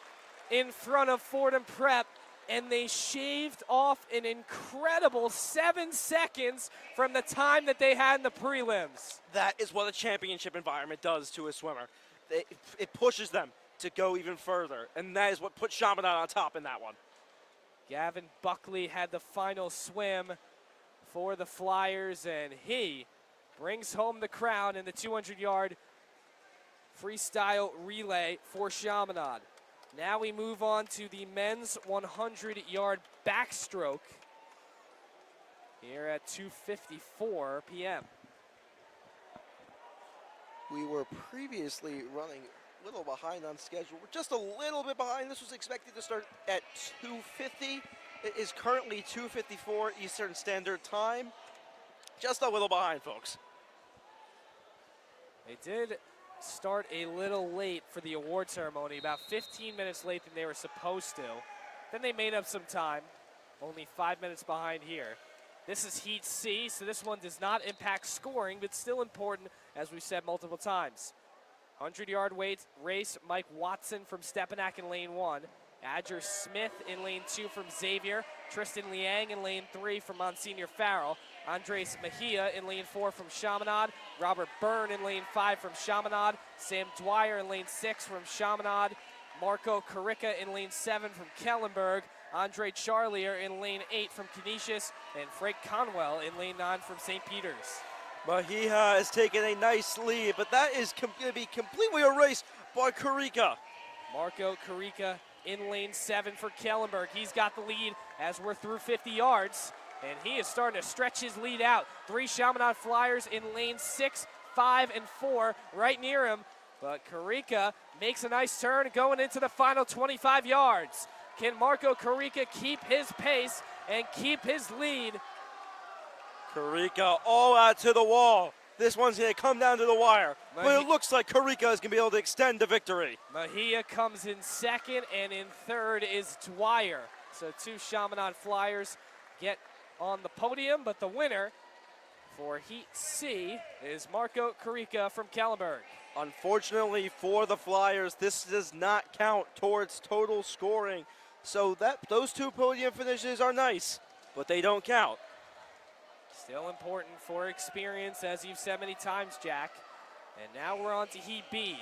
in front of Fordham Prep, and they shaved off an incredible 7 seconds from the time that they had in the prelims. That is what a championship environment does to a swimmer. It pushes them to go even further, and that is what put Chaminade on top in that one. Gavin Buckley had the final swim for the Flyers, and he brings home the crown in the 200-yard freestyle relay for Chaminade. Now we move on to the men's 100-yard backstroke here at 2:54 p.m. We were previously running a little behind on schedule. We're just a little bit behind. This was expected to start at 2:50. It is currently 2:54 Eastern Standard Time. Just a little behind, folks. They did start a little late for the award ceremony, about 15 minutes late than they were supposed to. Then they made up some time, only 5 minutes behind here. This is Heat C, so this one does not impact scoring, but still important, as we've said multiple times. 100-yard race, Mike Watson from Stepanak in lane 1. Adger Smith in lane 2 from Xavier. Tristan Liang in lane 3 from Monsignor Farrell. Andres Mejia in lane 4 from Chaminade. Robert Byrne in lane 5 from Chaminade. Sam Dwyer in lane 6 from Chaminade. Marco Carica in lane 7 from Kellenberg. Andre Charlier in lane 8 from Canisius. And Frank Conwell in lane 9 from St. Peter's. Mejia has taken a nice lead, but that is going to be completely erased by Carica. Marco Carica in lane 7 for Kellenberg. He's got the lead as we're through 50 yards, and he is starting to stretch his lead out. 3 Chaminade Flyers in lane 6, 5, and 4 right near him, but Carica makes a nice turn going into the final 25 yards. Can Marco Carica keep his pace and keep his lead? Carica all out to the wall. This one's going to come down to the wire, but it looks like Carica is going to be able to extend the victory. Mejia comes in second, and in third is Dwyer. So 2 Chaminade Flyers get on the podium, but the winner for Heat C is Marco Carica from Kellenberg. Unfortunately for the Flyers, this does not count towards total scoring. So those 2 podium finishes are nice, but they don't count. Still important for experience, as you've said many times, Jack. And now we're on to Heat B.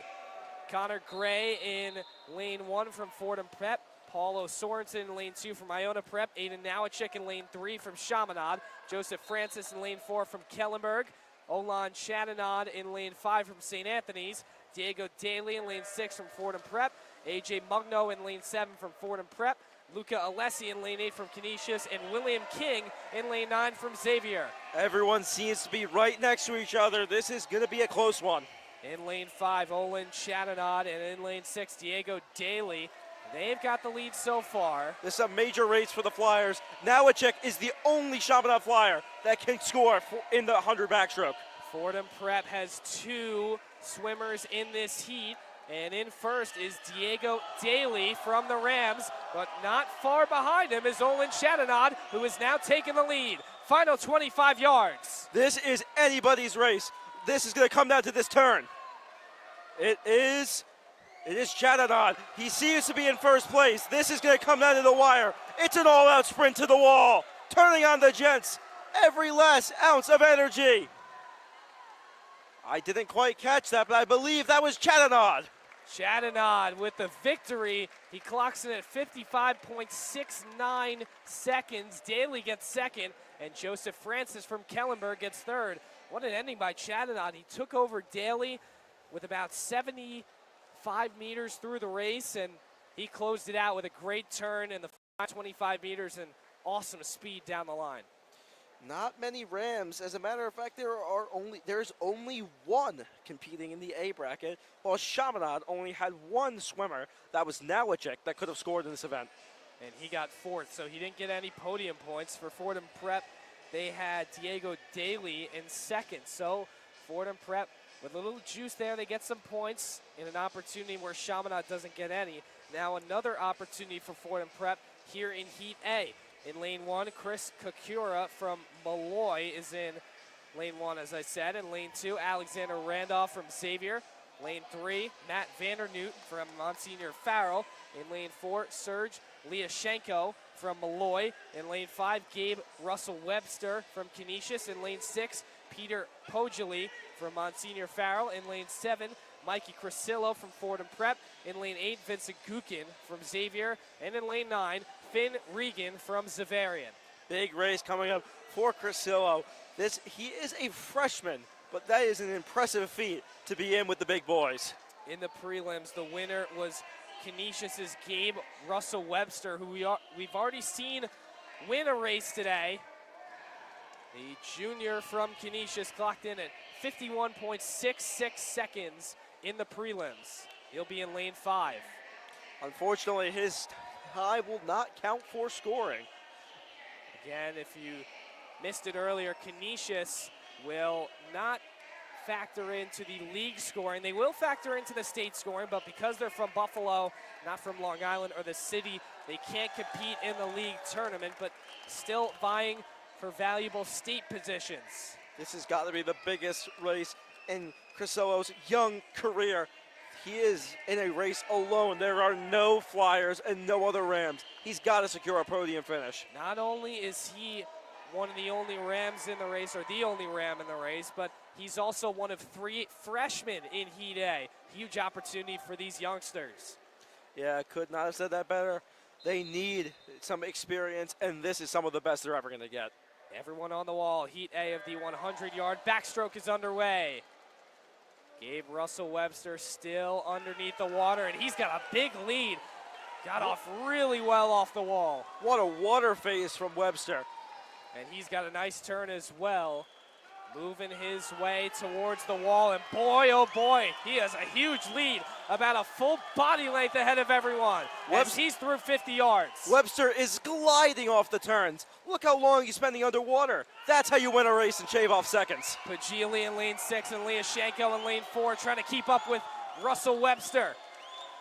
Connor Gray in lane 1 from Fordham Prep. Paulo Sorensen in lane 2 from Iona Prep. Aiden Nowacek in lane 3 from Chaminade. Joseph Francis in lane 4 from Kellenberg. Olan Shadinad in lane 5 from St. Anthony's. Diego Daly in lane 6 from Fordham Prep. AJ Mugno in lane 7 from Fordham Prep. Luca Alessi in lane 8 from Canisius, and William King in lane 9 from Xavier. Everyone seems to be right next to each other. This is going to be a close one. In lane 5, Olin Shadinad, and in lane 6, Diego Daly. They've got the lead so far. This is a major race for the Flyers. Nowacek is the only Chaminade Flyer that can score in the 100 backstroke. Fordham Prep has 2 swimmers in this heat, And in first is Diego Daly from the Rams, but not far behind him is Olin Chadanad, who is now taking the lead. Final 25 yards. This is anybody's race. This is going to come down to this turn. It is Chadanad. He seems to be in first place. This is going to come down to the wire. It's an all-out sprint to the wall. Turning on the gents. Every last ounce of energy. I didn't quite catch that, but I believe that was Chadanad. Chadanad with the victory. He clocks in at 55.69 seconds. Daly gets second, and Joseph Francis from Kellenberg gets third. What an ending by Chadanad. He took over Daly with about 75 meters through the race, and he closed it out with a great turn in the 25 meters and awesome speed down the line. Not many Rams. As a matter of fact, there's only one competing in the A bracket, while Chaminade only had one swimmer. That was Nowacek that could have scored in this event. And he got fourth, so he didn't get any podium points. For Fordham Prep, they had Diego Daly in second. So Fordham Prep, with a little juice there, they get some points in an opportunity where Chaminade doesn't get any. Now another opportunity for Fordham Prep here in Heat A. In lane one, Chris Kakura from Malloy is in lane one, as I said. In lane two, Alexander Randolph from Xavier. Lane three, Matt Vandernewt from Monsignor Farrell. In lane four, Serge Liashenko from Malloy. In lane five, Gabe Russell Webster from Canisius. In lane six, Peter Pogili from Monsignor Farrell. In lane seven, Mikey Crisillo from Fordham Prep. In lane eight, Vincent Gukin from Xavier. And in lane nine, Finn Regan from Zavarian. Big race coming up for Crisillo. He is a freshman, but that is an impressive feat to be in with the big boys. In the prelims, the winner was Canisius's Gabe Russell Webster, who we've already seen win a race today. The junior from Canisius clocked in at 51.66 seconds in the prelims. He'll be in lane five. Unfortunately, his time will not count for scoring. Again, if you missed it earlier, Canisius will not factor into the league scoring. They will factor into the state scoring, but because they're from Buffalo, not from Long Island or the city, they can't compete in the league tournament, but still vying for valuable state positions. This has got to be the biggest race in Crisillo's young career. He is in a race alone. There are no Flyers and no other Rams. He's got to secure a podium finish. Not only is he one of the only Rams in the race, or the only Ram in the race, but he's also one of three freshmen in Heat A. Huge opportunity for these youngsters. Yeah, could not have said that better. They need some experience, and this is some of the best they're ever going to get. Everyone on the wall. Heat A of the 100-yard backstroke is underway. Gabe Russell Webster still underneath the water, and he's got a big lead. Got off really well off the wall. What a water phase from Webster. And he's got a nice turn as well. Moving his way towards the wall, and boy, oh boy, he has a huge lead, about a full body length ahead of everyone, as he's through 50 yards. Webster is gliding off the turns. Look how long he's spending underwater. That's how you win a race and shave off seconds. Pagili in lane 6 and Liashenko in lane 4 trying to keep up with Russell Webster.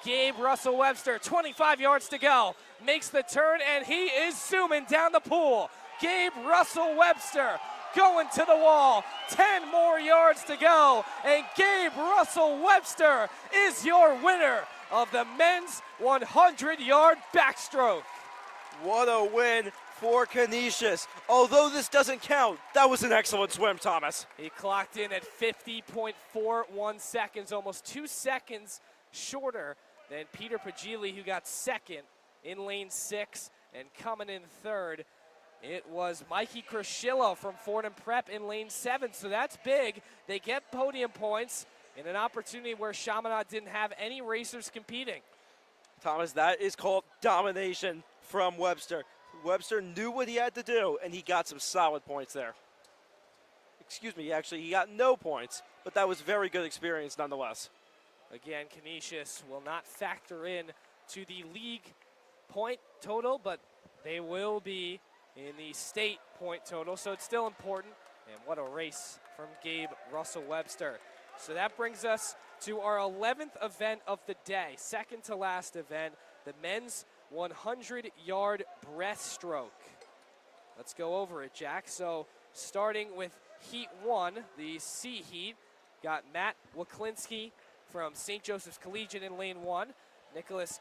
Gabe Russell Webster, 25 yards to go, makes the turn, and he is zooming down the pool. Gabe Russell Webster going to the wall, 10 more yards to go, and Gabe Russell Webster is your winner of the men's 100-yard backstroke. What a win for Canisius. Although this doesn't count, that was an excellent swim, Thomas. He clocked in at 50.41 seconds, almost 2 seconds shorter than Peter Pagili, who got second in lane 6, and coming in third, it was Mikey Crisillo from Fordham Prep in lane 7, so that's big. They get podium points in an opportunity where Chaminade didn't have any racers competing. Thomas, that is called domination from Webster. Webster knew what he had to do, and he got some solid points there. Excuse me, actually, he got no points, but that was very good experience nonetheless. Again, Canisius will not factor in to the league point total, but they will be in the state point total, so it's still important. And what a race from Gabe Russell Webster. So that brings us to our 11th event of the day, second to last event, the men's 100-yard breaststroke. Let's go over it, Jack. So starting with Heat 1, the C Heat, got Matt Waklinski from St. Joseph's Collegiate in lane 1, Nicholas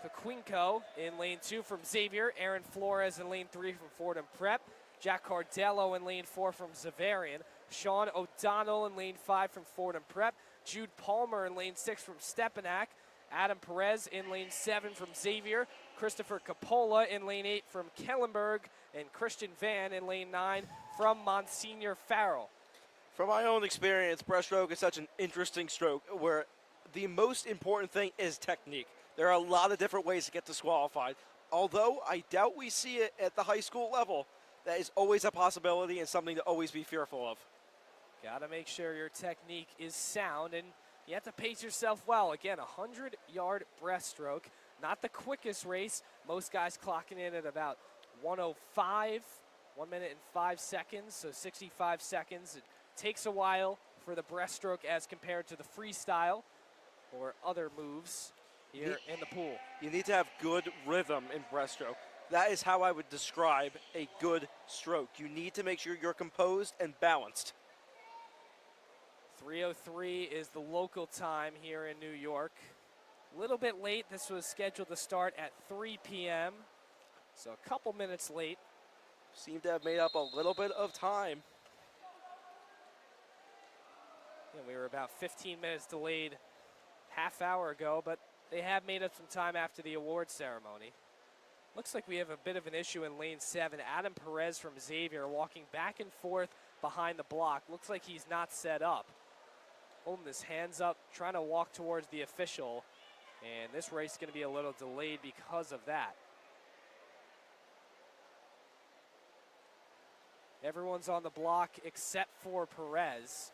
Kakwinko in lane 2 from Xavier, Aaron Flores in lane 3 from Fordham Prep, Jack Cardello in lane 4 from Xaverian, Sean O'Donnell in lane 5 from Fordham Prep, Jude Palmer in lane 6 from Stepanak, Adam Perez in lane 7 from Xavier, Christopher Capola in lane 8 from Kellenberg, and Christian Van in lane 9 from Monsignor Farrell. From my own experience, breaststroke is such an interesting stroke where the most important thing is technique. There are a lot of different ways to get disqualified. Although I doubt we see it at the high school level, that is always a possibility and something to always be fearful of. Got to make sure your technique is sound, and you have to pace yourself well. Again, 100-yard breaststroke, not the quickest race. Most guys clocking in at about 1:05, 1 minute and 5 seconds, so 65 seconds. It takes a while for the breaststroke as compared to the freestyle or other moves here in the pool. You need to have good rhythm in breaststroke. That is how I would describe a good stroke. You need to make sure you're composed and balanced. 3:03 is the local time here in New York. A little bit late. This was scheduled to start at 3 p.m., so a couple minutes late. Seem to have made up a little bit of time. And we were about 15 minutes delayed half hour ago, but they have made up some time after the award ceremony. Looks like we have a bit of an issue in lane 7. Adam Perez from Xavier walking back and forth behind the block. Looks like he's not set up. Holding his hands up, trying to walk towards the official. And this race is going to be a little delayed because of that. Everyone's on the block except for Perez,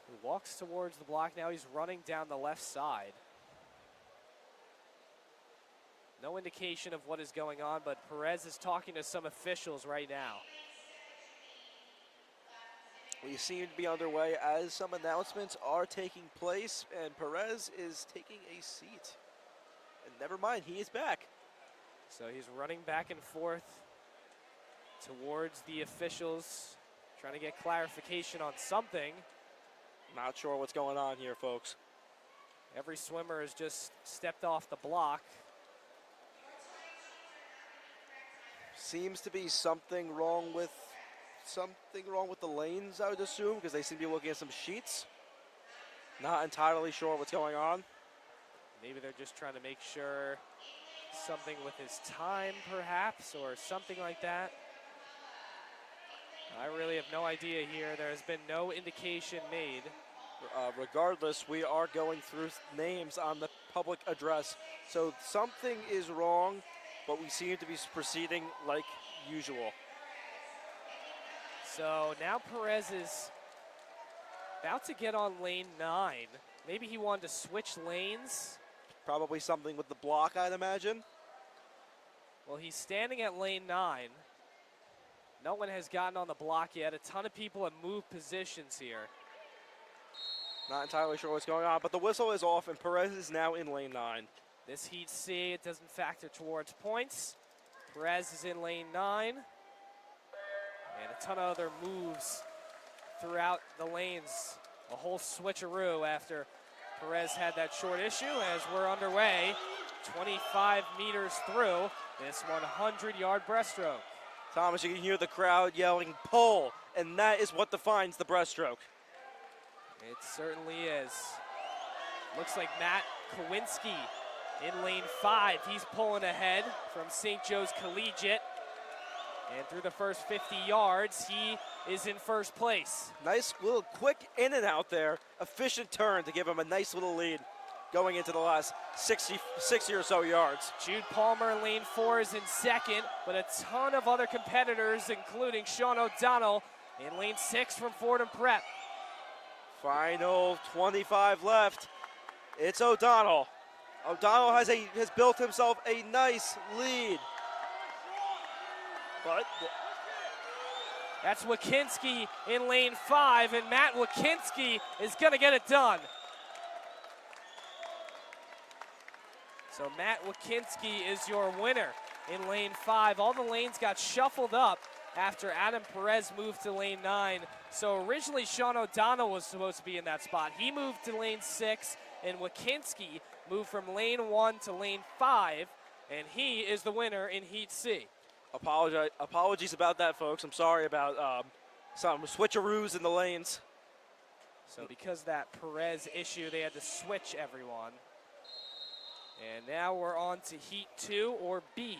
who walks towards the block. Now he's running down the left side. No indication of what is going on, but Perez is talking to some officials right now. We seem to be underway as some announcements are taking place, and Perez is taking a seat. And never mind, he is back. So he's running back and forth towards the officials, trying to get clarification on something. Not sure what's going on here, folks. Every swimmer has just stepped off the block. Seems to be something wrong with the lanes, I would assume, because they seem to be looking at some sheets. Not entirely sure what's going on. Maybe they're just trying to make sure something with his time, perhaps, or something like that. I really have no idea here. There has been no indication made. Regardless, we are going through names on the public address, so something is wrong, but we seem to be proceeding like usual. So now Perez is about to get on lane 9. Maybe he wanted to switch lanes. Probably something with the block, I'd imagine. Well, he's standing at lane 9. No one has gotten on the block yet. A ton of people have moved positions here. Not entirely sure what's going on, but the whistle is off, and Perez is now in lane 9. This Heat C, it doesn't factor towards points. Perez is in lane 9. And a ton of other moves throughout the lanes. A whole switcheroo after Perez had that short issue as we're underway. 25 meters through this 100-yard breaststroke. Thomas, you can hear the crowd yelling, pull, and that is what defines the breaststroke. It certainly is. Looks like Matt Kowinski in lane 5. He's pulling ahead from St. Joe's Collegiate. And through the first 50 yards, he is in first place. Nice little quick in and out there. Efficient turn to give him a nice little lead going into the last 60 or so yards. Jude Palmer in lane 4 is in second, but a ton of other competitors, including Sean O'Donnell in lane 6 from Fordham Prep. Final 25 left. It's O'Donnell. O'Donnell has built himself a nice lead. But that's Wakinski in lane 5, and Matt Wakinski is going to get it done. So Matt Wakinski is your winner in lane 5. All the lanes got shuffled up after Adam Perez moved to lane 9. So originally Sean O'Donnell was supposed to be in that spot. He moved to lane 6, and Wakinski moved from lane 1 to lane 5, and he is the winner in Heat C. Apologies about that, folks. I'm sorry about some switcheroos in the lanes. So because of that Perez issue, they had to switch everyone. And now we're on to Heat 2, or B.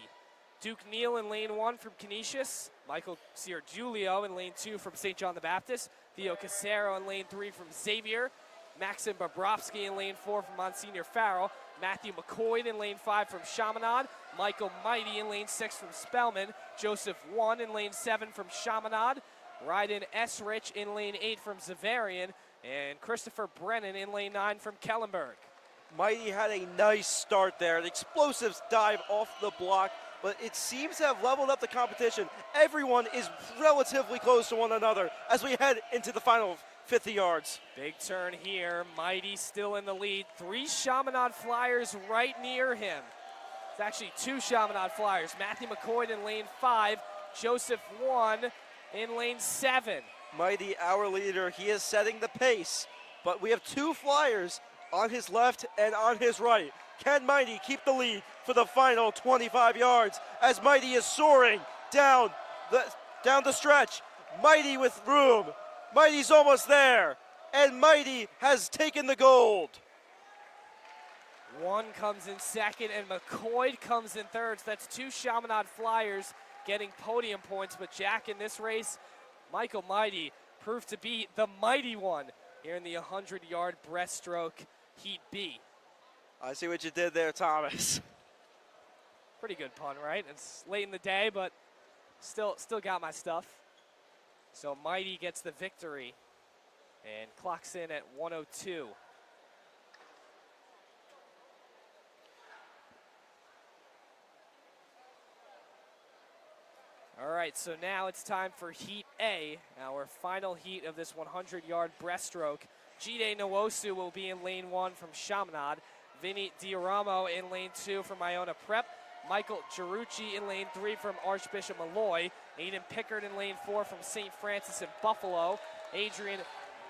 Duke Neal in lane 1 from Canisius. Michael Ciargiulio in lane 2 from St. John the Baptist. Theo Casero in lane 3 from Xavier. Maxim Bobrovsky in lane 4 from Monsignor Farrell. Matthew McCoy in lane 5 from Chaminade. Michael Mighty in lane 6 from Spellman. Joseph 1 in lane 7 from Chaminade. Ryden Esrich in lane 8 from Zavarian. And Christopher Brennan in lane 9 from Kellenberg. Mighty had a nice start there. An explosive dive off the block, but it seems to have leveled up the competition. Everyone is relatively close to one another as we head into the final 50 yards. Big turn here. Mighty still in the lead. 3 Chaminade Flyers right near him. It's actually 2 Chaminade Flyers. Matthew McCoy in lane 5. Joseph 1 in lane 7. Mighty, our leader, he is setting the pace, but we have 2 Flyers on his left and on his right. Can Mighty keep the lead for the final 25 yards as Mighty is soaring down the stretch? Mighty with room. Mighty's almost there, and Mighty has taken the gold. 1 comes in second, and McCoy comes in third. So that's 2 Chaminade Flyers getting podium points. But Jack, in this race, Michael Mighty proved to be the mighty one here in the 100-yard breaststroke Heat B. I see what you did there, Thomas. Pretty good pun, right? It's late in the day, but still got my stuff. So Mighty gets the victory and clocks in at 1:02. All right, so now it's time for Heat A, our final heat of this 100-yard breaststroke. Jide Nwosu will be in lane 1 from Chaminade. Vinny Dioramo in lane 2 from Iona Prep. Michael Girucci in lane 3 from Archbishop Malloy. Aiden Pickard in lane 4 from St. Francis in Buffalo. Adrian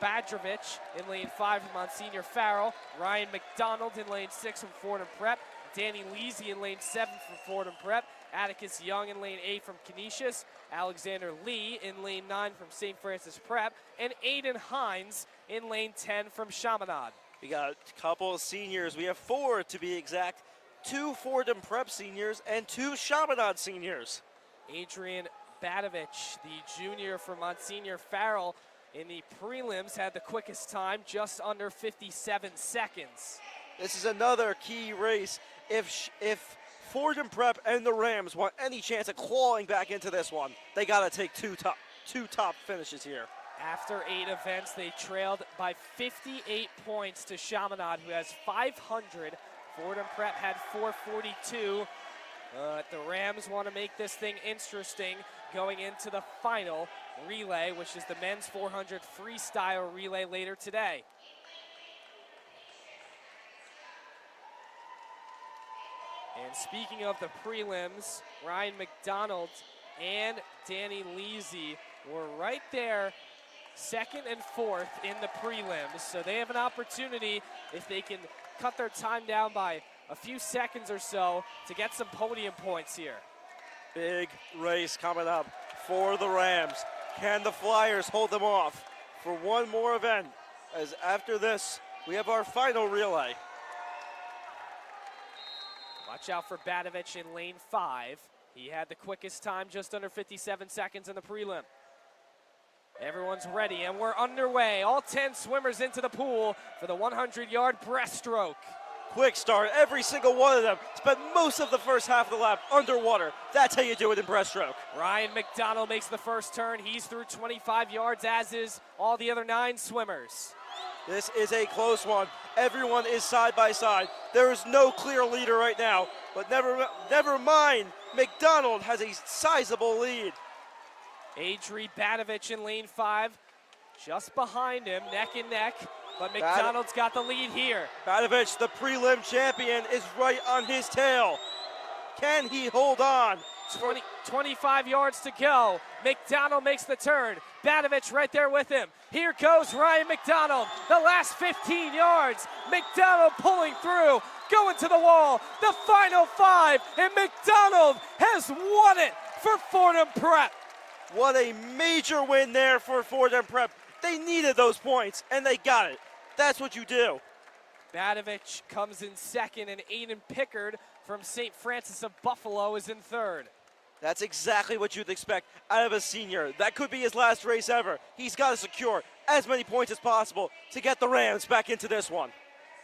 Badrovich in lane 5 from Monsignor Farrell. Ryan McDonald in lane 6 from Fordham Prep. Danny Leasy in lane 7 from Fordham Prep. Atticus Young in lane 8 from Canisius. Alexander Lee in lane 9 from St. Francis Prep. And Aiden Hines in lane 10 from Chaminade. We got a couple of seniors. We have 4 to be exact. 2 Fordham Prep seniors and 2 Chaminade seniors. Adrian Badovich, the junior from Monsignor Farrell, in the prelims had the quickest time, just under 57 seconds. This is another key race. If Fordham Prep and the Rams want any chance of clawing back into this one, they got to take two top finishes here. After 8 events, they trailed by 58 points to Chaminade, who has 500. Fordham Prep had 442. The Rams want to make this thing interesting going into the final relay, which is the men's 400 freestyle relay later today. And speaking of the prelims, Ryan McDonald and Danny Leasy were right there, 2nd and 4th in the prelims. So they have an opportunity, if they can cut their time down by a few seconds or so, to get some podium points here. Big race coming up for the Rams. Can the Flyers hold them off for one more event? As after this, we have our final relay. Watch out for Badovich in lane 5. He had the quickest time, just under 57 seconds in the prelim. Everyone's ready, and we're underway. All 10 swimmers into the pool for the 100-yard breaststroke. Quick start, every single one of them spent most of the first half of the lap underwater. That's how you do it in breaststroke. Ryan McDonald makes the first turn. He's through 25 yards, as is all the other 9 swimmers. This is a close one. Everyone is side by side. There is no clear leader right now, but never mind. McDonald has a sizable lead. Adri Badovich in lane 5, just behind him, neck and neck. But McDonald's got the lead here. Badovich, the prelim champion, is right on his tail. Can he hold on? 25 yards to go. McDonald makes the turn. Badovich right there with him. Here goes Ryan McDonald. The last 15 yards. McDonald pulling through, going to the wall. The final 5, and McDonald has won it for Fordham Prep. What a major win there for Fordham Prep. They needed those points, and they got it. That's what you do. Badovich comes in second, and Aiden Pickard from St. Francis of Buffalo is in third. That's exactly what you'd expect out of a senior. That could be his last race ever. He's got to secure as many points as possible to get the Rams back into this one.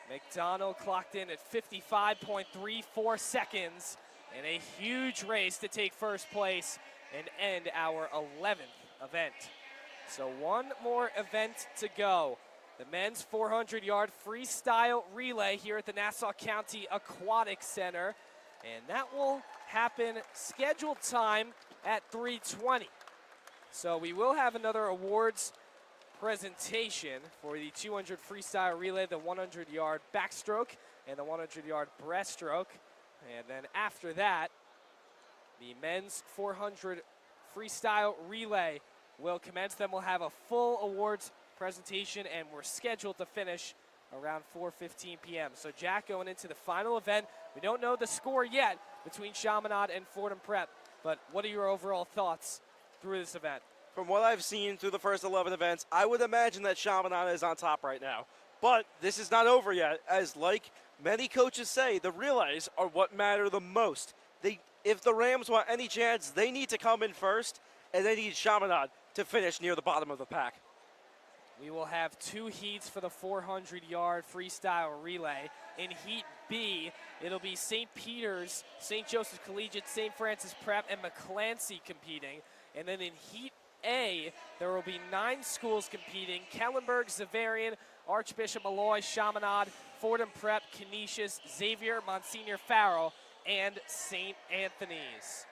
McDonald clocked in at 55.34 seconds in a huge race to take first place and end our 11th event. So one more event to go. The men's 400-yard freestyle relay here at the Nassau County Aquatic Center. And that will happen scheduled time at 3:20. So we will have another awards presentation for the 200 freestyle relay, the 100-yard backstroke, and the 100-yard breaststroke. And then after that, the men's 400 freestyle relay will commence. Then we'll have a full awards presentation, and we're scheduled to finish around 4:15 p.m. So Jack, going into the final event, we don't know the score yet between Chaminade and Fordham Prep, but what are your overall thoughts through this event? From what I've seen through the first 11 events, I would imagine that Chaminade is on top right now. But this is not over yet, as like many coaches say, the relays are what matter the most. If the Rams want any chance, they need to come in first, and they need Chaminade to finish near the bottom of the pack. We will have 2 heats for the 400-yard freestyle relay. In Heat B, it'll be St. Peter's, St. Joseph's Collegiate, St. Francis Prep, and McClancy competing. And then in Heat A, there will be 9 schools competing: Kellenberg, Xaverian, Archbishop Malloy, Chaminade, Fordham Prep, Canisius, Xavier, Monsignor Farrell, and St. Anthony's.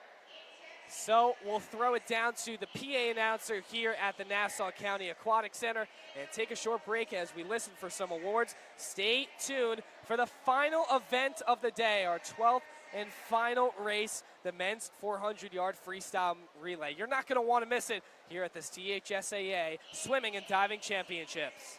So we'll throw it down to the PA announcer here at the Nassau County Aquatic Center and take a short break as we listen for some awards. Stay tuned for the final event of the day, our 12th and final race, the men's 400-yard freestyle relay. You're not going to want to miss it here at the CHSAA Swimming and Diving Championships.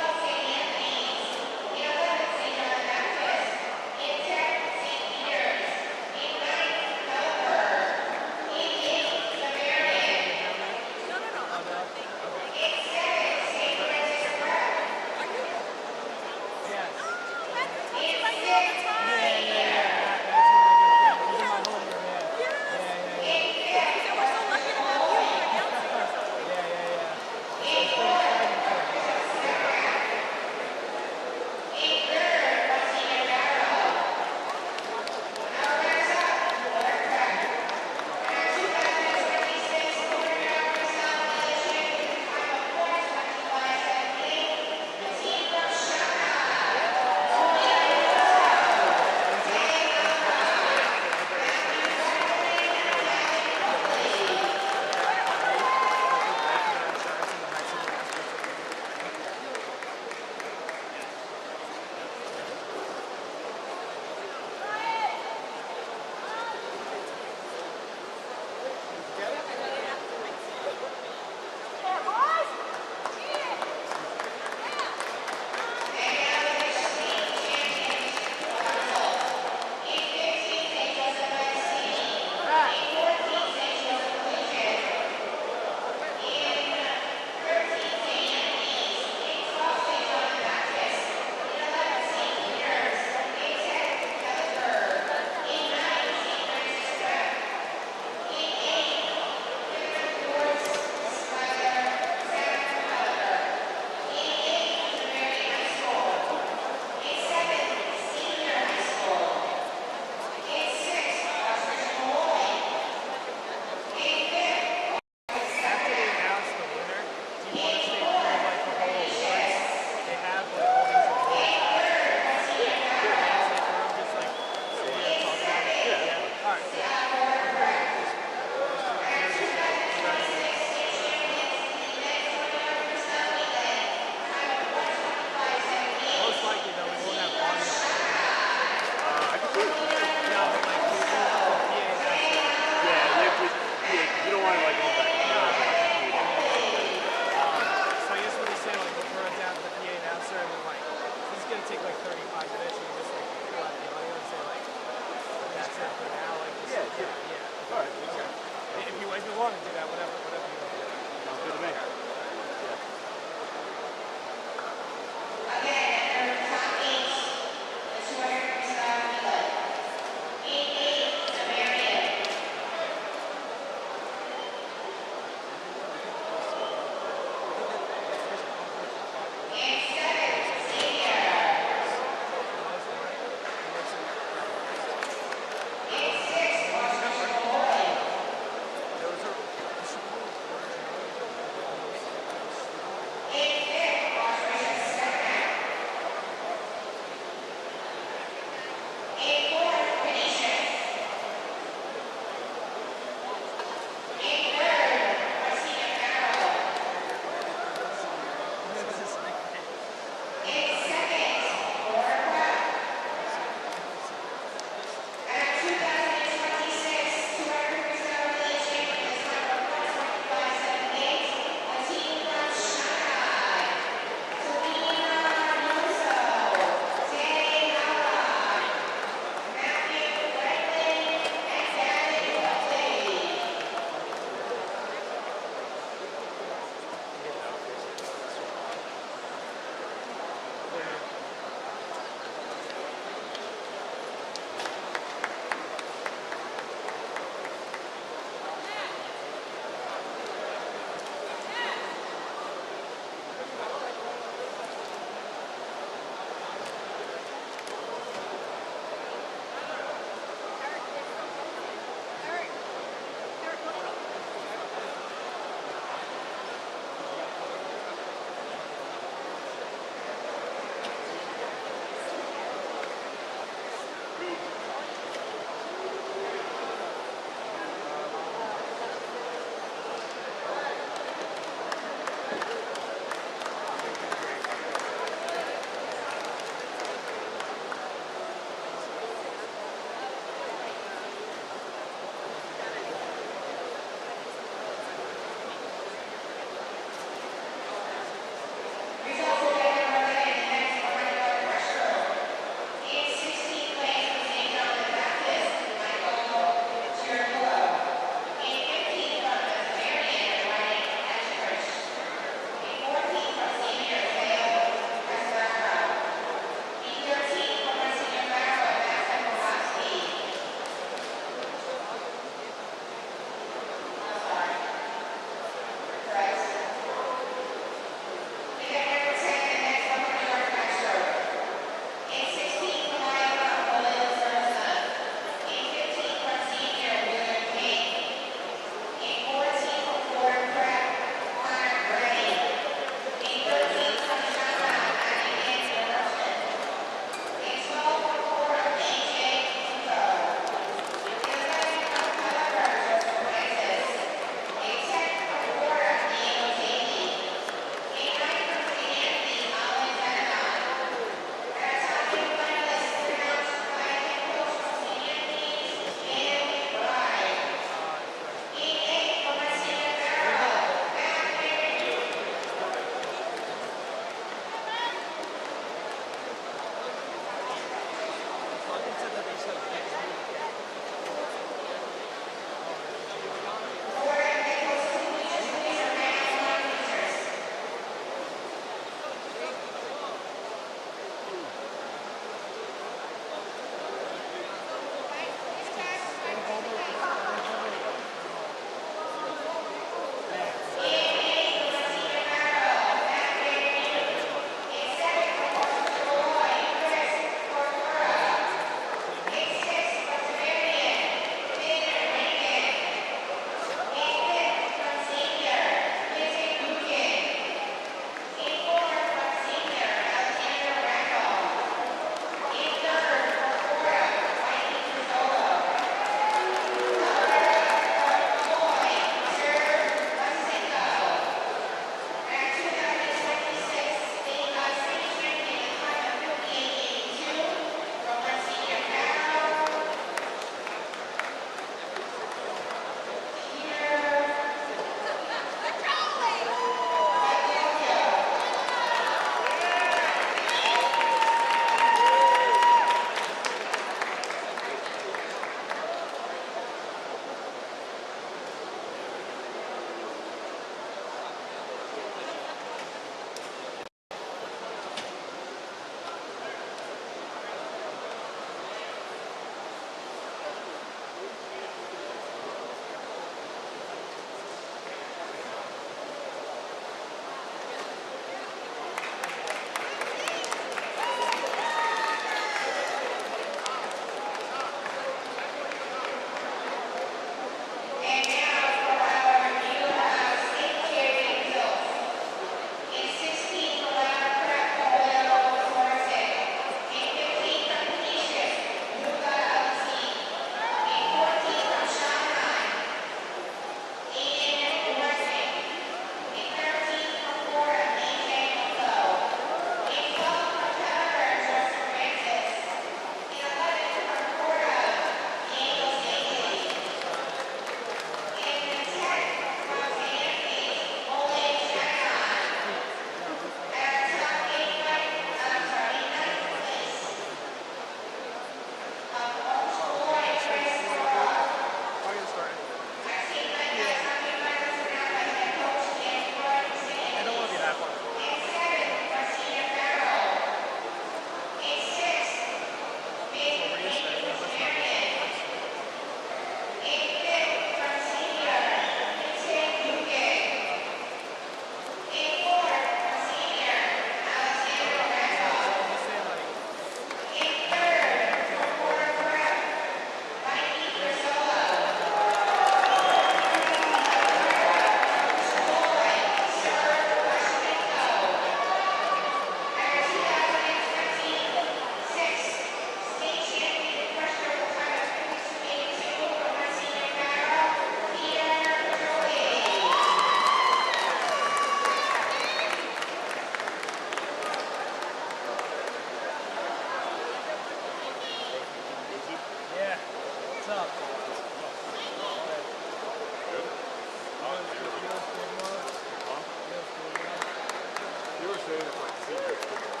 saying it's like senior football.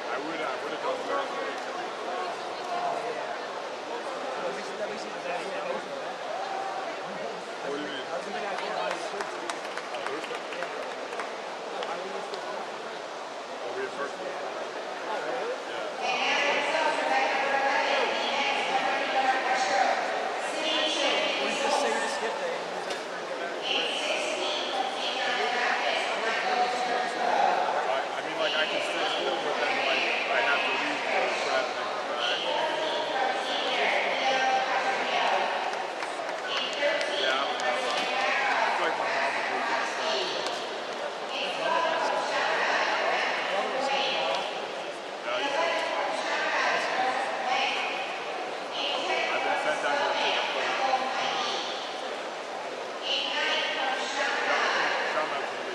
I would have done that. What do you mean? Thursday? Oh, we had first. I mean, like, I can stay school, but then, like, I have to leave for prep and then come back. Yeah, I don't know. I feel like my mom would be against that. Yeah, you know. I've been sent down here to take a photo. Come out to me.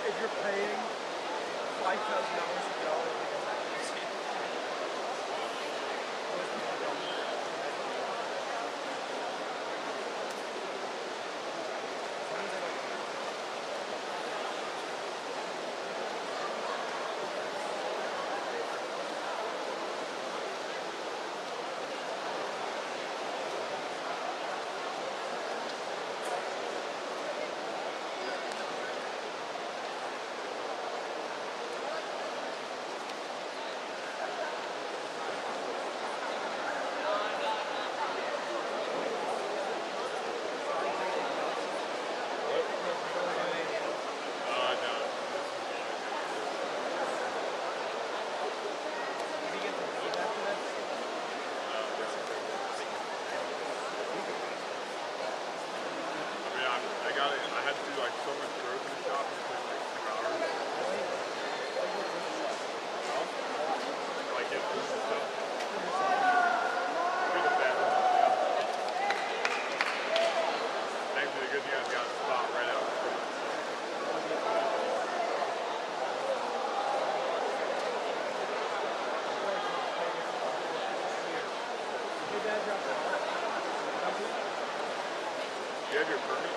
If you're paying $5,000 to go, I had to do like so much grocery shopping for like 2 hours. Like get food and stuff. Good and bad. Yeah. Thankfully, the good thing is I got a spot right out front. Do you have your permit?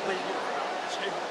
believe you for that.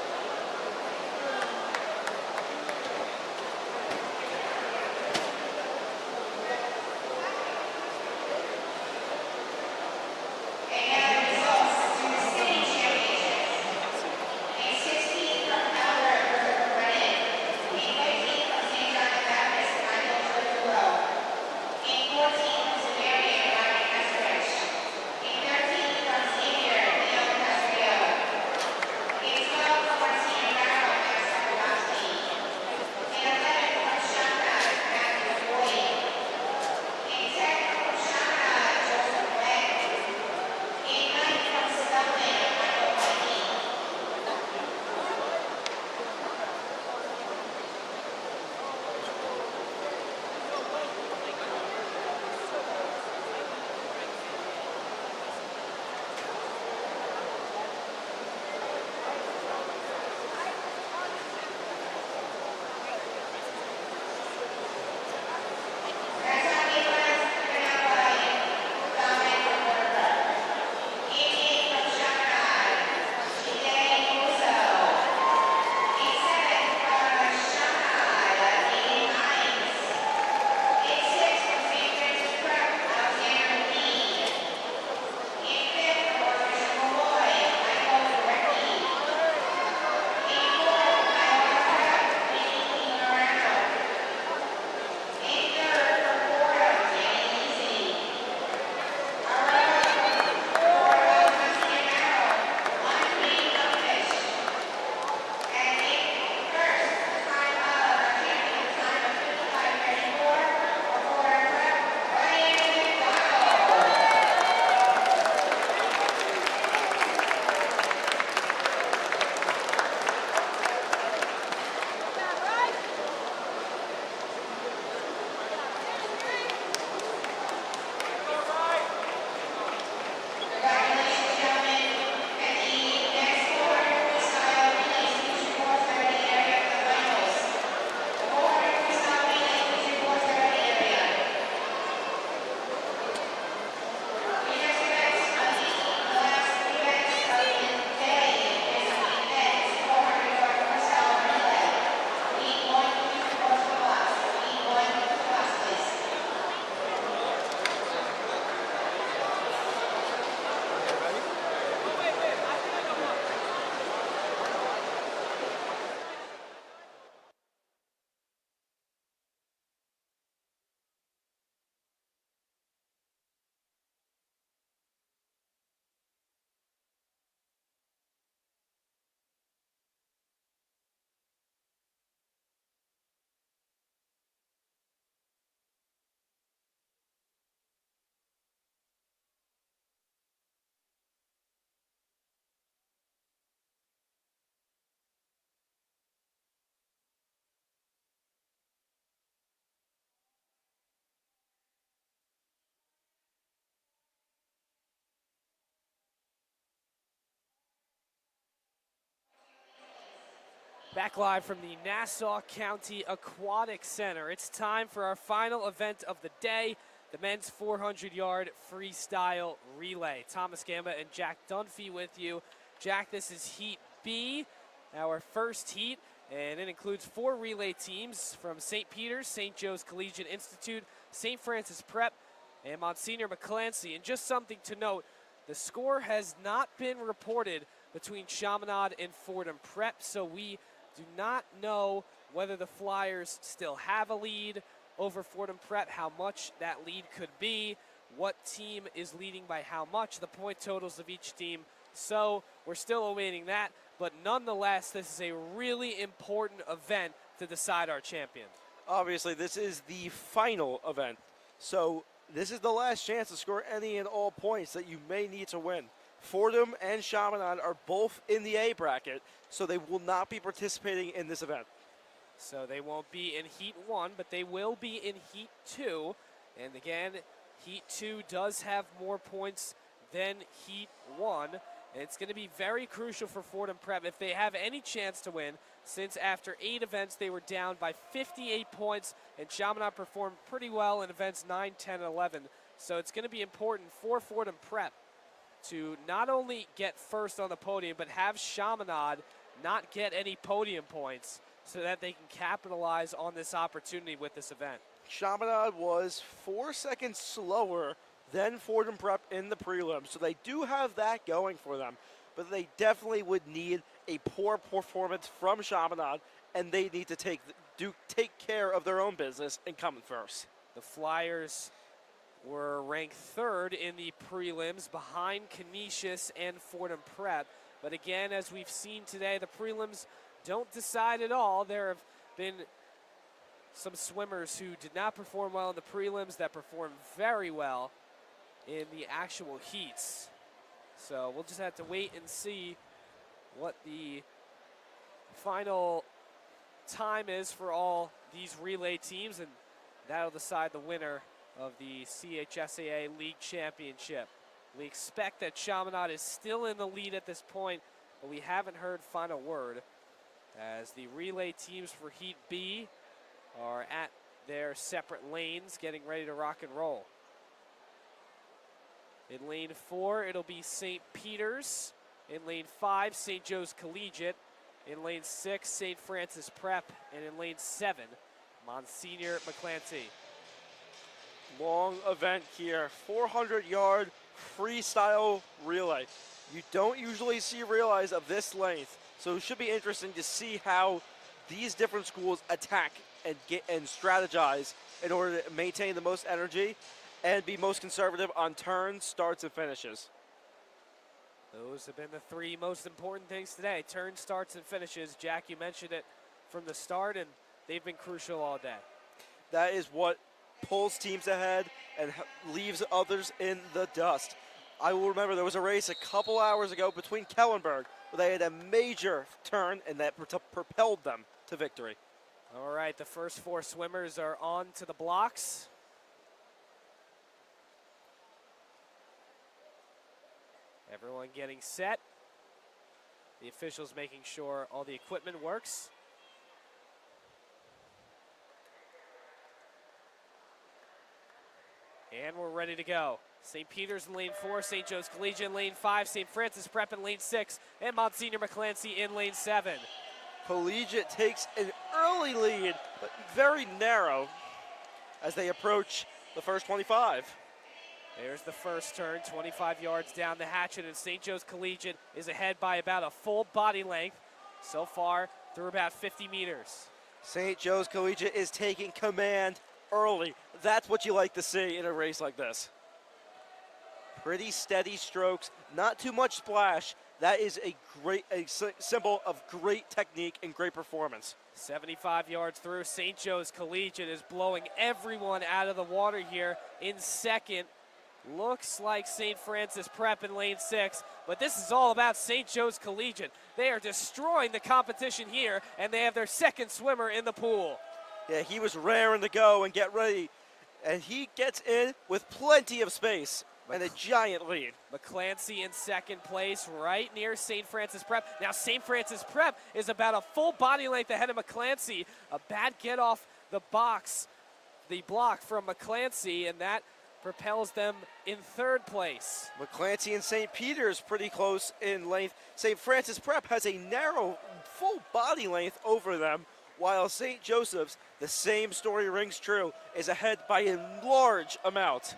Back live from the Nassau County Aquatic Center. It's time for our final event of the day, the men's 400-yard freestyle relay. Thomas Gamba and Jack Dunphy with you. Jack, this is Heat B, our first heat, and it includes 4 relay teams from St. Peter's, St. Joe's Collegiate Institute, St. Francis Prep, and Monsignor McClancy. And just something to note, the score has not been reported between Chaminade and Fordham Prep, so we do not know whether the Flyers still have a lead over Fordham Prep, how much that lead could be, what team is leading by how much, the point totals of each team. So we're still awaiting that, but nonetheless, this is a really important event to decide our champion. Obviously, this is the final event, so this is the last chance to score any and all points that you may need to win. Fordham and Chaminade are both in the A bracket, so they will not be participating in this event. So they won't be in Heat 1, but they will be in Heat 2. And again, Heat 2 does have more points than Heat 1. And it's going to be very crucial for Fordham Prep if they have any chance to win, since after 8 events they were down by 58 points, and Chaminade performed pretty well in events 9, 10, and 11. So it's going to be important for Fordham Prep to not only get first on the podium, but have Chaminade not get any podium points so that they can capitalize on this opportunity with this event. Chaminade was 4 seconds slower than Fordham Prep in the prelims, so they do have that going for them. But they definitely would need a poor performance from Chaminade, and they need to take care of their own business and come in first. The Flyers were ranked third in the prelims behind Canisius and Fordham Prep. But again, as we've seen today, the prelims don't decide at all. There have been some swimmers who did not perform well in the prelims that performed very well in the actual heats. So we'll just have to wait and see what the final time is for all these relay teams, and that'll decide the winner of the CHSAA League Championship. We expect that Chaminade is still in the lead at this point, but we haven't heard final word as the relay teams for Heat B are at their separate lanes getting ready to rock and roll. In lane 4, it'll be St. Peter's. In lane 5, St. Joe's Collegiate. In lane 6, St. Francis Prep. And in lane 7, Monsignor McClancy. Long event here, 400-yard freestyle relay. You don't usually see relays of this length, so it should be interesting to see how these different schools attack and strategize in order to maintain the most energy and be most conservative on turns, starts, and finishes. Those have been the 3 most important things today: turn, starts, and finishes. Jack, you mentioned it from the start, and they've been crucial all day. That is what pulls teams ahead and leaves others in the dust. I will remember there was a race a couple hours ago between Kellenberg where they had a major turn and that propelled them to victory. All right, the first 4 swimmers are on to the blocks. Everyone getting set. The officials making sure all the equipment works. And we're ready to go. St. Peter's in lane 4, St. Joe's Collegiate in lane 5, St. Francis Prep in lane 6, and Monsignor McClancy in lane 7. Collegiate takes an early lead, but very narrow as they approach the first 25. There's the first turn, 25 yards down the hatchet, and St. Joe's Collegiate is ahead by about a full body length so far through about 50 meters. St. Joe's Collegiate is taking command early. That's what you like to see in a race like this. Pretty steady strokes, not too much splash. That is a symbol of great technique and great performance. 75 yards through, St. Joe's Collegiate is blowing everyone out of the water here. In second, looks like St. Francis Prep in lane 6, but this is all about St. Joe's Collegiate. They are destroying the competition here, and they have their second swimmer in the pool. Yeah, he was raring to go and get ready, and he gets in with plenty of space and a giant lead. McClancy in second place, right near St. Francis Prep. Now St. Francis Prep is about a full body length ahead of McClancy. A bad get off the block from McClancy, and that propels them in third place. McClancy and St. Peter's pretty close in length. St. Francis Prep has a narrow, full body length over them, while St. Joseph's, the same story rings true, is ahead by a large amount.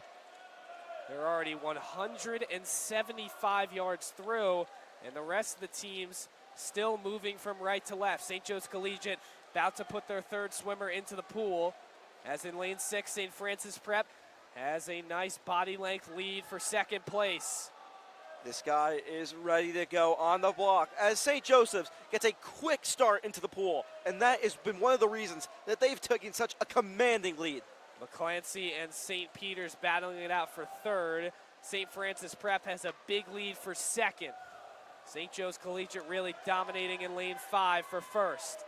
They're already 175 yards through, and the rest of the teams still moving from right to left. St. Joe's Collegiate about to put their third swimmer into the pool, as in lane 6, St. Francis Prep has a nice body length lead for second place. This guy is ready to go on the block as St. Joseph's gets a quick start into the pool, and that has been one of the reasons that they've taken such a commanding lead. McClancy and St. Peter's battling it out for third. St. Francis Prep has a big lead for second. St. Joe's Collegiate really dominating in lane 5 for first.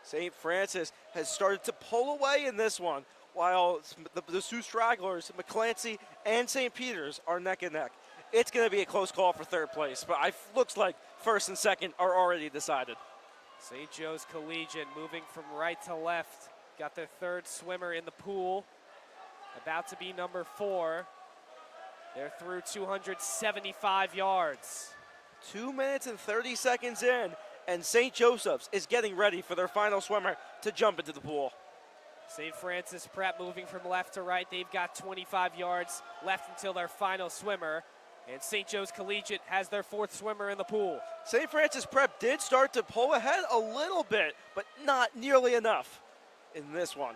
St. Francis has started to pull away in this one, while the two stragglers, McClancy and St. Peter's, are neck and neck. It's going to be a close call for third place, but it looks like first and second are already decided. St. Joe's Collegiate moving from right to left. Got their third swimmer in the pool. About to be number 4. They're through 275 yards. 2 minutes and 30 seconds in, and St. Joseph's is getting ready for their final swimmer to jump into the pool. St. Francis Prep moving from left to right. They've got 25 yards left until their final swimmer. And St. Joe's Collegiate has their fourth swimmer in the pool. St. Francis Prep did start to pull ahead a little bit, but not nearly enough in this one.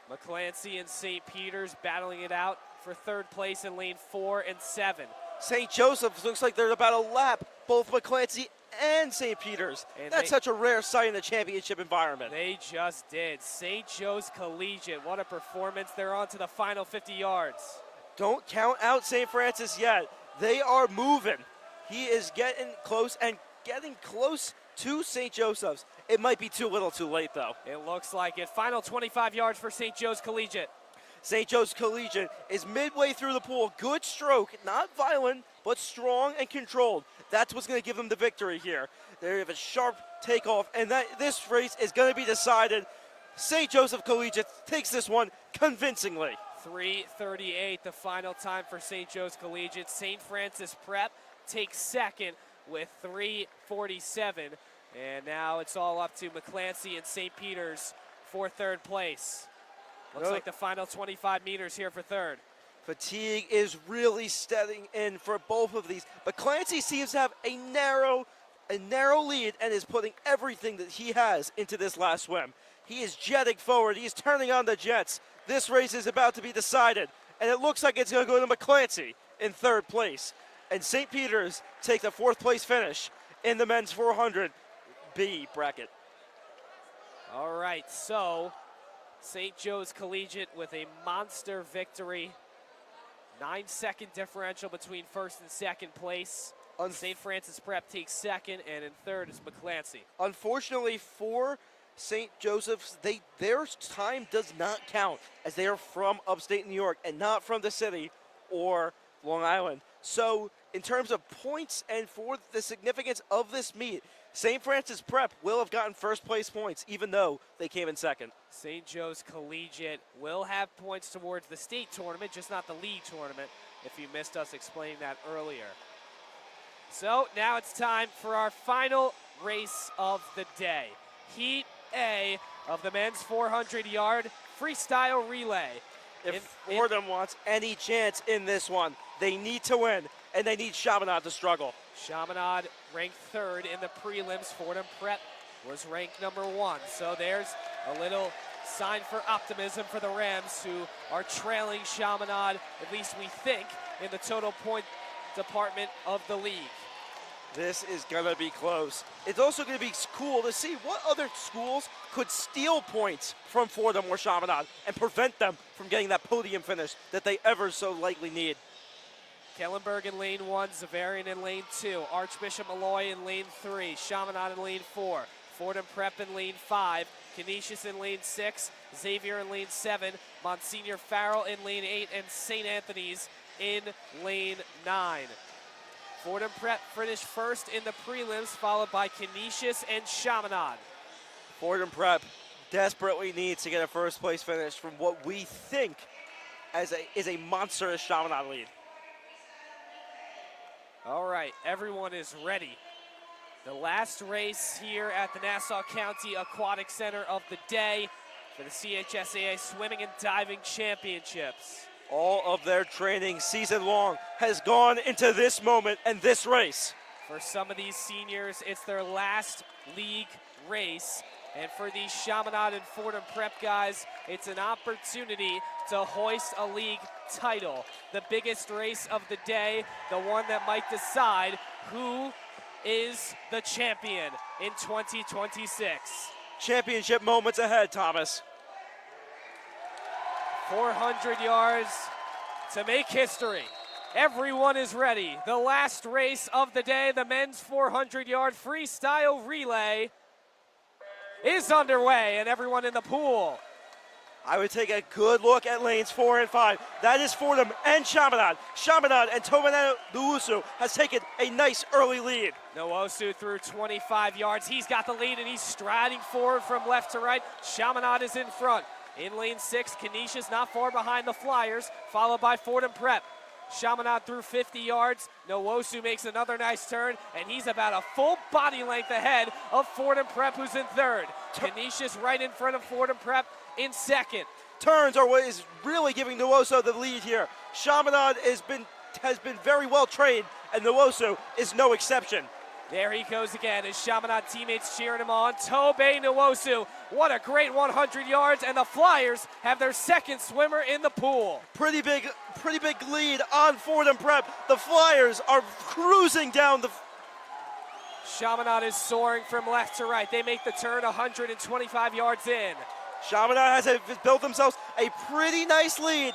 McClancy and St. Peter's battling it out for third place in lane 4 and 7. St. Joseph's looks like they're about to lap both McClancy and St. Peter's. And that's such a rare sight in a championship environment. They just did. St. Joe's Collegiate, what a performance. They're on to the final 50 yards. Don't count out St. Francis yet. They are moving. He is getting close and getting close to St. Joseph's. It might be too little too late, though. It looks like it. Final 25 yards for St. Joe's Collegiate. St. Joe's Collegiate is midway through the pool. Good stroke, not violent, but strong and controlled. That's what's going to give them the victory here. They have a sharp takeoff, and this race is going to be decided. St. Joseph Collegiate takes this one convincingly. 3:38, the final time for St. Joe's Collegiate. St. Francis Prep takes second with 3:47. And now it's all up to McClancy and St. Peter's for third place. Looks like the final 25 meters here for third. Fatigue is really steading in for both of these. But Clancy seems to have a narrow lead and is putting everything that he has into this last swim. He is jetting forward. He's turning on the jets. This race is about to be decided. And it looks like it's going to go to McClancy in third place. And St. Peter's take the fourth place finish in the men's 400B bracket. All right, so St. Joe's Collegiate with a monster victory. 9-second differential between first and second place. St. Francis Prep takes second, and in third is McClancy. Unfortunately for St. Joseph's, their time does not count, as they are from upstate New York and not from the city or Long Island. So in terms of points and for the significance of this meet, St. Francis Prep will have gotten first place points, even though they came in second. St. Joe's Collegiate will have points towards the state tournament, just not the league tournament, if you missed us explaining that earlier. So now it's time for our final race of the day. Heat A of the men's 400-yard freestyle relay. If Fordham wants any chance in this one, they need to win, and they need Chaminade to struggle. Chaminade ranked third in the prelims. Fordham Prep was ranked number 1. So there's a little sign for optimism for the Rams, who are trailing Chaminade, at least we think, in the total point department of the league. This is going to be close. It's also going to be cool to see what other schools could steal points from Fordham or Chaminade and prevent them from getting that podium finish that they ever so likely need. Kellenberg in lane 1, Zavarian in lane 2, Archbishop Malloy in lane 3, Chaminade in lane 4, Fordham Prep in lane 5, Canisius in lane 6, Xavier in lane 7, Monsignor Farrell in lane 8, and St. Anthony's in lane 9. Fordham Prep finished first in the prelims, followed by Canisius and Chaminade. Fordham Prep desperately needs to get a first place finish from what we think is a monstrous Chaminade lead. All right, everyone is ready. The last race here at the Nassau County Aquatic Center of the day for the CHSAA Swimming and Diving Championships. All of their training season long has gone into this moment and this race. For some of these seniors, it's their last league race. And for these Chaminade and Fordham Prep guys, it's an opportunity to hoist a league title. The biggest race of the day, the one that might decide who is the champion in 2026. Championship moments ahead, Thomas. 400 yards to make history. Everyone is ready. The last race of the day, the men's 400-yard freestyle relay, is underway, and everyone in the pool. I would take a good look at lanes 4 and 5. That is Fordham and Chaminade. Chaminade and Tomanao Luusu has taken a nice early lead. Noosu through 25 yards. He's got the lead, and he's striding forward from left to right. Chaminade is in front. In lane 6, Canisius not far behind the Flyers, followed by Fordham Prep. Chaminade through 50 yards. Nwosu makes another nice turn, and he's about a full body length ahead of Fordham Prep, who's in third. Canisius right in front of Fordham Prep in second. Turns are what is really giving Nwosu the lead here. Chaminade has been very well trained, and Nwosu is no exception. There he goes again. His Chaminade teammates cheering him on. Tobey Nwosu, what a great 100 yards, and the Flyers have their second swimmer in the pool. Pretty big lead on Fordham Prep. The Flyers are cruising down the... Chaminade is soaring from left to right. They make the turn 125 yards in. Chaminade has built themselves a pretty nice lead.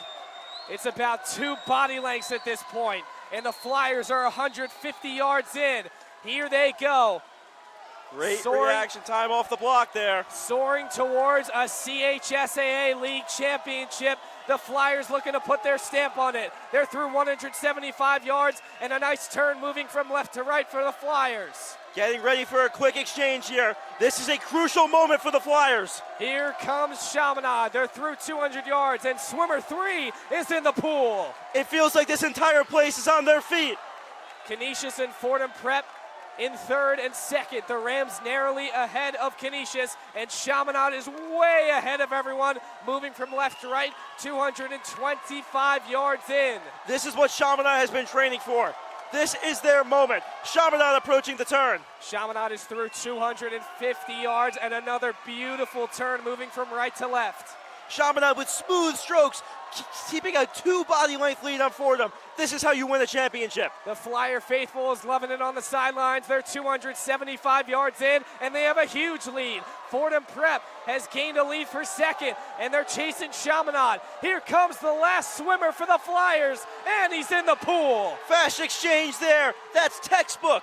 It's about 2 body lengths at this point, and the Flyers are 150 yards in. Here they go. Great reaction time off the block there. Soaring towards a CHSAA League Championship. The Flyers looking to put their stamp on it. They're through 175 yards and a nice turn moving from left to right for the Flyers. Getting ready for a quick exchange here. This is a crucial moment for the Flyers. Here comes Chaminade. They're through 200 yards, and swimmer 3 is in the pool. It feels like this entire place is on their feet. Canisius and Fordham Prep in third and second. The Rams narrowly ahead of Canisius, and Chaminade is way ahead of everyone, moving from left to right, 225 yards in. This is what Chaminade has been training for. This is their moment. Chaminade approaching the turn. Chaminade is through 250 yards and another beautiful turn moving from right to left. Chaminade with smooth strokes, keeping a 2 body length lead on Fordham. This is how you win a championship. The Flyer faithful is loving it on the sidelines. They're 275 yards in, and they have a huge lead. Fordham Prep has gained a lead for second, and they're chasing Chaminade. Here comes the last swimmer for the Flyers, and he's in the pool. Fast exchange there. That's textbook.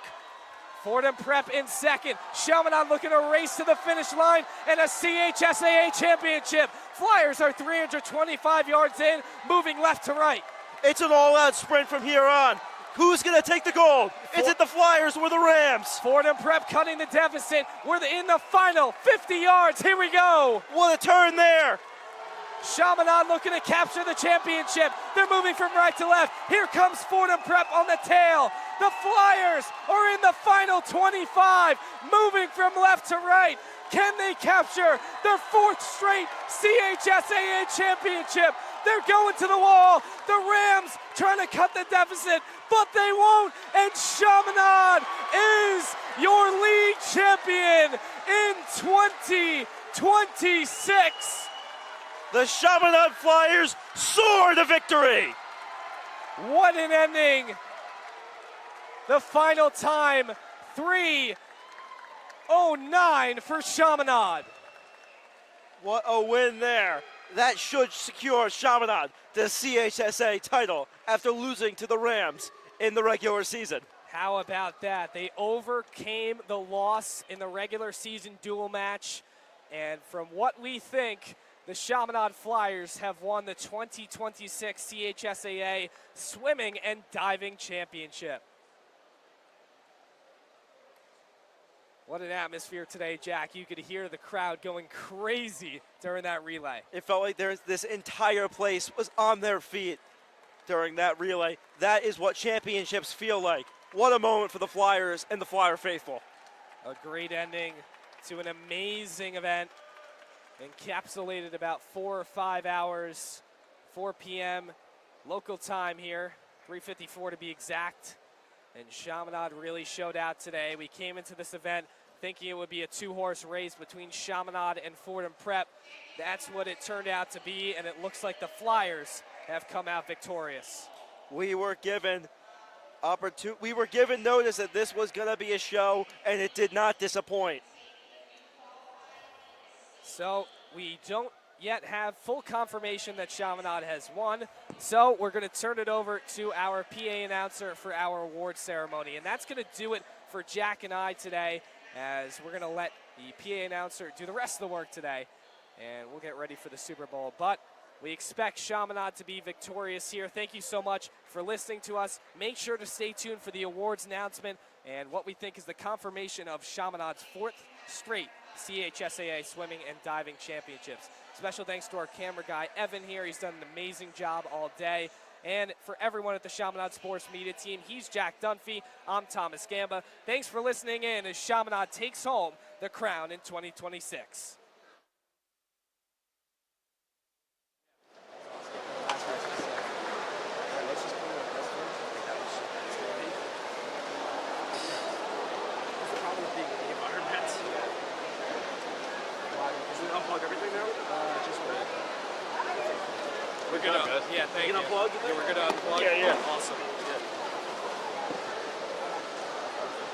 Fordham Prep in second. Chaminade looking to race to the finish line and a CHSAA championship. Flyers are 325 yards in, moving left to right. It's an all-out sprint from here on. Who's going to take the gold? Is it the Flyers or the Rams? Fordham Prep cutting the deficit. We're in the final 50 yards. Here we go. What a turn there. Chaminade looking to capture the championship. They're moving from right to left. Here comes Fordham Prep on the tail. The Flyers are in the final 25, moving from left to right. Can they capture their 4th straight CHSAA championship? They're going to the wall. The Rams trying to cut the deficit, but they won't. And Chaminade is your league champion in 2026. The Chaminade Flyers soar to victory. What an ending. The final time, 3:09 for Chaminade. What a win there. That should secure Chaminade the CHSAA title after losing to the Rams in the regular season. How about that? They overcame the loss in the regular season dual match, and from what we think, the Chaminade Flyers have won the 2026 CHSAA Swimming and Diving Championship. What an atmosphere today, Jack. You could hear the crowd going crazy during that relay. It felt like this entire place was on their feet during that relay. That is what championships feel like. What a moment for the Flyers and the Flyer faithful. A great ending to an amazing event. Encapsulated about 4 or 5 hours, 4 p.m. local time here, 3:54 to be exact. And Chaminade really showed out today. We came into this event thinking it would be a 2-horse race between Chaminade and Fordham Prep. That's what it turned out to be, and it looks like the Flyers have come out victorious. We were given notice that this was going to be a show, and it did not disappoint. So we don't yet have full confirmation that Chaminade has won. So we're going to turn it over to our PA announcer for our award ceremony. And that's going to do it for Jack and I today, as we're going to let the PA announcer do the rest of the work today. And we'll get ready for the Super Bowl. But we expect Chaminade to be victorious here. Thank you so much for listening to us. Make sure to stay tuned for the awards announcement and what we think is the confirmation of Chaminade's 4th straight CHSAA Swimming and Diving Championships. Special thanks to our camera guy, Evan, here. He's done an amazing job all day. And for everyone at the Chaminade Sports Media team, he's Jack Dunphy. I'm Thomas Gamba. Thanks for listening in as Chaminade takes home the crown in 2026. Unplug everything now? Just wait. We're good. Yeah, thank you. You gonna unplug? Yeah, we're gonna unplug. Yeah. Awesome.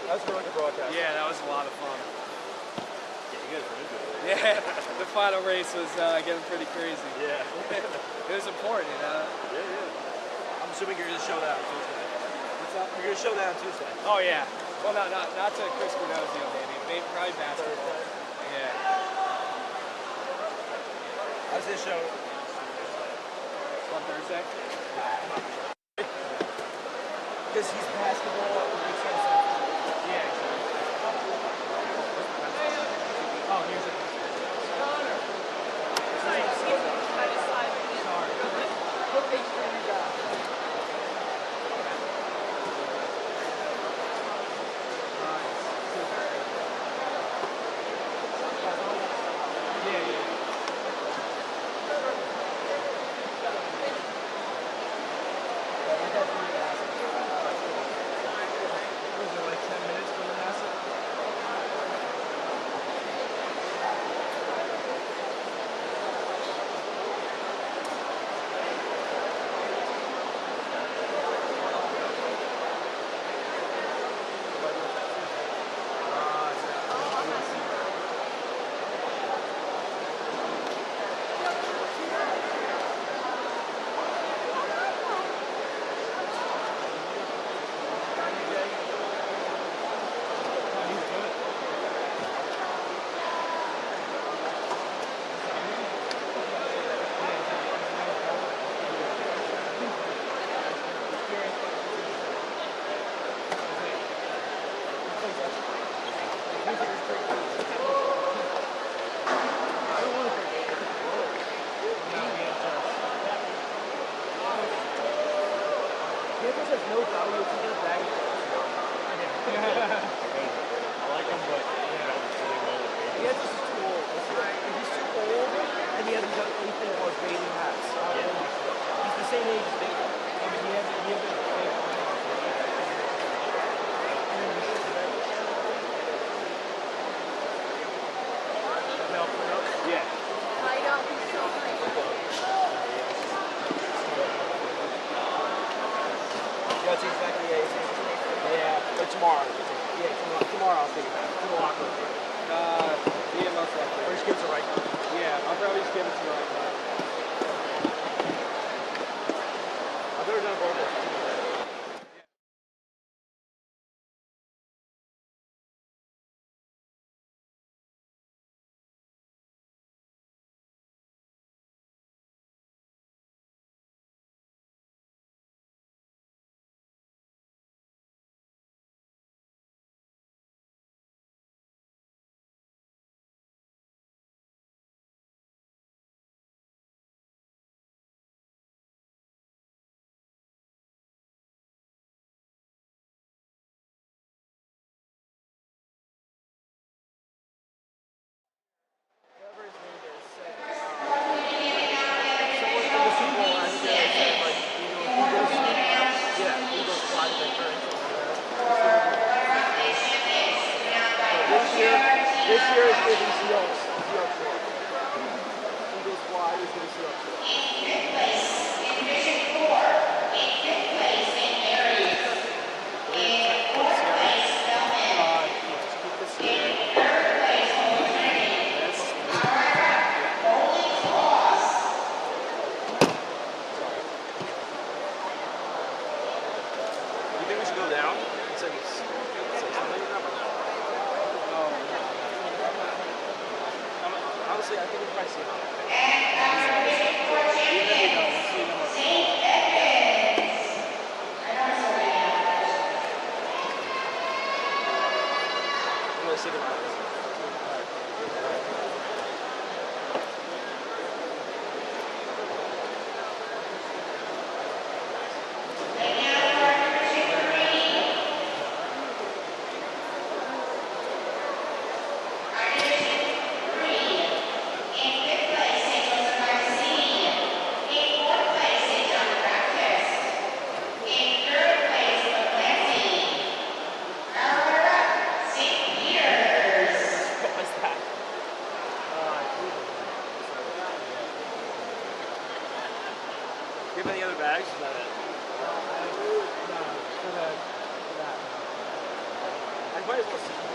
That was really good broadcast. Yeah, that was a lot of fun. Yeah, you guys were into it. Yeah, the final race was getting pretty crazy. Yeah. It was important, you know? Yeah. I'm assuming you're gonna show that on Tuesday. What's up? You're gonna show that on Tuesday. Oh, yeah. Well, not to Chris Granozio, maybe probably basketball. Yeah. How's this show? On Thursday? Because he's basketball. Yeah, exactly. Oh, here's it. you have any other bags? Is that it? I might as well see.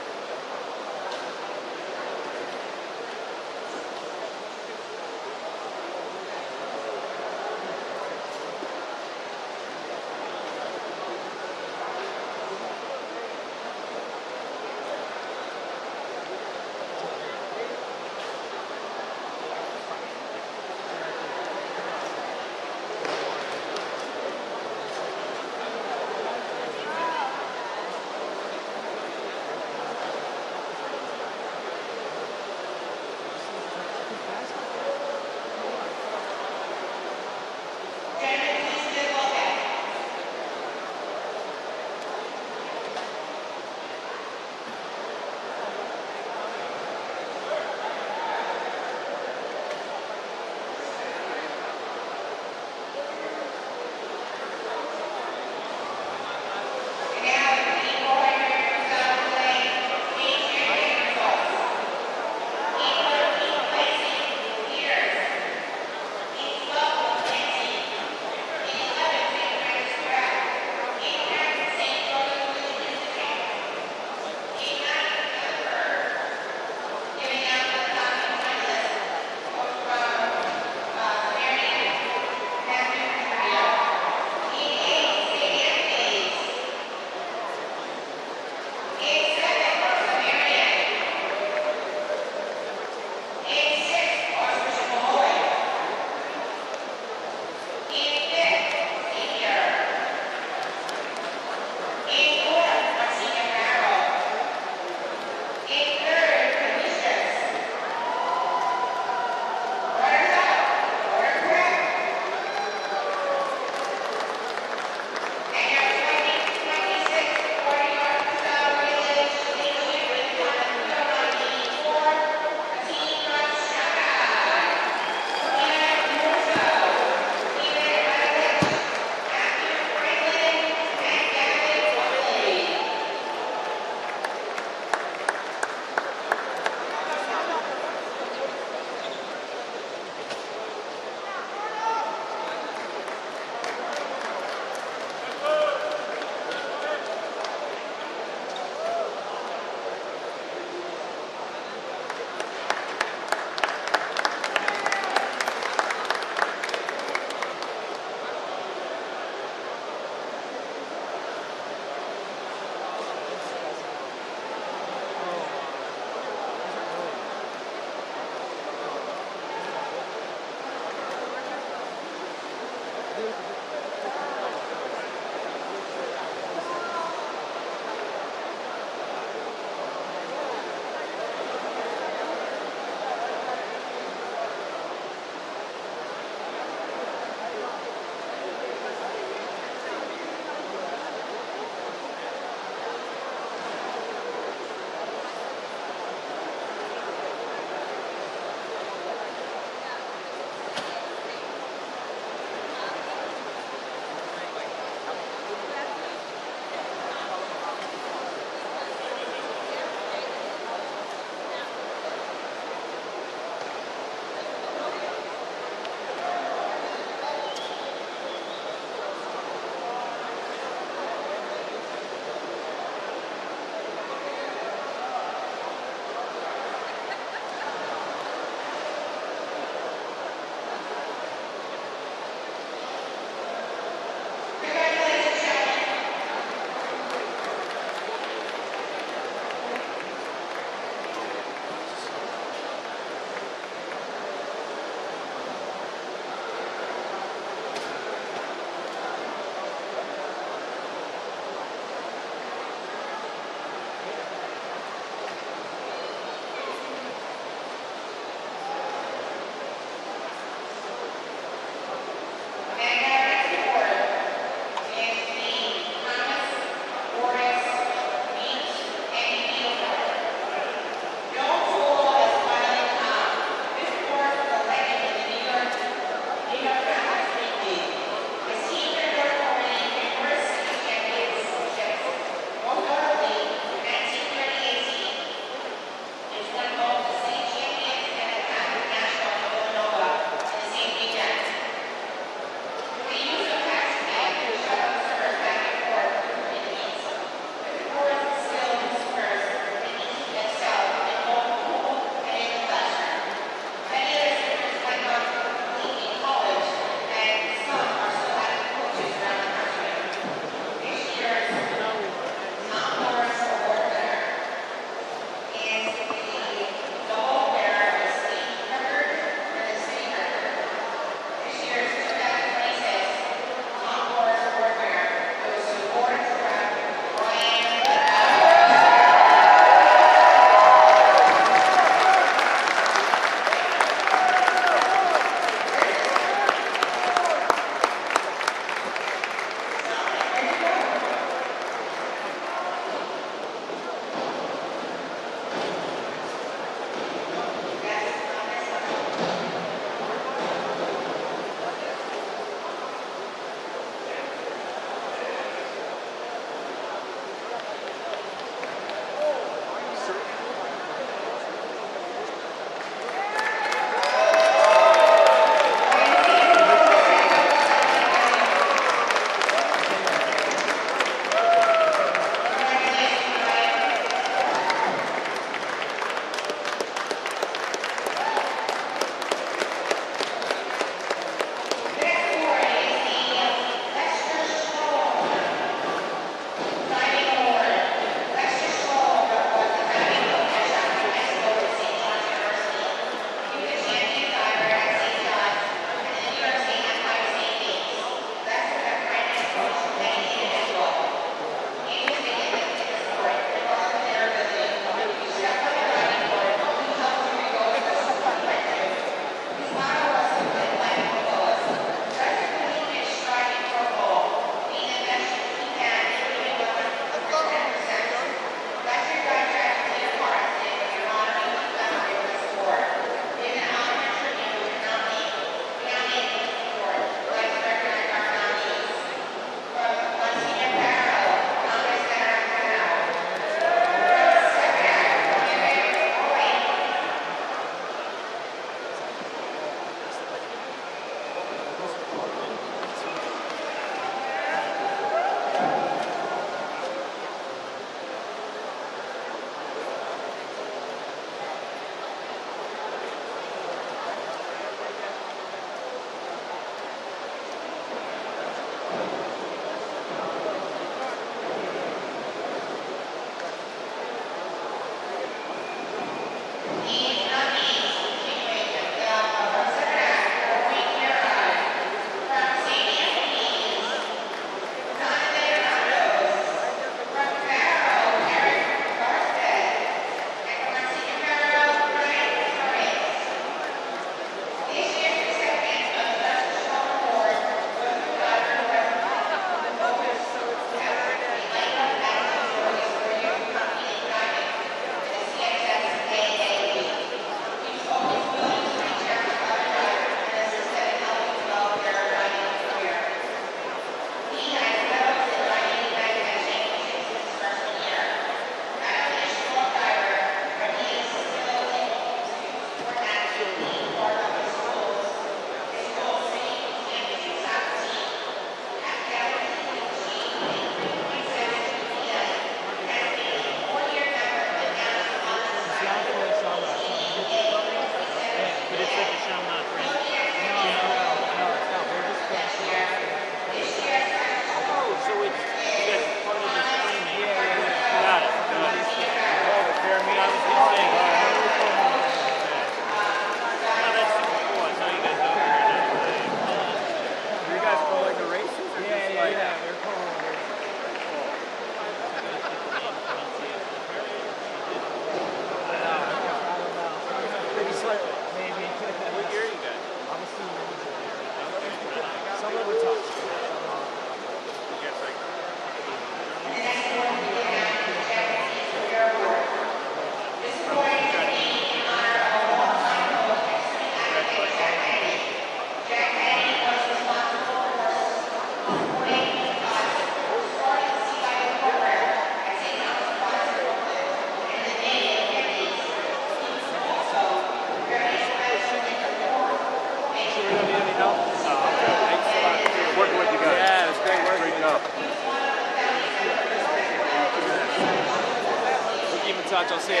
much. I'll see you.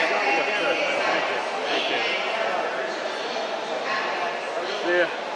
Thank you. See ya.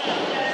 All